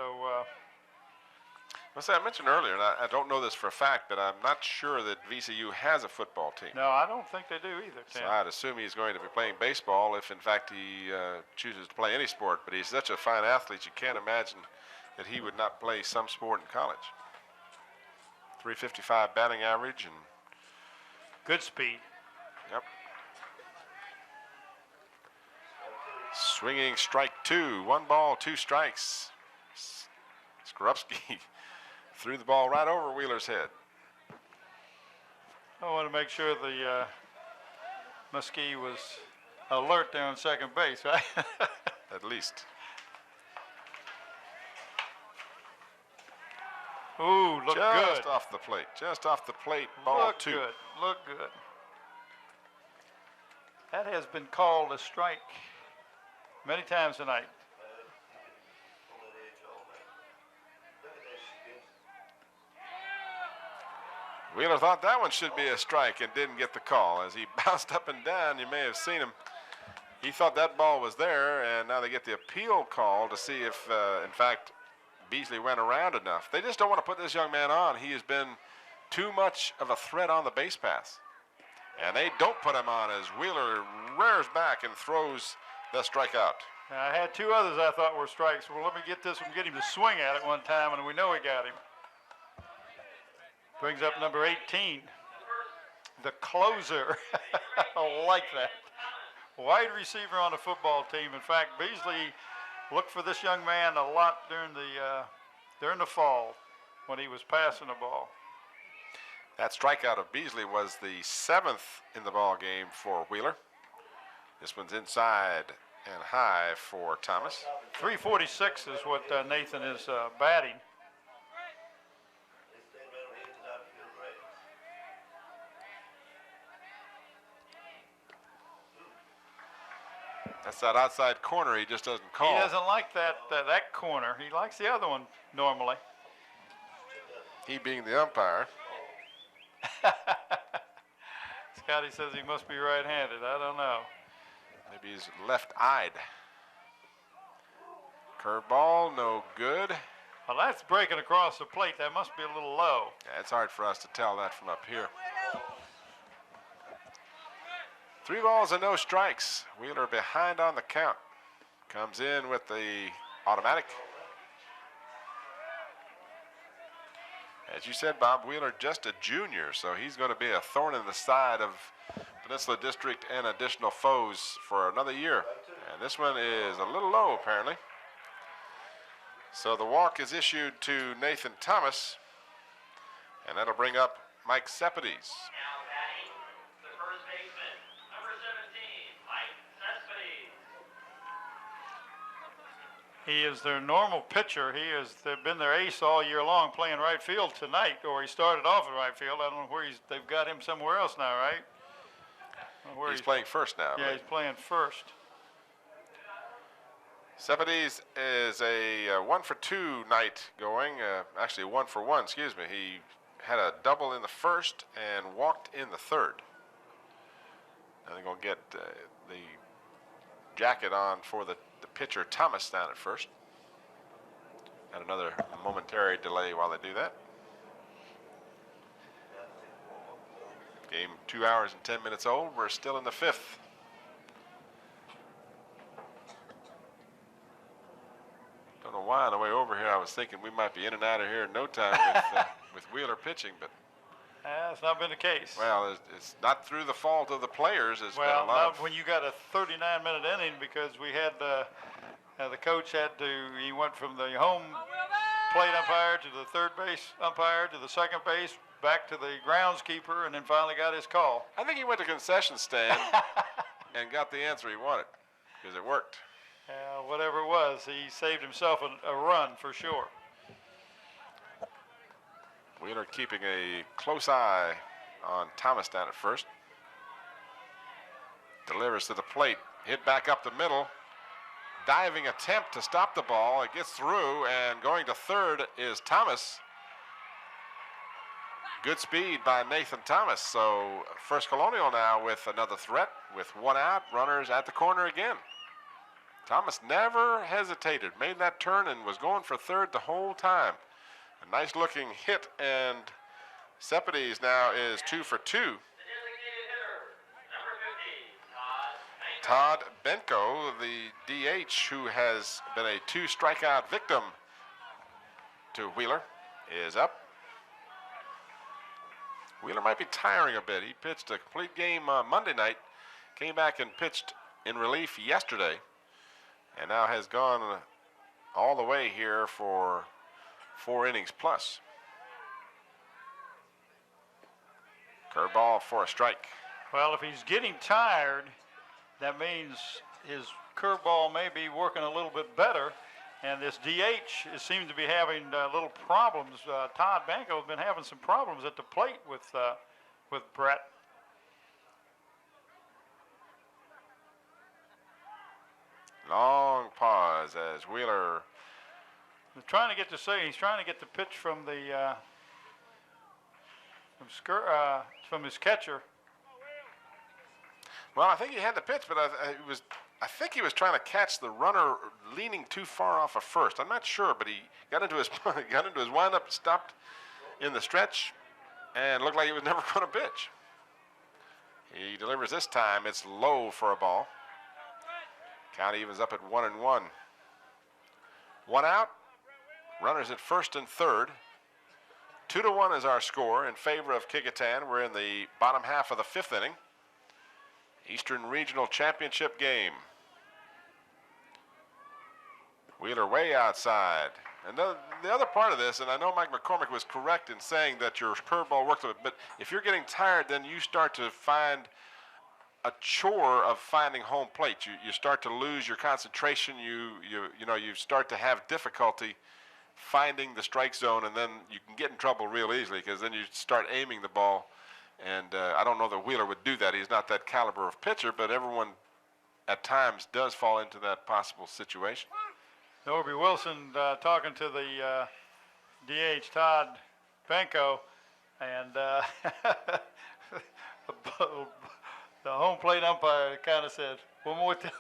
So I mentioned earlier, and I don't know this for a fact, but I'm not sure that VCU has a football team. No, I don't think they do either, Tim. So I'd assume he's going to be playing baseball if, in fact, he chooses to play any sport. But he's such a fine athlete, you can't imagine that he would not play some sport in college. .355 batting average and good speed. Yep. Swinging strike 2. 1 ball, 2 strikes. Skorupski threw the ball right over Wheeler's head. I want to make sure the Muskie was alert there on second base, right? At least. Ooh, look good. Just off the plate. Just off the plate. Ball Look 2. good. Look good. That has been called a strike many times tonight. Wheeler thought that one should be a strike and didn't get the call. As he bounced up and down, you may have seen him. He thought that ball was there, and now they get the appeal call to see if, in fact, Beasley went around enough. They just don't want to put this young man on. He has been too much of a threat on the base pass. And they don't put him on as Wheeler rears back and throws the strikeout. I had 2 others I thought were strikes. Well, let me get this one, get him to swing at it one time, and we know he got him. Brings up number 18, the closer. I like that. Wide receiver on the football team. In fact, Beasley looked for this young man a lot during the fall when he was passing the ball. That strikeout of Beasley was the 7th in the ball game for Wheeler. This one's inside and high for Thomas. 346 is what Nathan is batting. That's that outside corner he just doesn't call. He doesn't like that corner. He likes the other one normally. He being the umpire. Scotty says he must be right-handed. I don't know. Maybe he's left-eyed. Curveball, no good. Well, that's breaking across the plate. That must be a little low. Yeah, it's hard for us to tell that from up here. 3 balls and no strikes. Wheeler behind on the count. Comes in with the automatic. As you said, Bob, Wheeler just a junior, so he's going to be a thorn in the side of Peninsula District and additional foes for another year. And this one is a little low, apparently. So the walk is issued to Nathan Thomas, and that'll bring up Mike Seppides. He is their normal pitcher. They've been their ace all year long, playing right field tonight, or he started off at right field. I don't know where they've got him somewhere else now, right? He's playing first now. Yeah, he's playing first. Seppides is a 1-for-2 night going. Actually, 1-for-1, excuse me. He had a double in the first and walked in the third. Now they're going to get the jacket on for the pitcher, Thomas, down at first. And another momentary delay while they do that. Game 2 hours and 10 minutes old. We're still in the fifth. Don't know why on the way over here I was thinking we might be in and out of here in no time with Wheeler pitching, but That's not been the case. well, it's not through the fault of the players. It's been a lot not of when you got a 39-minute inning, because we had the coach he went from the home plate umpire to the third base umpire to the second base, back to the groundskeeper, and then finally got his call. I think he went to concession stand and got the answer he wanted because it worked. Whatever it was, he saved himself a run for sure. Wheeler keeping a close eye on Thomas down at first. Delivers to the plate, hit back up the middle. Diving attempt to stop the ball. It gets through, and going to third is Thomas. Good speed by Nathan Thomas. So First Colonial now with another threat with one out, runners at the corner again. Thomas never hesitated, made that turn and was going for third the whole time. A nice looking hit, and Seppides now is 2 for 2. Todd Benko, the DH, who has been a 2 strikeout victim to Wheeler, is up. Wheeler might be tiring a bit. He pitched a complete game Monday night, came back and pitched in relief yesterday, and now has gone all the way here for 4 innings plus. Curveball for a strike. Well, if he's getting tired, that means his curveball may be working a little bit better, and this DH seems to be having little problems. Todd Banco has been having some problems at the plate with Brett. Long pause as Wheeler. He's trying to get the pitch from the from his catcher. Well, I think he had the pitch, but I think he was trying to catch the runner leaning too far off of first. I'm not sure, but he got into his windup, stopped in the stretch, and looked like he was never going to pitch. He delivers this time. It's low for a ball. Count evens up at 1-1. 1 out. Runners at first and third. 2-1 is our score in favor of Kecoughtan. We're in the bottom half of the fifth inning. Eastern Regional Championship game. Wheeler way outside. And the other part of this, and I know Mike McCormick was correct in saying that your curveball works a bit, but if you're getting tired, then you start to find a chore of finding home plate. You start to lose your concentration. You start to have difficulty finding the strike zone, and then you can get in trouble real easily because then you start aiming the ball. And I don't know that Wheeler would do that. He's not that caliber of pitcher, but everyone at times does fall into that possible situation. Norby Wilson talking to the DH, Todd Benko, and the home plate umpire kind of said, one more time.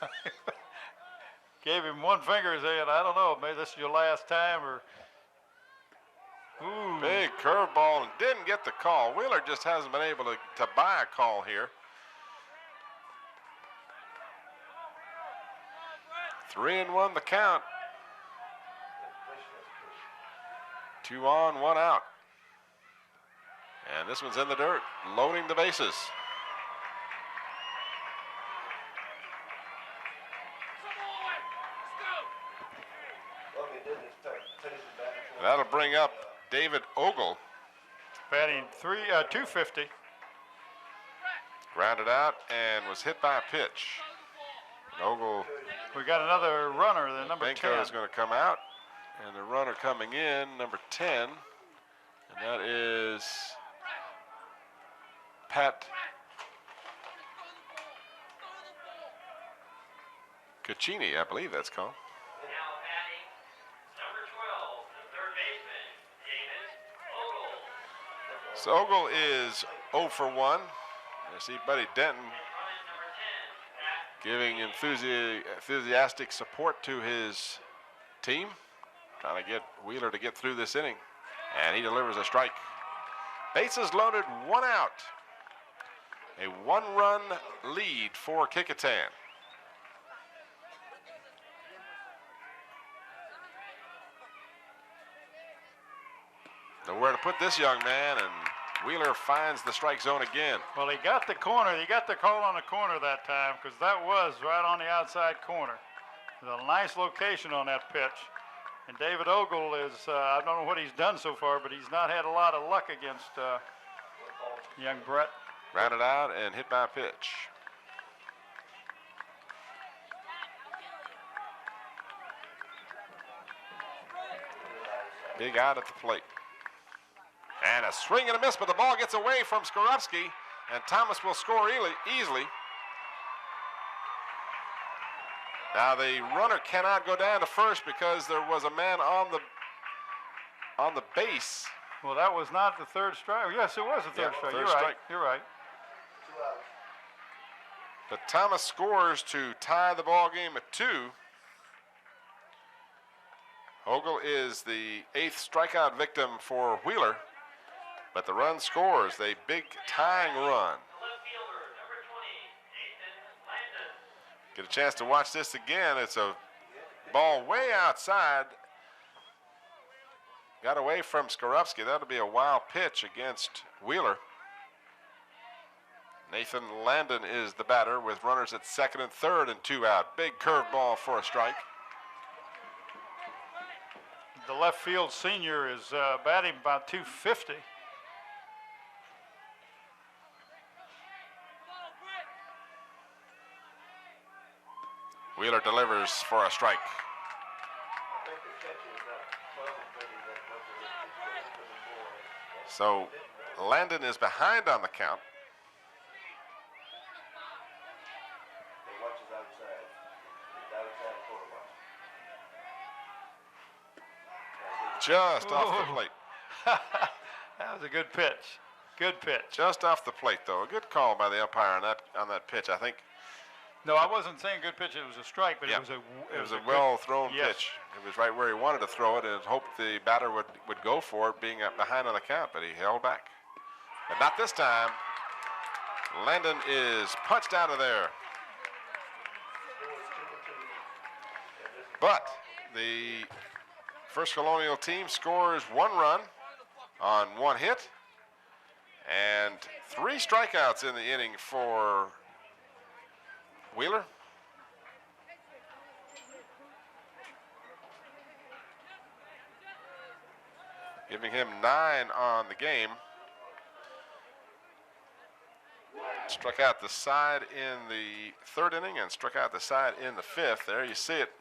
Gave him one finger saying, I don't know, maybe this is your last time, or ooh. Big curveball and didn't get the call. Wheeler just hasn't been able to buy a call here. 3-1 the count. 2 on, 1 out. And this one's in the dirt, loading the bases. That'll bring up David Ogle. Batting 250. Grounded out and was hit by a pitch. Ogle. We got another runner, the number 10. Benko is going to come out, and the runner coming in, number 10, and that is Pat Caccini, I believe that's called. Ogle is 0 for 1. I see Buddy Denton giving enthusiastic support to his team, trying to get Wheeler to get through this inning. And he delivers a strike. Bases loaded, 1 out. A 1-run lead for Kecoughtan. Nowhere to put this young man, and Wheeler finds the strike zone again. Well, he got the corner. He got the call on the corner that time because that was right on the outside corner. It was a nice location on that pitch. And David Ogle is, I don't know what he's done so far, but he's not had a lot of luck against young Brett. Grounded out and hit by a pitch. Big out at the plate. And a swing and a miss, but the ball gets away from Skorupski, and Thomas will score easily. Now the runner cannot go down to first because there was a man on the base. Well, that was not the third strike. Yes, it was the third strike. You're right. You're right. But Thomas scores to tie the ball game at 2. Ogle is the 8th strikeout victim for Wheeler, but the run scores, a big tying run. Get a chance to watch this again. It's a ball way outside. Got away from Skorupski. That'll be a wild pitch against Wheeler. Nathan Landon is the batter with runners at second and third and 2 out. Big curveball for a strike. The left field senior is batting about 250. Wheeler delivers for a strike. So Landon is behind on the count. Just off the plate. That was a good pitch. Good pitch. Just off the plate, though. A good call by the umpire on that pitch, I think. No, I wasn't saying good pitch. It was a strike, but yeah, it was a well-thrown yes. pitch. It was right where he wanted to throw it, and hoped the batter would go for it, being behind on the count, but he held back. But not this time. Landon is punched out of there. But the First Colonial team scores 1 run on 1 hit and 3 strikeouts in the inning for Wheeler. Giving him 9 on the game. Struck out the side in the 3rd inning and struck out the side in the 5th. There you see it,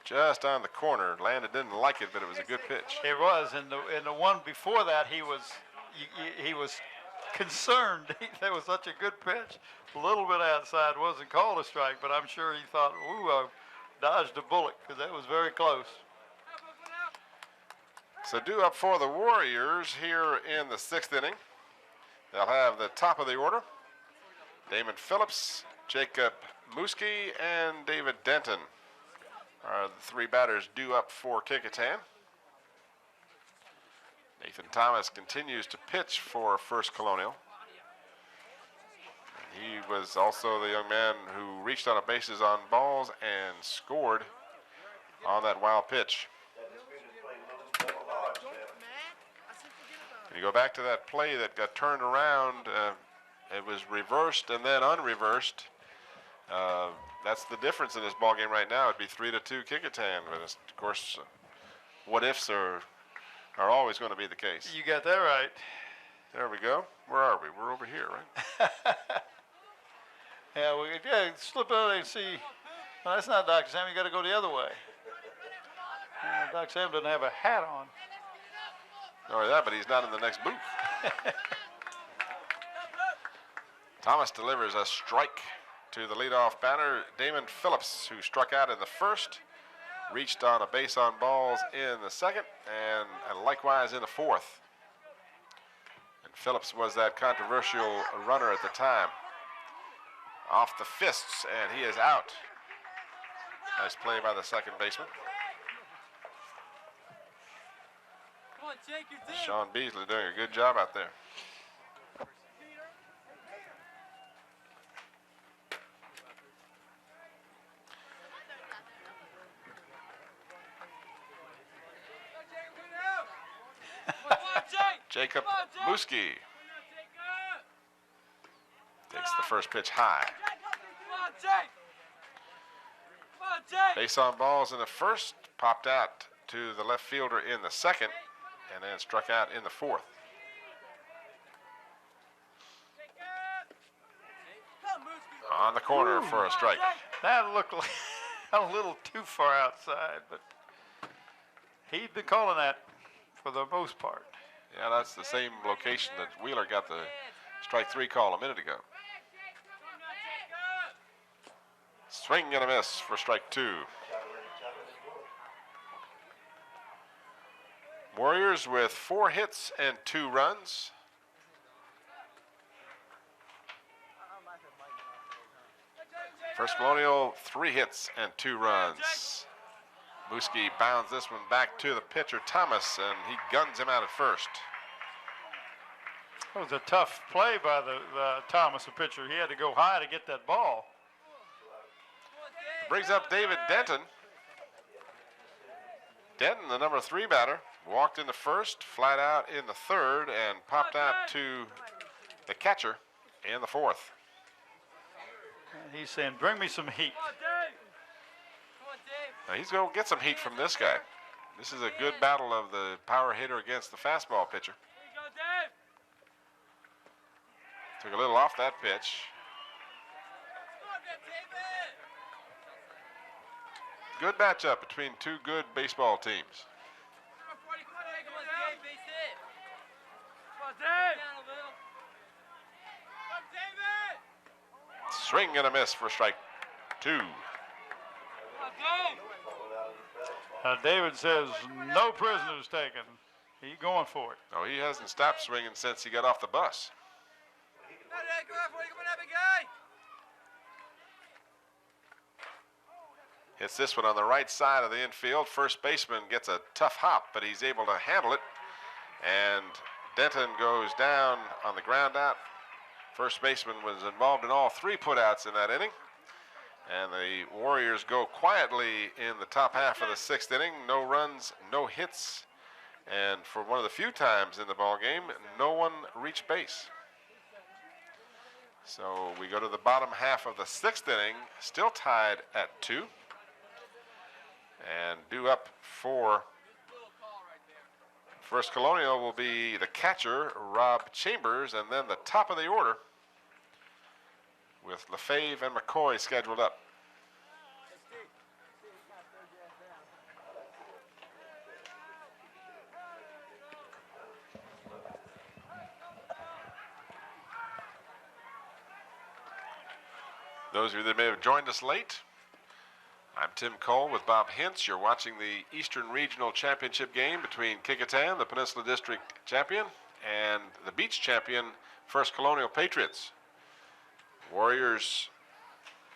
just on the corner. Landon didn't like it, but it was a good pitch. It was, and the one before that, he was concerned. That was such a good pitch. A little bit outside, wasn't called a strike, but I'm sure he thought, ooh, I dodged a bullet, because that was very close. So due up for the Warriors here in the 6th inning. They'll have the top of the order. Damon Phillips, Jacob Muski, and David Denton are the 3 batters due up for Kecoughtan. Nathan Thomas continues to pitch for First Colonial. He was also the young man who reached on a bases on balls and scored on that wild pitch. And you go back to that play that got turned around. It was reversed and then unreversed. That's the difference in this ball game right now. It'd be 3-2 Kecoughtan, but of course, what ifs are always going to be the case. You got that right. There we go. Where are we? We're over here, right? Yeah, we slip out and see. No, that's not Dr. Sam. You got to go the other way. Dr. Sam doesn't have a hat on. Not only that, but he's not in the next booth. Thomas delivers a strike to the leadoff batter, Damon Phillips, who struck out in the 1st, reached on a base on balls in the 2nd, and likewise in the 4th. And Phillips was that controversial runner at the time. Off the fists, and he is out. Nice play by the second baseman. Come on, Jake, you're due. Sean Beasley doing a good job out there. Jacob Muski takes the first pitch high. Base on balls in the first, popped out to the left fielder in the second, and then struck out in the fourth. On the corner for a strike. That looked like a little too far outside, but he'd been calling that for the most part. Yeah, that's the same location that Wheeler got the strike 3 call a minute ago. Swing and a miss for strike 2. Warriors with 4 hits and 2 runs. First Colonial, 3 hits and 2 runs. Muski bounds this one back to the pitcher, Thomas, and he guns him out at first. It was a tough play by the Thomas, the pitcher. He had to go high to get that ball. Brings up David Denton. Denton, the number 3 batter, walked in the first, flat out in the third, and popped out to the catcher in the fourth. And he's saying, bring me some heat. Now he's going to get some heat from this guy. This is a good battle of the power hitter against the fastball pitcher. Took a little off that pitch. Good matchup between 2 good baseball teams. Swing and a miss for strike 2. David says, no prisoners taken. He's going for it. No, he hasn't stopped swinging since he got off the bus. Hits this one on the right side of the infield. First baseman gets a tough hop, but he's able to handle it. And Denton goes down on the ground out. First baseman was involved in all 3 putouts in that inning. And the Warriors go quietly in the top half of the 6th inning. No runs, no hits. And for one of the few times in the ballgame, no one reached base. So we go to the bottom half of the 6th inning, still tied at 2. And due up for First Colonial will be the catcher, Rob Chambers, and then the top of the order with LaFave and McCoy scheduled up. Those of you that may have joined us late, I'm Tim Cole with Bob Hintz. You're watching the Eastern Regional Championship game between Kecoughtan, the Peninsula District champion, and the beach champion, First Colonial Patriots. Warriors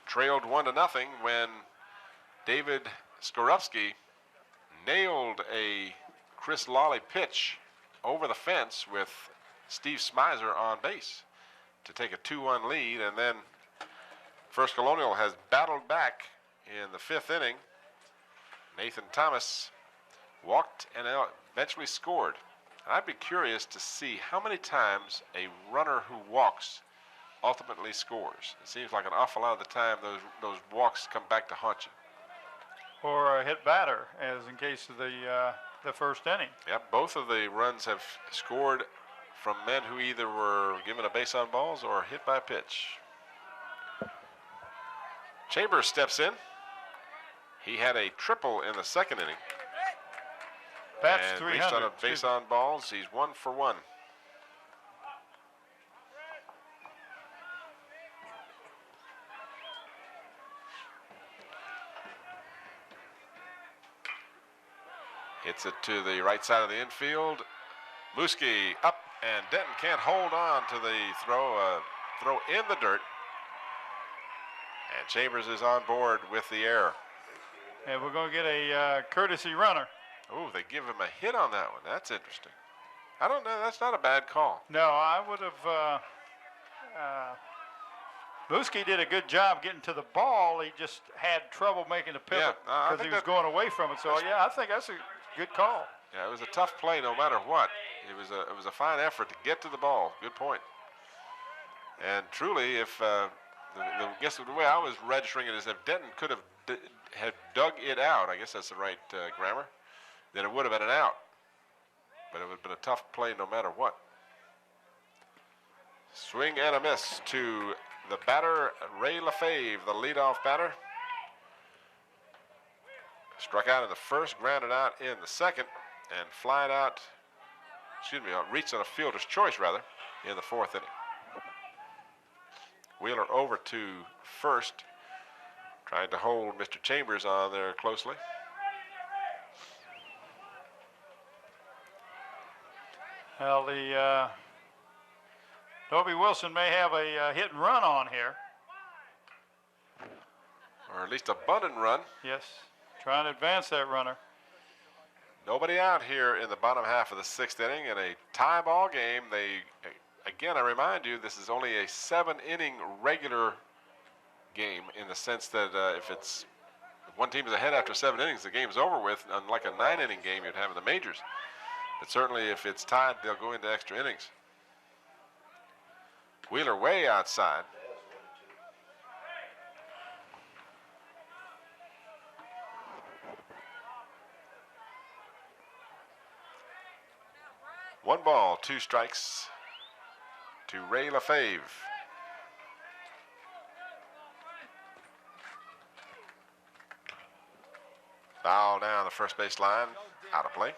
trailed 1-0 when David Skorupski nailed a Chris Lawley pitch over the fence with Steve Smizer on base to take a 2-1 lead, and then First Colonial has battled back in the 5th inning. Nathan Thomas walked and eventually scored. And I'd be curious to see how many times a runner who walks ultimately scores. It seems like an awful lot of the time those walks come back to haunt you. Or a hit batter, as in case of the first inning. Yep, both of the runs have scored from men who either were given a base on balls or hit by a pitch. Chambers steps in. He had a triple in the 2nd inning. That's and 300. reached on a base on balls. He's 1 for 1. Hits it to the right side of the infield. Muski up And Denton can't hold on to the throw in the dirt. And Chambers is on board with the error. And we're going to get a courtesy runner. Oh, they give him a hit on that one. That's interesting. I don't know. That's not a bad call. No, I would have. Buski did a good job getting to the ball. He just had trouble making the pivot because he was going away from it. So yeah, I think that's a good call. Yeah, it was a tough play no matter what. It was a fine effort to get to the ball. Good point. And truly, if I guess the way I was registering it is if Denton could have had dug it out, I guess that's the right grammar, then it would have been an out. But it would have been a tough play no matter what. Swing and a miss to the batter, Ray LaFave, the leadoff batter. Struck out in the first, grounded out in the second, and flied out, reached on a fielder's choice, rather, in the fourth inning. Wheeler over to first, trying to hold Mr. Chambers on there closely. Well, the Toby Wilson may have a hit and run on here. Or at least a bunt and run. Yes, trying to advance that runner. Nobody out here in the bottom half of the sixth inning in a tie ball game. Again, I remind you, this is only a 7-inning regular game in the sense that if one team is ahead after 7 innings, the game's over with, unlike a 9-inning game you'd have in the majors. But certainly if it's tied, they'll go into extra innings. Wheeler way outside. One ball, 2 strikes to Ray LaFave. Foul down the first base line, out of play.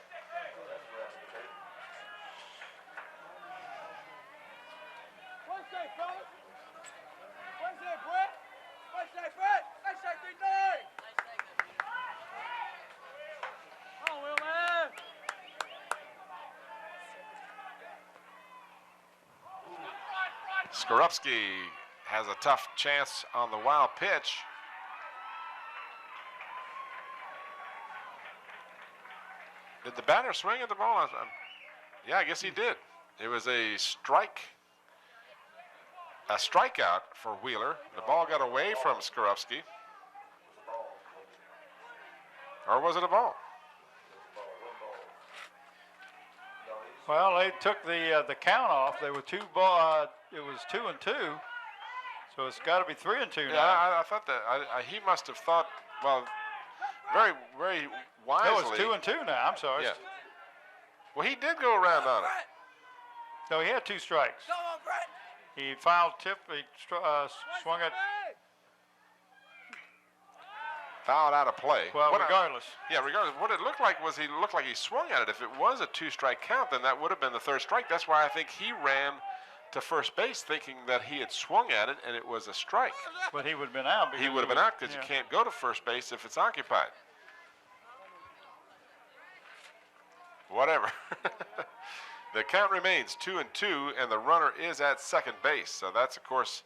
Skorupski has a tough chance on the wild pitch. Did the batter swing at the ball? Yeah, I guess he did. It was a strikeout for Wheeler. The ball got away from Skorupski. Or was it a ball? Well, they took the count off. They were it was 2-2, so it's got to be 3-2 now. Yeah, I thought that. He must have thought. Well, very, very wisely. No, it's 2-2 now. I'm sorry. Yeah. Well, he did go around on it. No, he had 2 strikes. He fouled tip. He swung it. Fouled out of play. Well, regardless. Regardless. What it looked like was he swung at it. If it was a 2-strike count, then that would have been the 3rd strike. That's why I think he ran to first base thinking that he had swung at it and it was a strike. But he would have been out. He would have been out because you can't go to first base if it's occupied. Whatever. The count remains 2-2, and the runner is at second base. So that's, of course,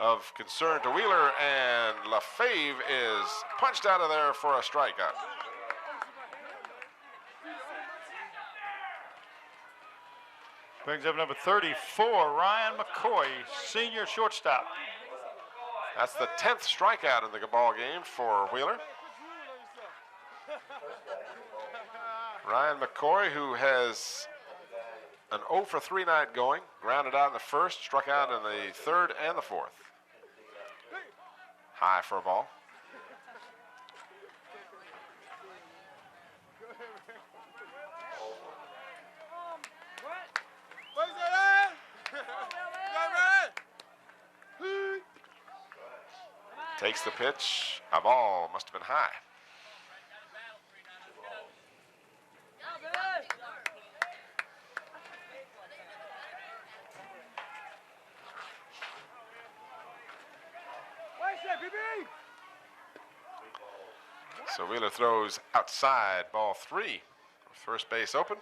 of concern to Wheeler, and LaFave is punched out of there for a strikeout. Brings up number 34, Ryan McCoy, senior shortstop. That's the 10th strikeout in the ball game for Wheeler. Ryan McCoy, who has an 0 for 3 night going, grounded out in the first, struck out in the third and the fourth. High for a ball. Takes the pitch. A ball. Must have been high. So Wheeler throws outside, ball 3. First base open.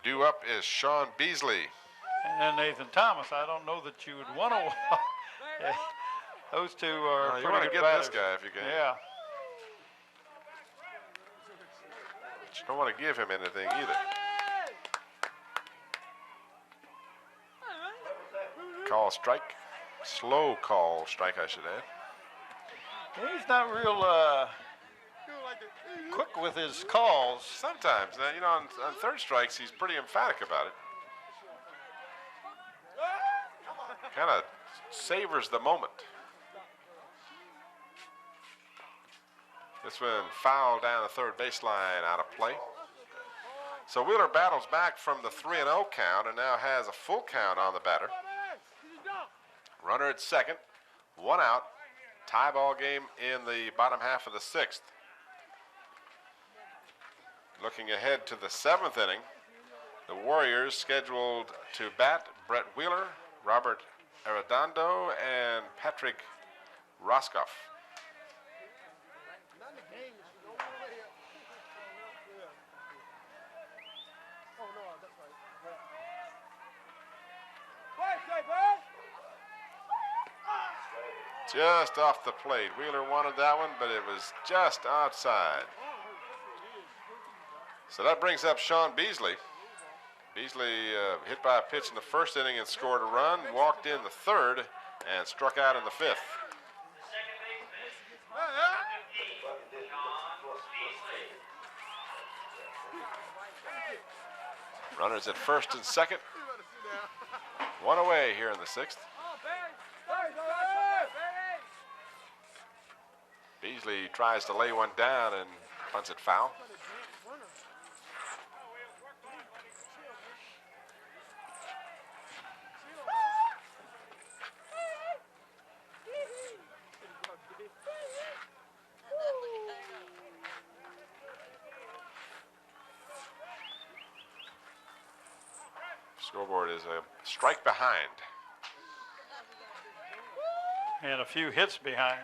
Due up is Sean Beasley. And then Nathan Thomas. I don't know that you would want to. Those two are You pretty want to good get batters. this guy if you can. Yeah. But you don't want to give him anything either. Call strike. Slow call strike, I should add. He's not real quick with his calls. Sometimes, you know, on third strikes, he's pretty emphatic about it. Kind of savors the moment. This one fouled down the third baseline, out of play. So Wheeler battles back from the 3-0 count and now has a full count on the batter. Runner at second, 1 out. Tie ball game in the bottom half of the 6th. Looking ahead to the 7th inning, the Warriors scheduled to bat Brett Wheeler, Robert Arredondo, and Patrick Roscoff. Just off the plate. Wheeler wanted that one, but it was just outside. So that brings up Sean Beasley. Beasley hit by a pitch in the 1st inning and scored a run, walked in the 3rd, and struck out in the 5th. Runners at 1st and 2nd. 1 away here in the 6th. Beasley tries to lay one down and punts it foul. Scoreboard is a strike behind. And a few hits behind.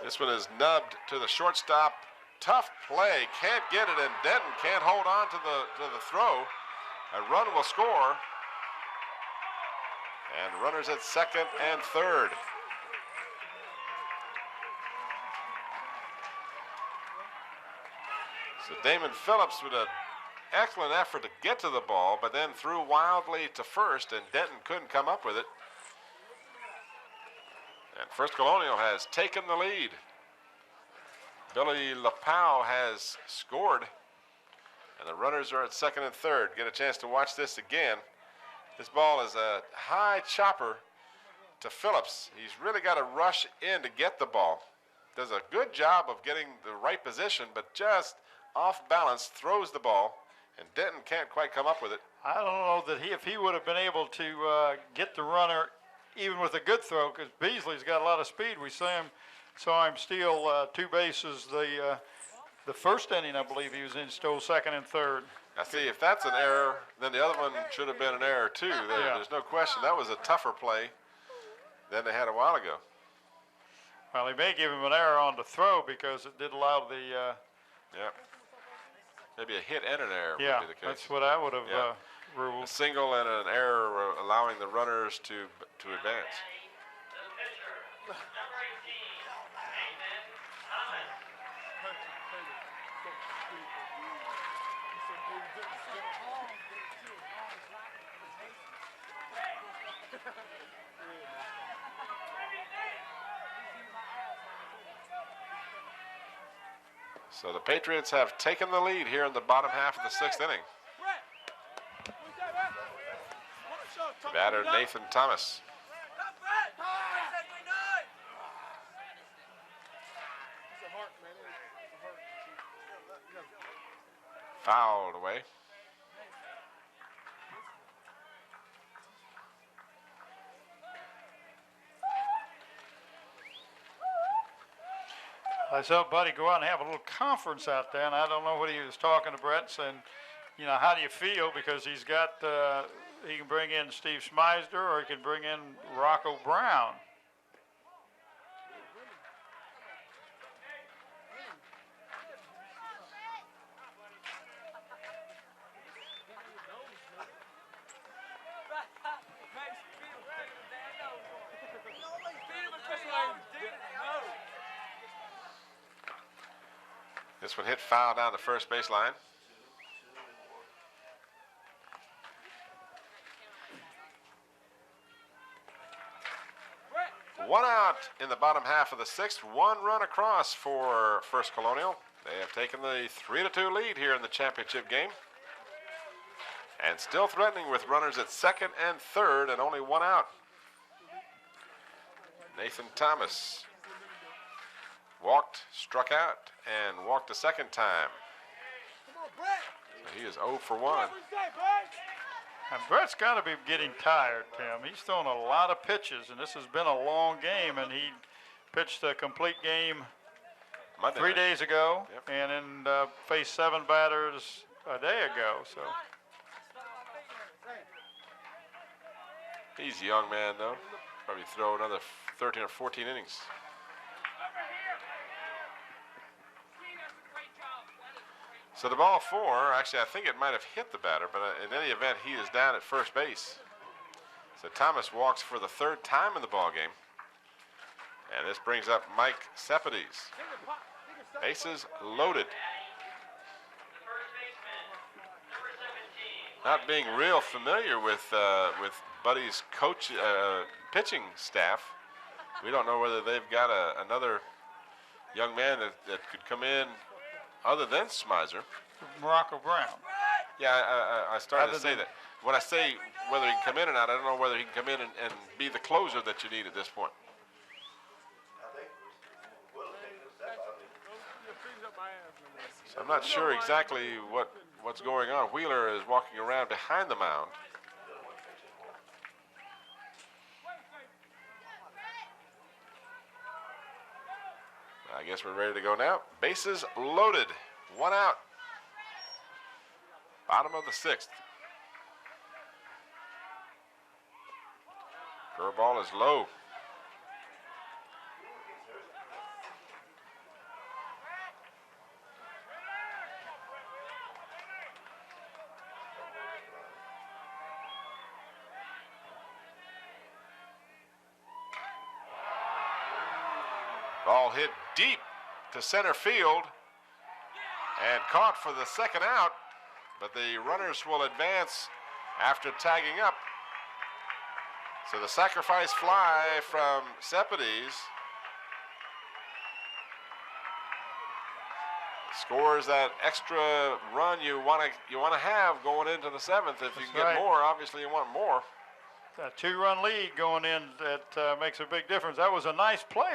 This one is nubbed to the shortstop. Tough play, can't get it, and Denton can't hold on to the throw. A run will score. And runners at 2nd and 3rd. So Damon Phillips with an excellent effort to get to the ball, but then threw wildly to 1st, and Denton couldn't come up with it. And First Colonial has taken the lead. Billy Lapau has scored, and the runners are at 2nd and 3rd. Get a chance to watch this again. This ball is a high chopper to Phillips. He's really got to rush in to get the ball. Does a good job of getting the right position, but just off balance throws the ball, and Denton can't quite come up with it. I don't know that if he would have been able to get the runner even with a good throw, because Beasley's got a lot of speed. We saw him steal 2 bases the 1st inning, I believe he was in, stole 2nd and 3rd. Now see, if that's an error, then the other one should have been an error too. There's no question. That was a tougher play than they had a while ago. Well, he may give him an error on the throw because it did allow the... Maybe a hit and an error would be the case. That's what I would have ruled. A single and an error allowing the runners to advance. So the Patriots have taken the lead here in the bottom half of the 6th inning. Batter Nathan Thomas. Fouled away. I saw Buddy go out and have a little conference out there, and I don't know what he was talking to Brett, saying, you know, how do you feel? Because he's got, he can bring in Steve Schmeisder or he can bring in Rocco Brown. This one hit foul down the first baseline. One out in the bottom half of the sixth. One run across for First Colonial. They have taken the 3-2 lead here in the championship game. And still threatening with runners at second and third and only one out. Nathan Thomas walked, struck out, and walked a second time. So he is 0 for 1. And Brett's got to be getting tired, Tim. He's thrown a lot of pitches, and this has been a long game, and he pitched a complete game Monday 3 night. days ago, Yep. and then faced 7 batters a day ago. So He's a young man, though. Probably throw another 13 or 14 innings. So the ball 4, actually I think it might have hit the batter, but in any event, he is down at first base. So Thomas walks for the 3rd time in the ball game. And this brings up Mike Seppides. Bases loaded. Not being real familiar with Buddy's coach pitching staff, we don't know whether they've got another young man that could come in other than Smizer. Morocco Brown. Yeah, I started Other to say than- that. When I say whether he can come in or not, I don't know whether he can come in and be the closer that you need at this point. I think Will taking a step out of it. So I'm not sure exactly what's going on. Wheeler is walking around behind the mound. I guess we're ready to go now. Bases loaded. One out. Bottom of the 6th. Curveball is low. Ball hit deep to center field and caught for the 2nd out, but the runners will advance after tagging up. So the sacrifice fly from Seppides scores that extra run you want to have going into the 7th. If you can get right. more, obviously you want more. A 2-run lead going in that makes a big difference. That was a nice play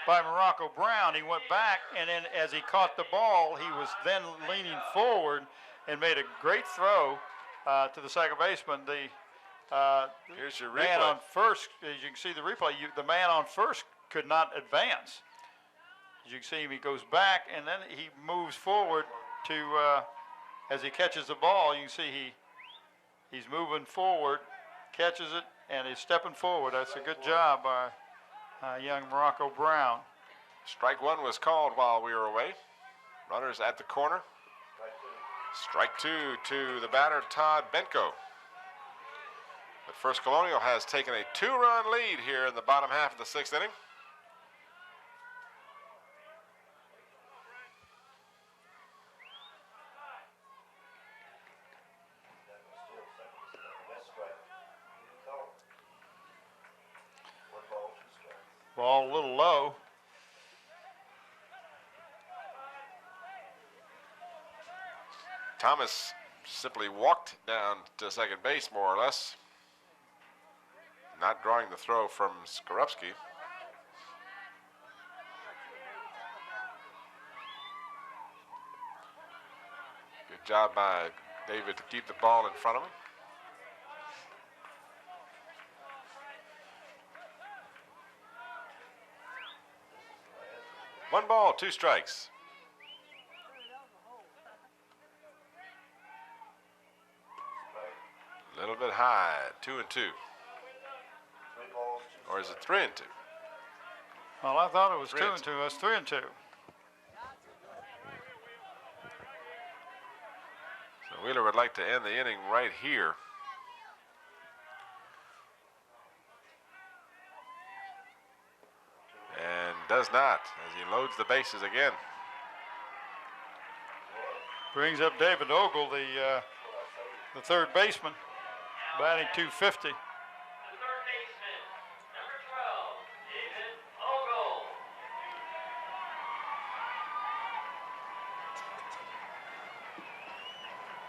by Morocco Brown. He went back, and then as he caught the ball, he was then leaning forward and made a great throw to the second baseman. Here's your Man replay. on first, as you can see the replay, the man on first could not advance. As you can see him, he goes back, and then he moves forward to, as he catches the ball, you can see he's moving forward, catches it, and he's stepping forward. That's a good job by young Morocco Brown. Strike 1 was called while we were away. Runners at the corner. Strike 2 to the batter, Todd Benko. But First Colonial has taken a 2-run lead here in the bottom half of the 6th inning. That's strike. Call. 1 ball, 2 strikes. Ball a little low. Thomas simply walked down to second base, more or less. Not drawing the throw from Skorupski. Good job by David to keep the ball in front of him. One ball, 2 strikes. A little bit high, 2-2. 3 balls, 2 Or is it 3-2? Well, I thought it was 3 2 and and 2. That's 3 and 2. So Wheeler would like to end the inning right here. And does not, as he loads the bases again. Brings up David Ogle, the third baseman, batting .250. The third baseman, number 12, David Ogle.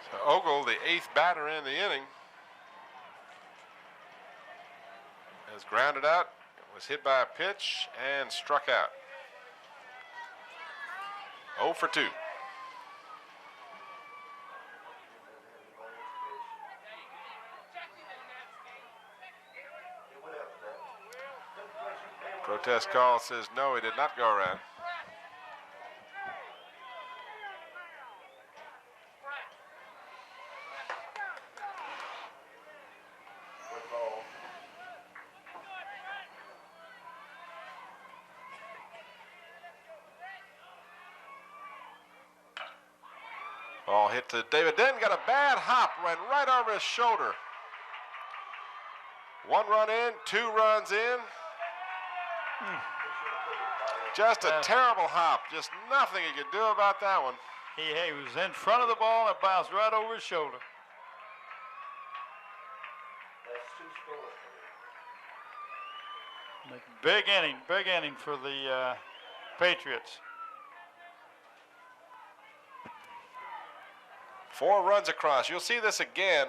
So Ogle, the 8th batter in the inning, has grounded out, was hit by a pitch, and struck out. 0 for 2. Protest call says no, he did not go around. Ball hit to David Denton, got a bad hop, went right over his shoulder. 1 run in, 2 runs in. Just a terrible hop, just nothing he could do about that one. He was in front of the ball and it bounced right over his shoulder. Big inning for the Patriots. 4 runs across. You'll see this again.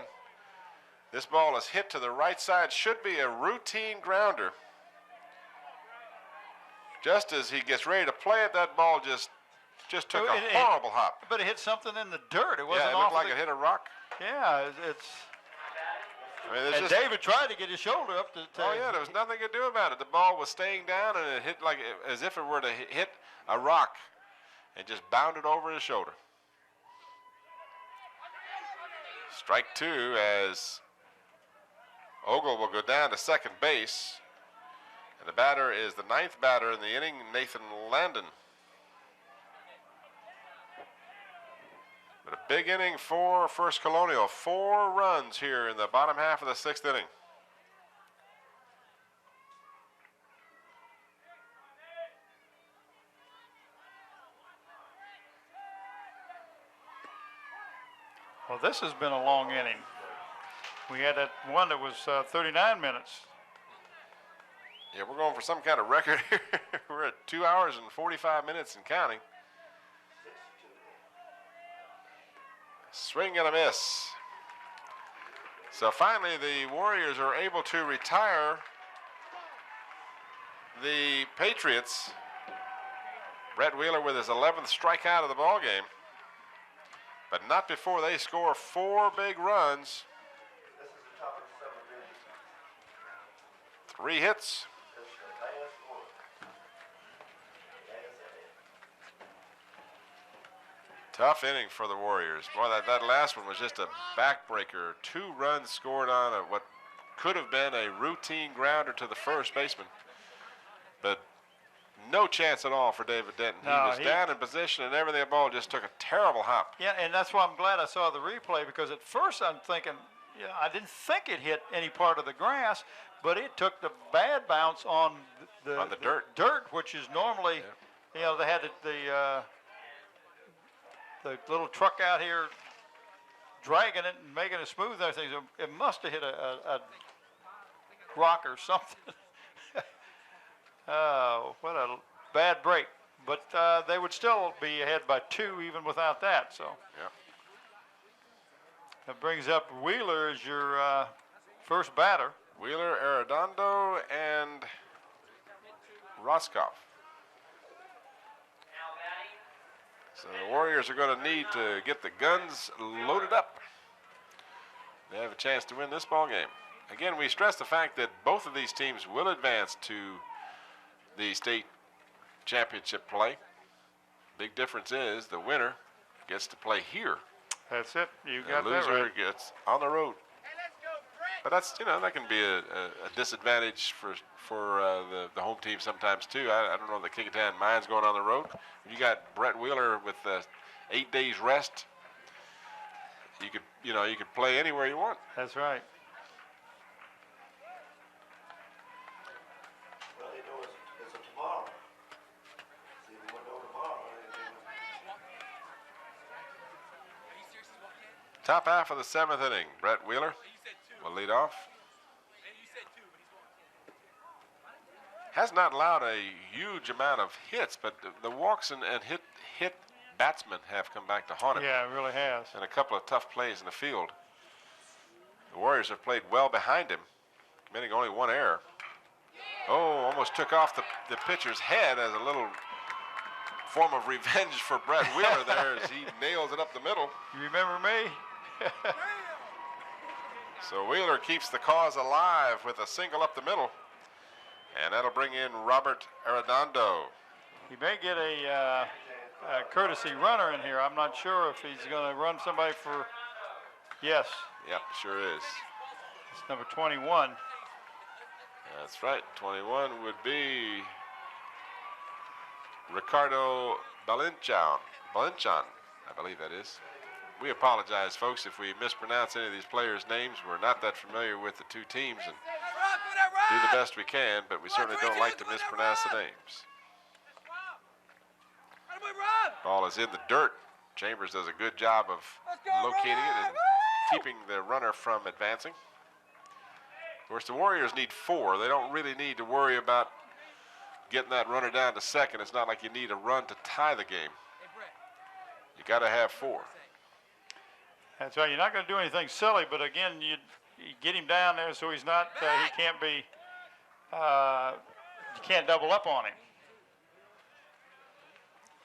This ball is hit to the right side. Should be a routine grounder. Just as he gets ready to play it, that ball just took a horrible hop. But it hit something in the dirt. It wasn't it looked like it hit a rock. Yeah, it's. I mean, and David tried to get his shoulder up to. Oh yeah, there was nothing to do about it. The ball was staying down, and it hit as if it were to hit a rock, and just bounded over his shoulder. Strike 2 as Ogle will go down to second base. And the batter is the 9th batter in the inning, Nathan Landon. But a big inning for First Colonial. 4 runs here in the bottom half of the 6th inning. Well, this has been a long inning. We had that one that was 39 minutes. Yeah, we're going for some kind of record here. We're at 2 hours and 45 minutes and counting. Swing and a miss. So finally the Warriors are able to retire the Patriots. Brett Wheeler with his 11th strikeout of the ball game. But not before they score 4 big runs. 3 hits. Tough inning for the Warriors. Boy, that last one was just a backbreaker. 2 runs scored on what could have been a routine grounder to the first baseman. But no chance at all for David Denton. No, he was down in position and everything. The ball just took a terrible hop. Yeah, and that's why I'm glad I saw the replay, because at first I'm thinking, I didn't think it hit any part of the grass, but it took the bad bounce on the dirt, which is normally, they had the little truck out here dragging it and making it smooth and everything. So it must have hit a rock or something. Oh, what a bad break. But they would still be ahead by 2 even without that. So that brings up Wheeler as your first batter. Wheeler, Arredondo, and Roscoff. So the Warriors are going to need to get the guns loaded up. They have a chance to win this ball game. Again, we stress the fact that both of these teams will advance to the state championship play. Big difference is the winner gets to play here. That's it. You got the that loser right. gets on the road. But that's, that can be a disadvantage for the home team sometimes too. I don't know if the Kecoughtan minds going on the road. When you got Brett Wheeler with 8 days rest, you could play anywhere you want. That's right. Well, they know it's a tomorrow. See, we won't know tomorrow. Top half of the 7th inning. Brett Wheeler will lead off. Has not allowed a huge amount of hits, but the walks and hit batsmen have come back to haunt him. Yeah, it really has. And a couple of tough plays in the field. The Warriors have played well behind him, committing only one error. Oh, almost took off the pitcher's head as a little form of revenge for Brett Wheeler there as he nails it up the middle. You remember me? So Wheeler keeps the cause alive with a single up the middle. And that'll bring in Robert Arredondo. He may get a courtesy runner in here. I'm not sure if he's going to run somebody for. Yes. Yep, sure is. It's number 21. That's right. 21 would be Ricardo Balinchan, I believe that is. We apologize, folks, if we mispronounce any of these players' names. We're not that familiar with the two teams and do the best we can, but we certainly don't like to mispronounce the names. Ball is in the dirt. Chambers does a good job of locating it and keeping the runner from advancing. Of course, the Warriors need 4. They don't really need to worry about getting that runner down to second. It's not like you need a run to tie the game. You got to have 4. That's right. You're not going to do anything silly, but again, you get him down there so he's not. He can't be. You can't double up on him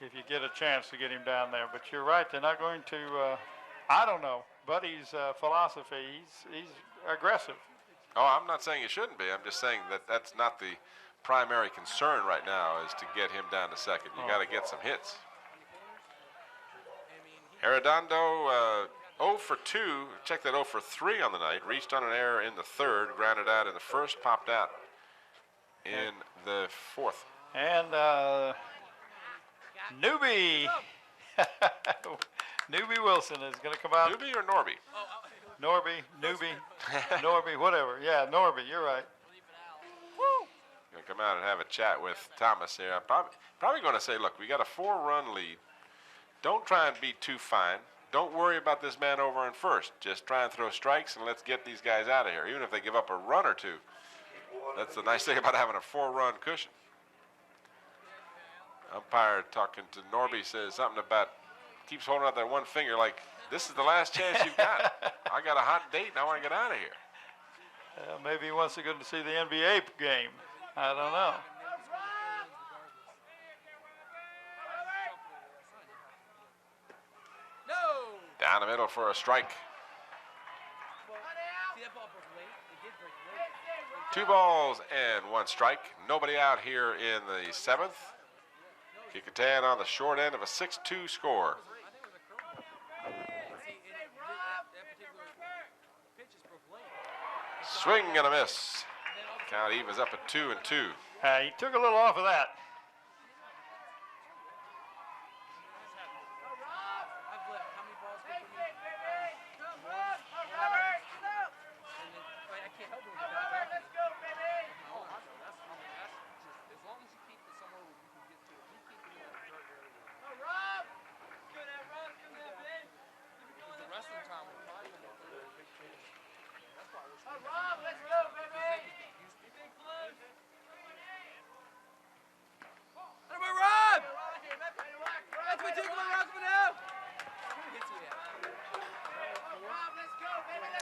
if you get a chance to get him down there. But you're right. They're not going to. I don't know. Buddy's philosophy. He's aggressive. Oh, I'm not saying he shouldn't be. I'm just saying that that's not the primary concern right now, is to get him down to second. You got to get some hits. Arredondo 0 for 2. Check that 0 for 3 on the night. Reached on an error in the 3rd, grounded out in the 1st, popped out in the 4th. And Newbie. Newbie Wilson is going to come out. Newbie or Norby? Newbie, Norby, whatever. Yeah, Norby, you're right. Going to come out and have a chat with Thomas here. I'm probably going to say, look, we got a 4-run lead. Don't try and be too fine. Don't worry about this man over in first. Just try and throw strikes and let's get these guys out of here, even if they give up a run or two. That's the nice thing about having a 4-run cushion. Umpire talking to Norby says something about, keeps holding out that one finger like, this is the last chance you've got. I got a hot date and I want to get out of here. Maybe he wants to go to see the NBA game. I don't know. Down the middle for a strike. 2 balls and 1 strike. Nobody out here in the 7th. Kecoughtan on the short end of a 6-2 score. Swing and a miss. Count evens up at 2-2. He took a little off of that.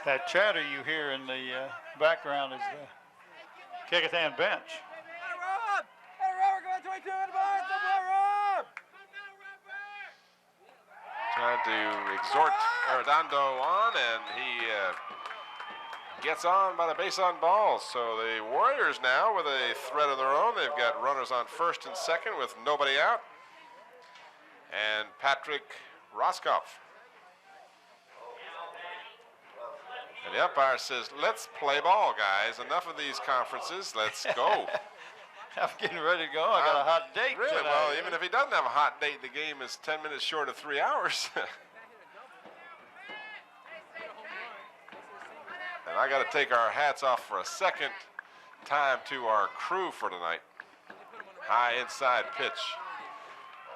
That chatter you hear in the background is the Kecoughtan bench. Trying to exhort Arredondo on, and he gets on by the base on balls. So the Warriors now with a threat of their own. They've got runners on first and second with nobody out. And Patrick Roscoff. And the umpire says, let's play ball, guys. Enough of these conferences. Let's go. I'm getting ready to go. I got a hot date really? tonight. Well, even if he doesn't have a hot date, the game is 10 minutes short of 3 hours. And I got to take our hats off for a second time to our crew for tonight. High inside pitch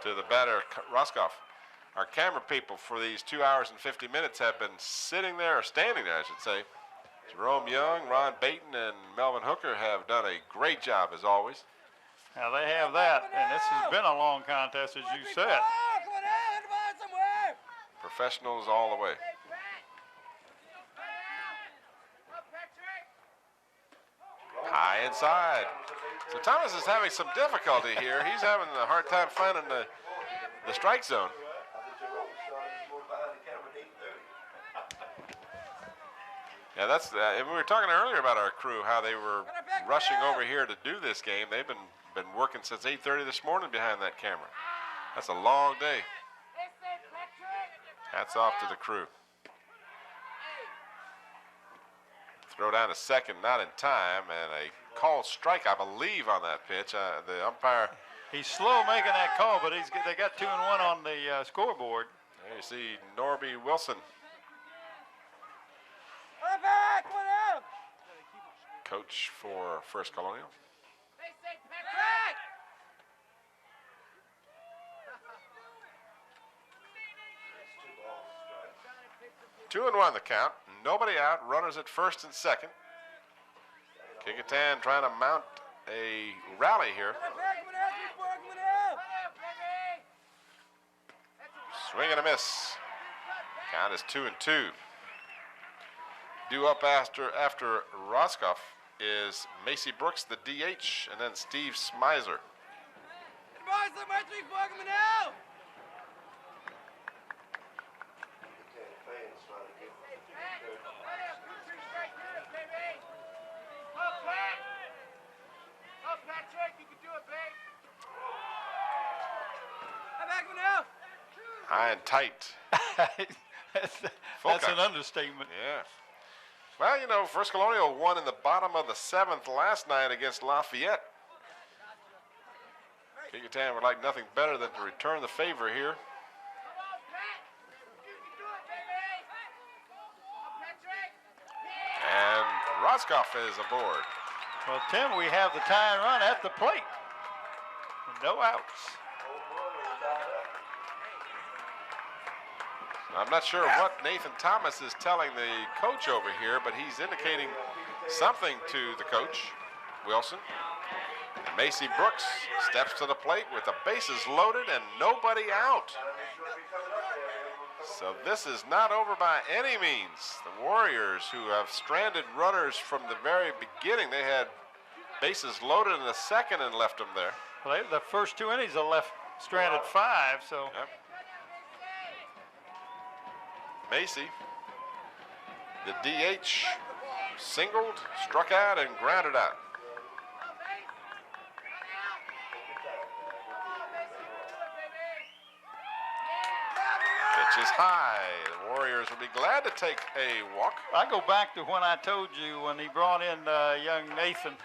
to the batter, Roscoff. Our camera people for these 2 hours and 50 minutes have been sitting there, or standing there, I should say. Jerome Young, Ron Baton, and Melvin Hooker have done a great job, as always. Now they have that, and this has been a long contest, as you said. Professionals all the way. High inside. So Thomas is having some difficulty here. He's having a hard time finding the strike zone. Yeah, that's. And we were talking earlier about our crew, how they were rushing over here to do this game. They've been working since 8:30 this morning behind that camera. That's a long day. Hats off to the crew. Throw down a second, not in time, and a called strike, I believe, on that pitch. The umpire. He's slow making that call, but they got 2-1 on the scoreboard. There you see Norby Wilson. Coach for First Colonial. 2-1 the count. Nobody out. Runners at first and second. Kecoughtan trying to mount a rally here. Swing and a miss. Count is 2-2. Due up after Roscoff is Macy Brooks, the DH, and then Steve Smizer. High and tight. That's an understatement. Yeah. Well, you know, First Colonial won in the bottom of the 7th last night against Lafayette. Kecoughtan would like nothing better than to return the favor here. And Roscoff is aboard. Well, Tim, we have the tying run at the plate. No outs. I'm not sure what Nathan Thomas is telling the coach over here, but he's indicating something to the coach, Wilson. And Macy Brooks steps to the plate with the bases loaded and nobody out. So this is not over by any means. The Warriors, who have stranded runners from the very beginning, they had bases loaded in the second and left them there. Well, the first 2 innings they left stranded 5, so. Yep. Macy, the DH, singled, struck out, and grounded out. Pitch is high. The Warriors will be glad to take a walk. I go back to when I told you when he brought in young Nathan,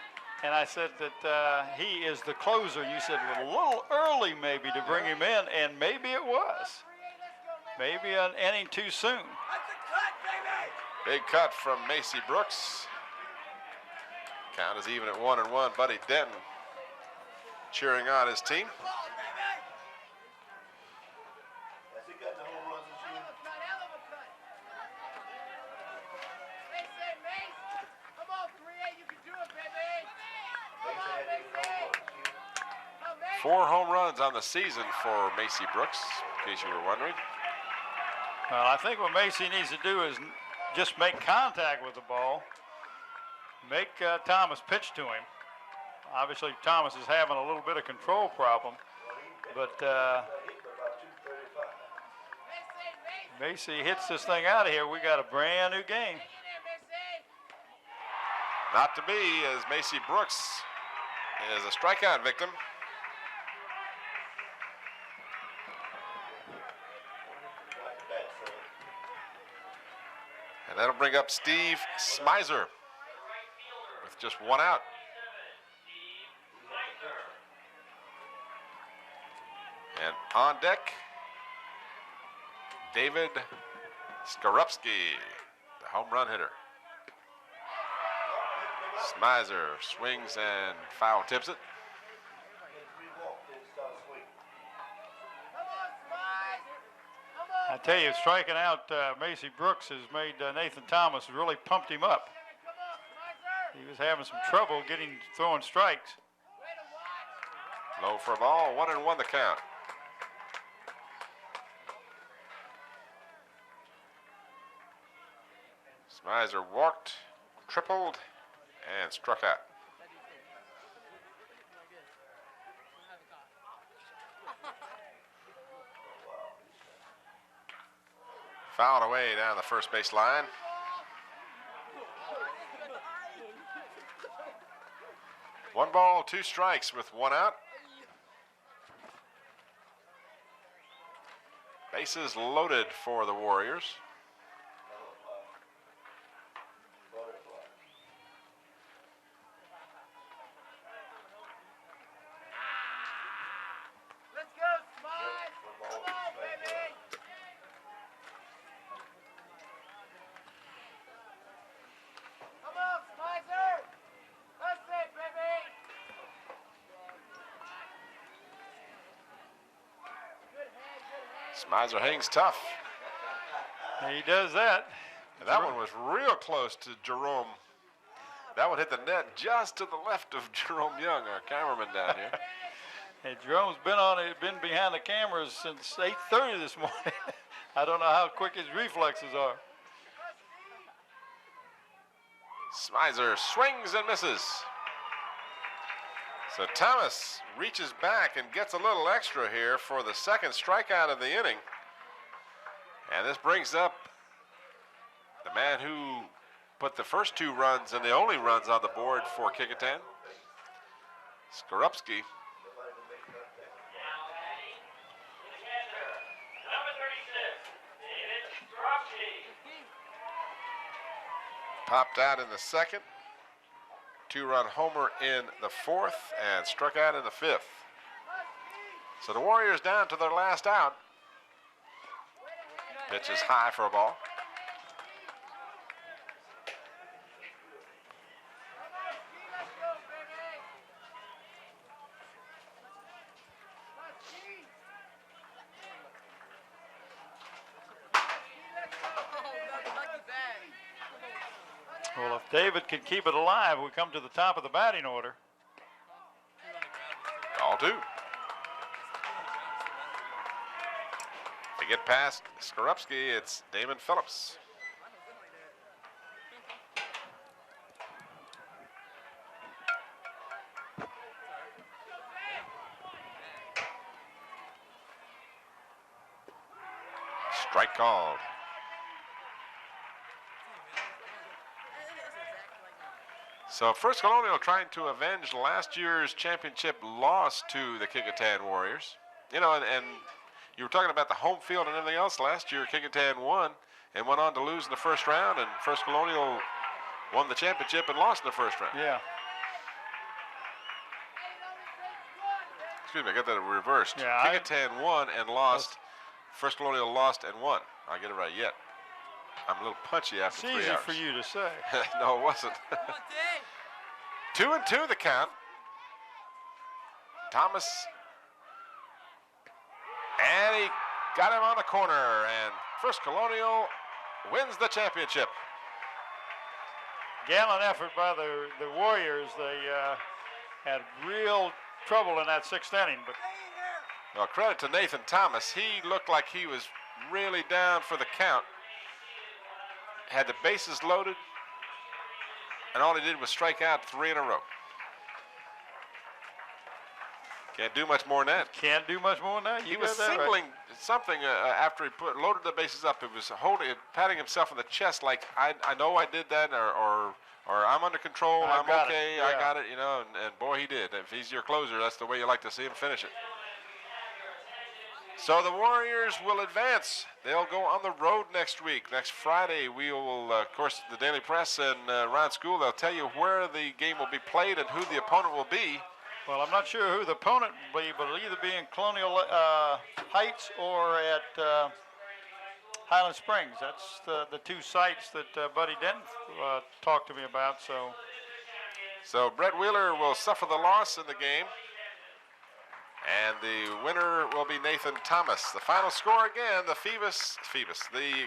and I said that he is the closer. You said, well, a little early maybe to bring him in, and maybe it was. Maybe an inning too soon. Big cut from Macy Brooks. Count is even at 1-1. Buddy Denton cheering on his team. Four home runs on the season for Macy Brooks, in case you were wondering. Well, I think what Macy needs to do is just make contact with the ball. Make Thomas pitch to him. Obviously, Thomas is having a little bit of control problem, but Macy hits this thing out of here. We got a brand new game. Not to be, as Macy Brooks is a strikeout victim. And that'll bring up Steve Smizer with just 1 out. And on deck, David Skorupski, the home run hitter. Smizer swings and foul tips it. I tell you, striking out Macy Brooks has made Nathan Thomas really pumped him up. He was having some trouble throwing strikes. Low for a ball, 1-1 the count. Smizer walked, tripled, and struck out. Fouled away down the first base line. One ball, 2 strikes with 1 out. Bases loaded for the Warriors. Let's go, Smythe! Come on, baby! Come on, Smizer! That's it, baby! Good hand, good hand. Smizer hangs tough. He does that. And that one was real close to Jerome. That one hit the net just to the left of Jerome Young, our cameraman down here. Hey, Jerome's been behind the cameras since 8:30 this morning. I don't know how quick his reflexes are. Smizer swings and misses. So Thomas reaches back and gets a little extra here for the second strikeout of the inning. And this brings up the man who put the first 2 runs and the only runs on the board for Kecoughtan, Skorupski. Now batting, the catcher, number 36, David Skorupski. Popped out in the second, 2-run homer in the 4th, and struck out in the 5th. So the Warriors down to their last out. Pitch is high for a ball. Let's go, baby! Let's go! Well, if David can keep it alive, we come to the top of the batting order. All 2. To get past Skorupski, it's Damon Phillips. Strike called. So First Colonial trying to avenge last year's championship loss to the Kecoughtan Warriors. You know, and you were talking about the home field and everything else. Last year, Kecoughtan won and went on to lose in the first round, and First Colonial won the championship and lost in the first round. Yeah. Excuse me, I got that reversed. Yeah, Kecoughtan won and lost. First Colonial lost and won. I'll get it right yet. I'm a little punchy after It's 3 easy hours. for you to say. No, it wasn't. 2-2 the count. Thomas. And he got him on the corner, and First Colonial wins the championship. Gallant effort by the Warriors. They had real trouble in that 6th inning, but Well, credit to Nathan Thomas. He looked like he was really down for the count. Had the bases loaded, and all he did was strike out 3 in a row. Can't do much more than that. can't do much more than that. He was singling something after he loaded the bases up. It was patting himself on the chest like, I know I did that, or I'm under control, I'm okay, I got it, you know, and boy, he did. If he's your closer, that's the way you like to see him finish it. So the Warriors will advance. They'll go on the road next week. Next Friday, we will, of course, the Daily Press and Ron School, they'll tell you where the game will be played and who the opponent will be. Well, I'm not sure who the opponent will be, but it'll either be in Colonial Heights or at Highland Springs. That's the 2 sites that Buddy Denton talked to me about. So Brett Wheeler will suffer the loss in the game. And the winner will be Nathan Thomas. The final score again, the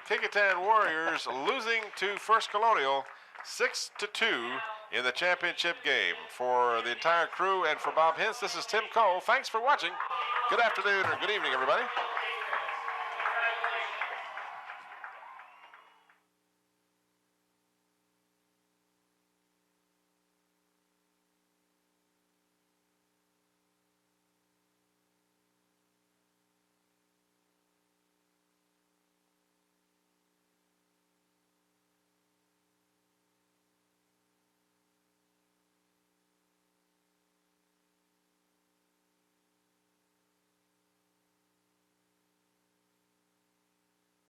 Kecoughtan Warriors losing to First Colonial 6-2 in the championship game. For the entire crew and for Bob Hintz, this is Tim Cole. Thanks for watching. Good afternoon or good evening, everybody.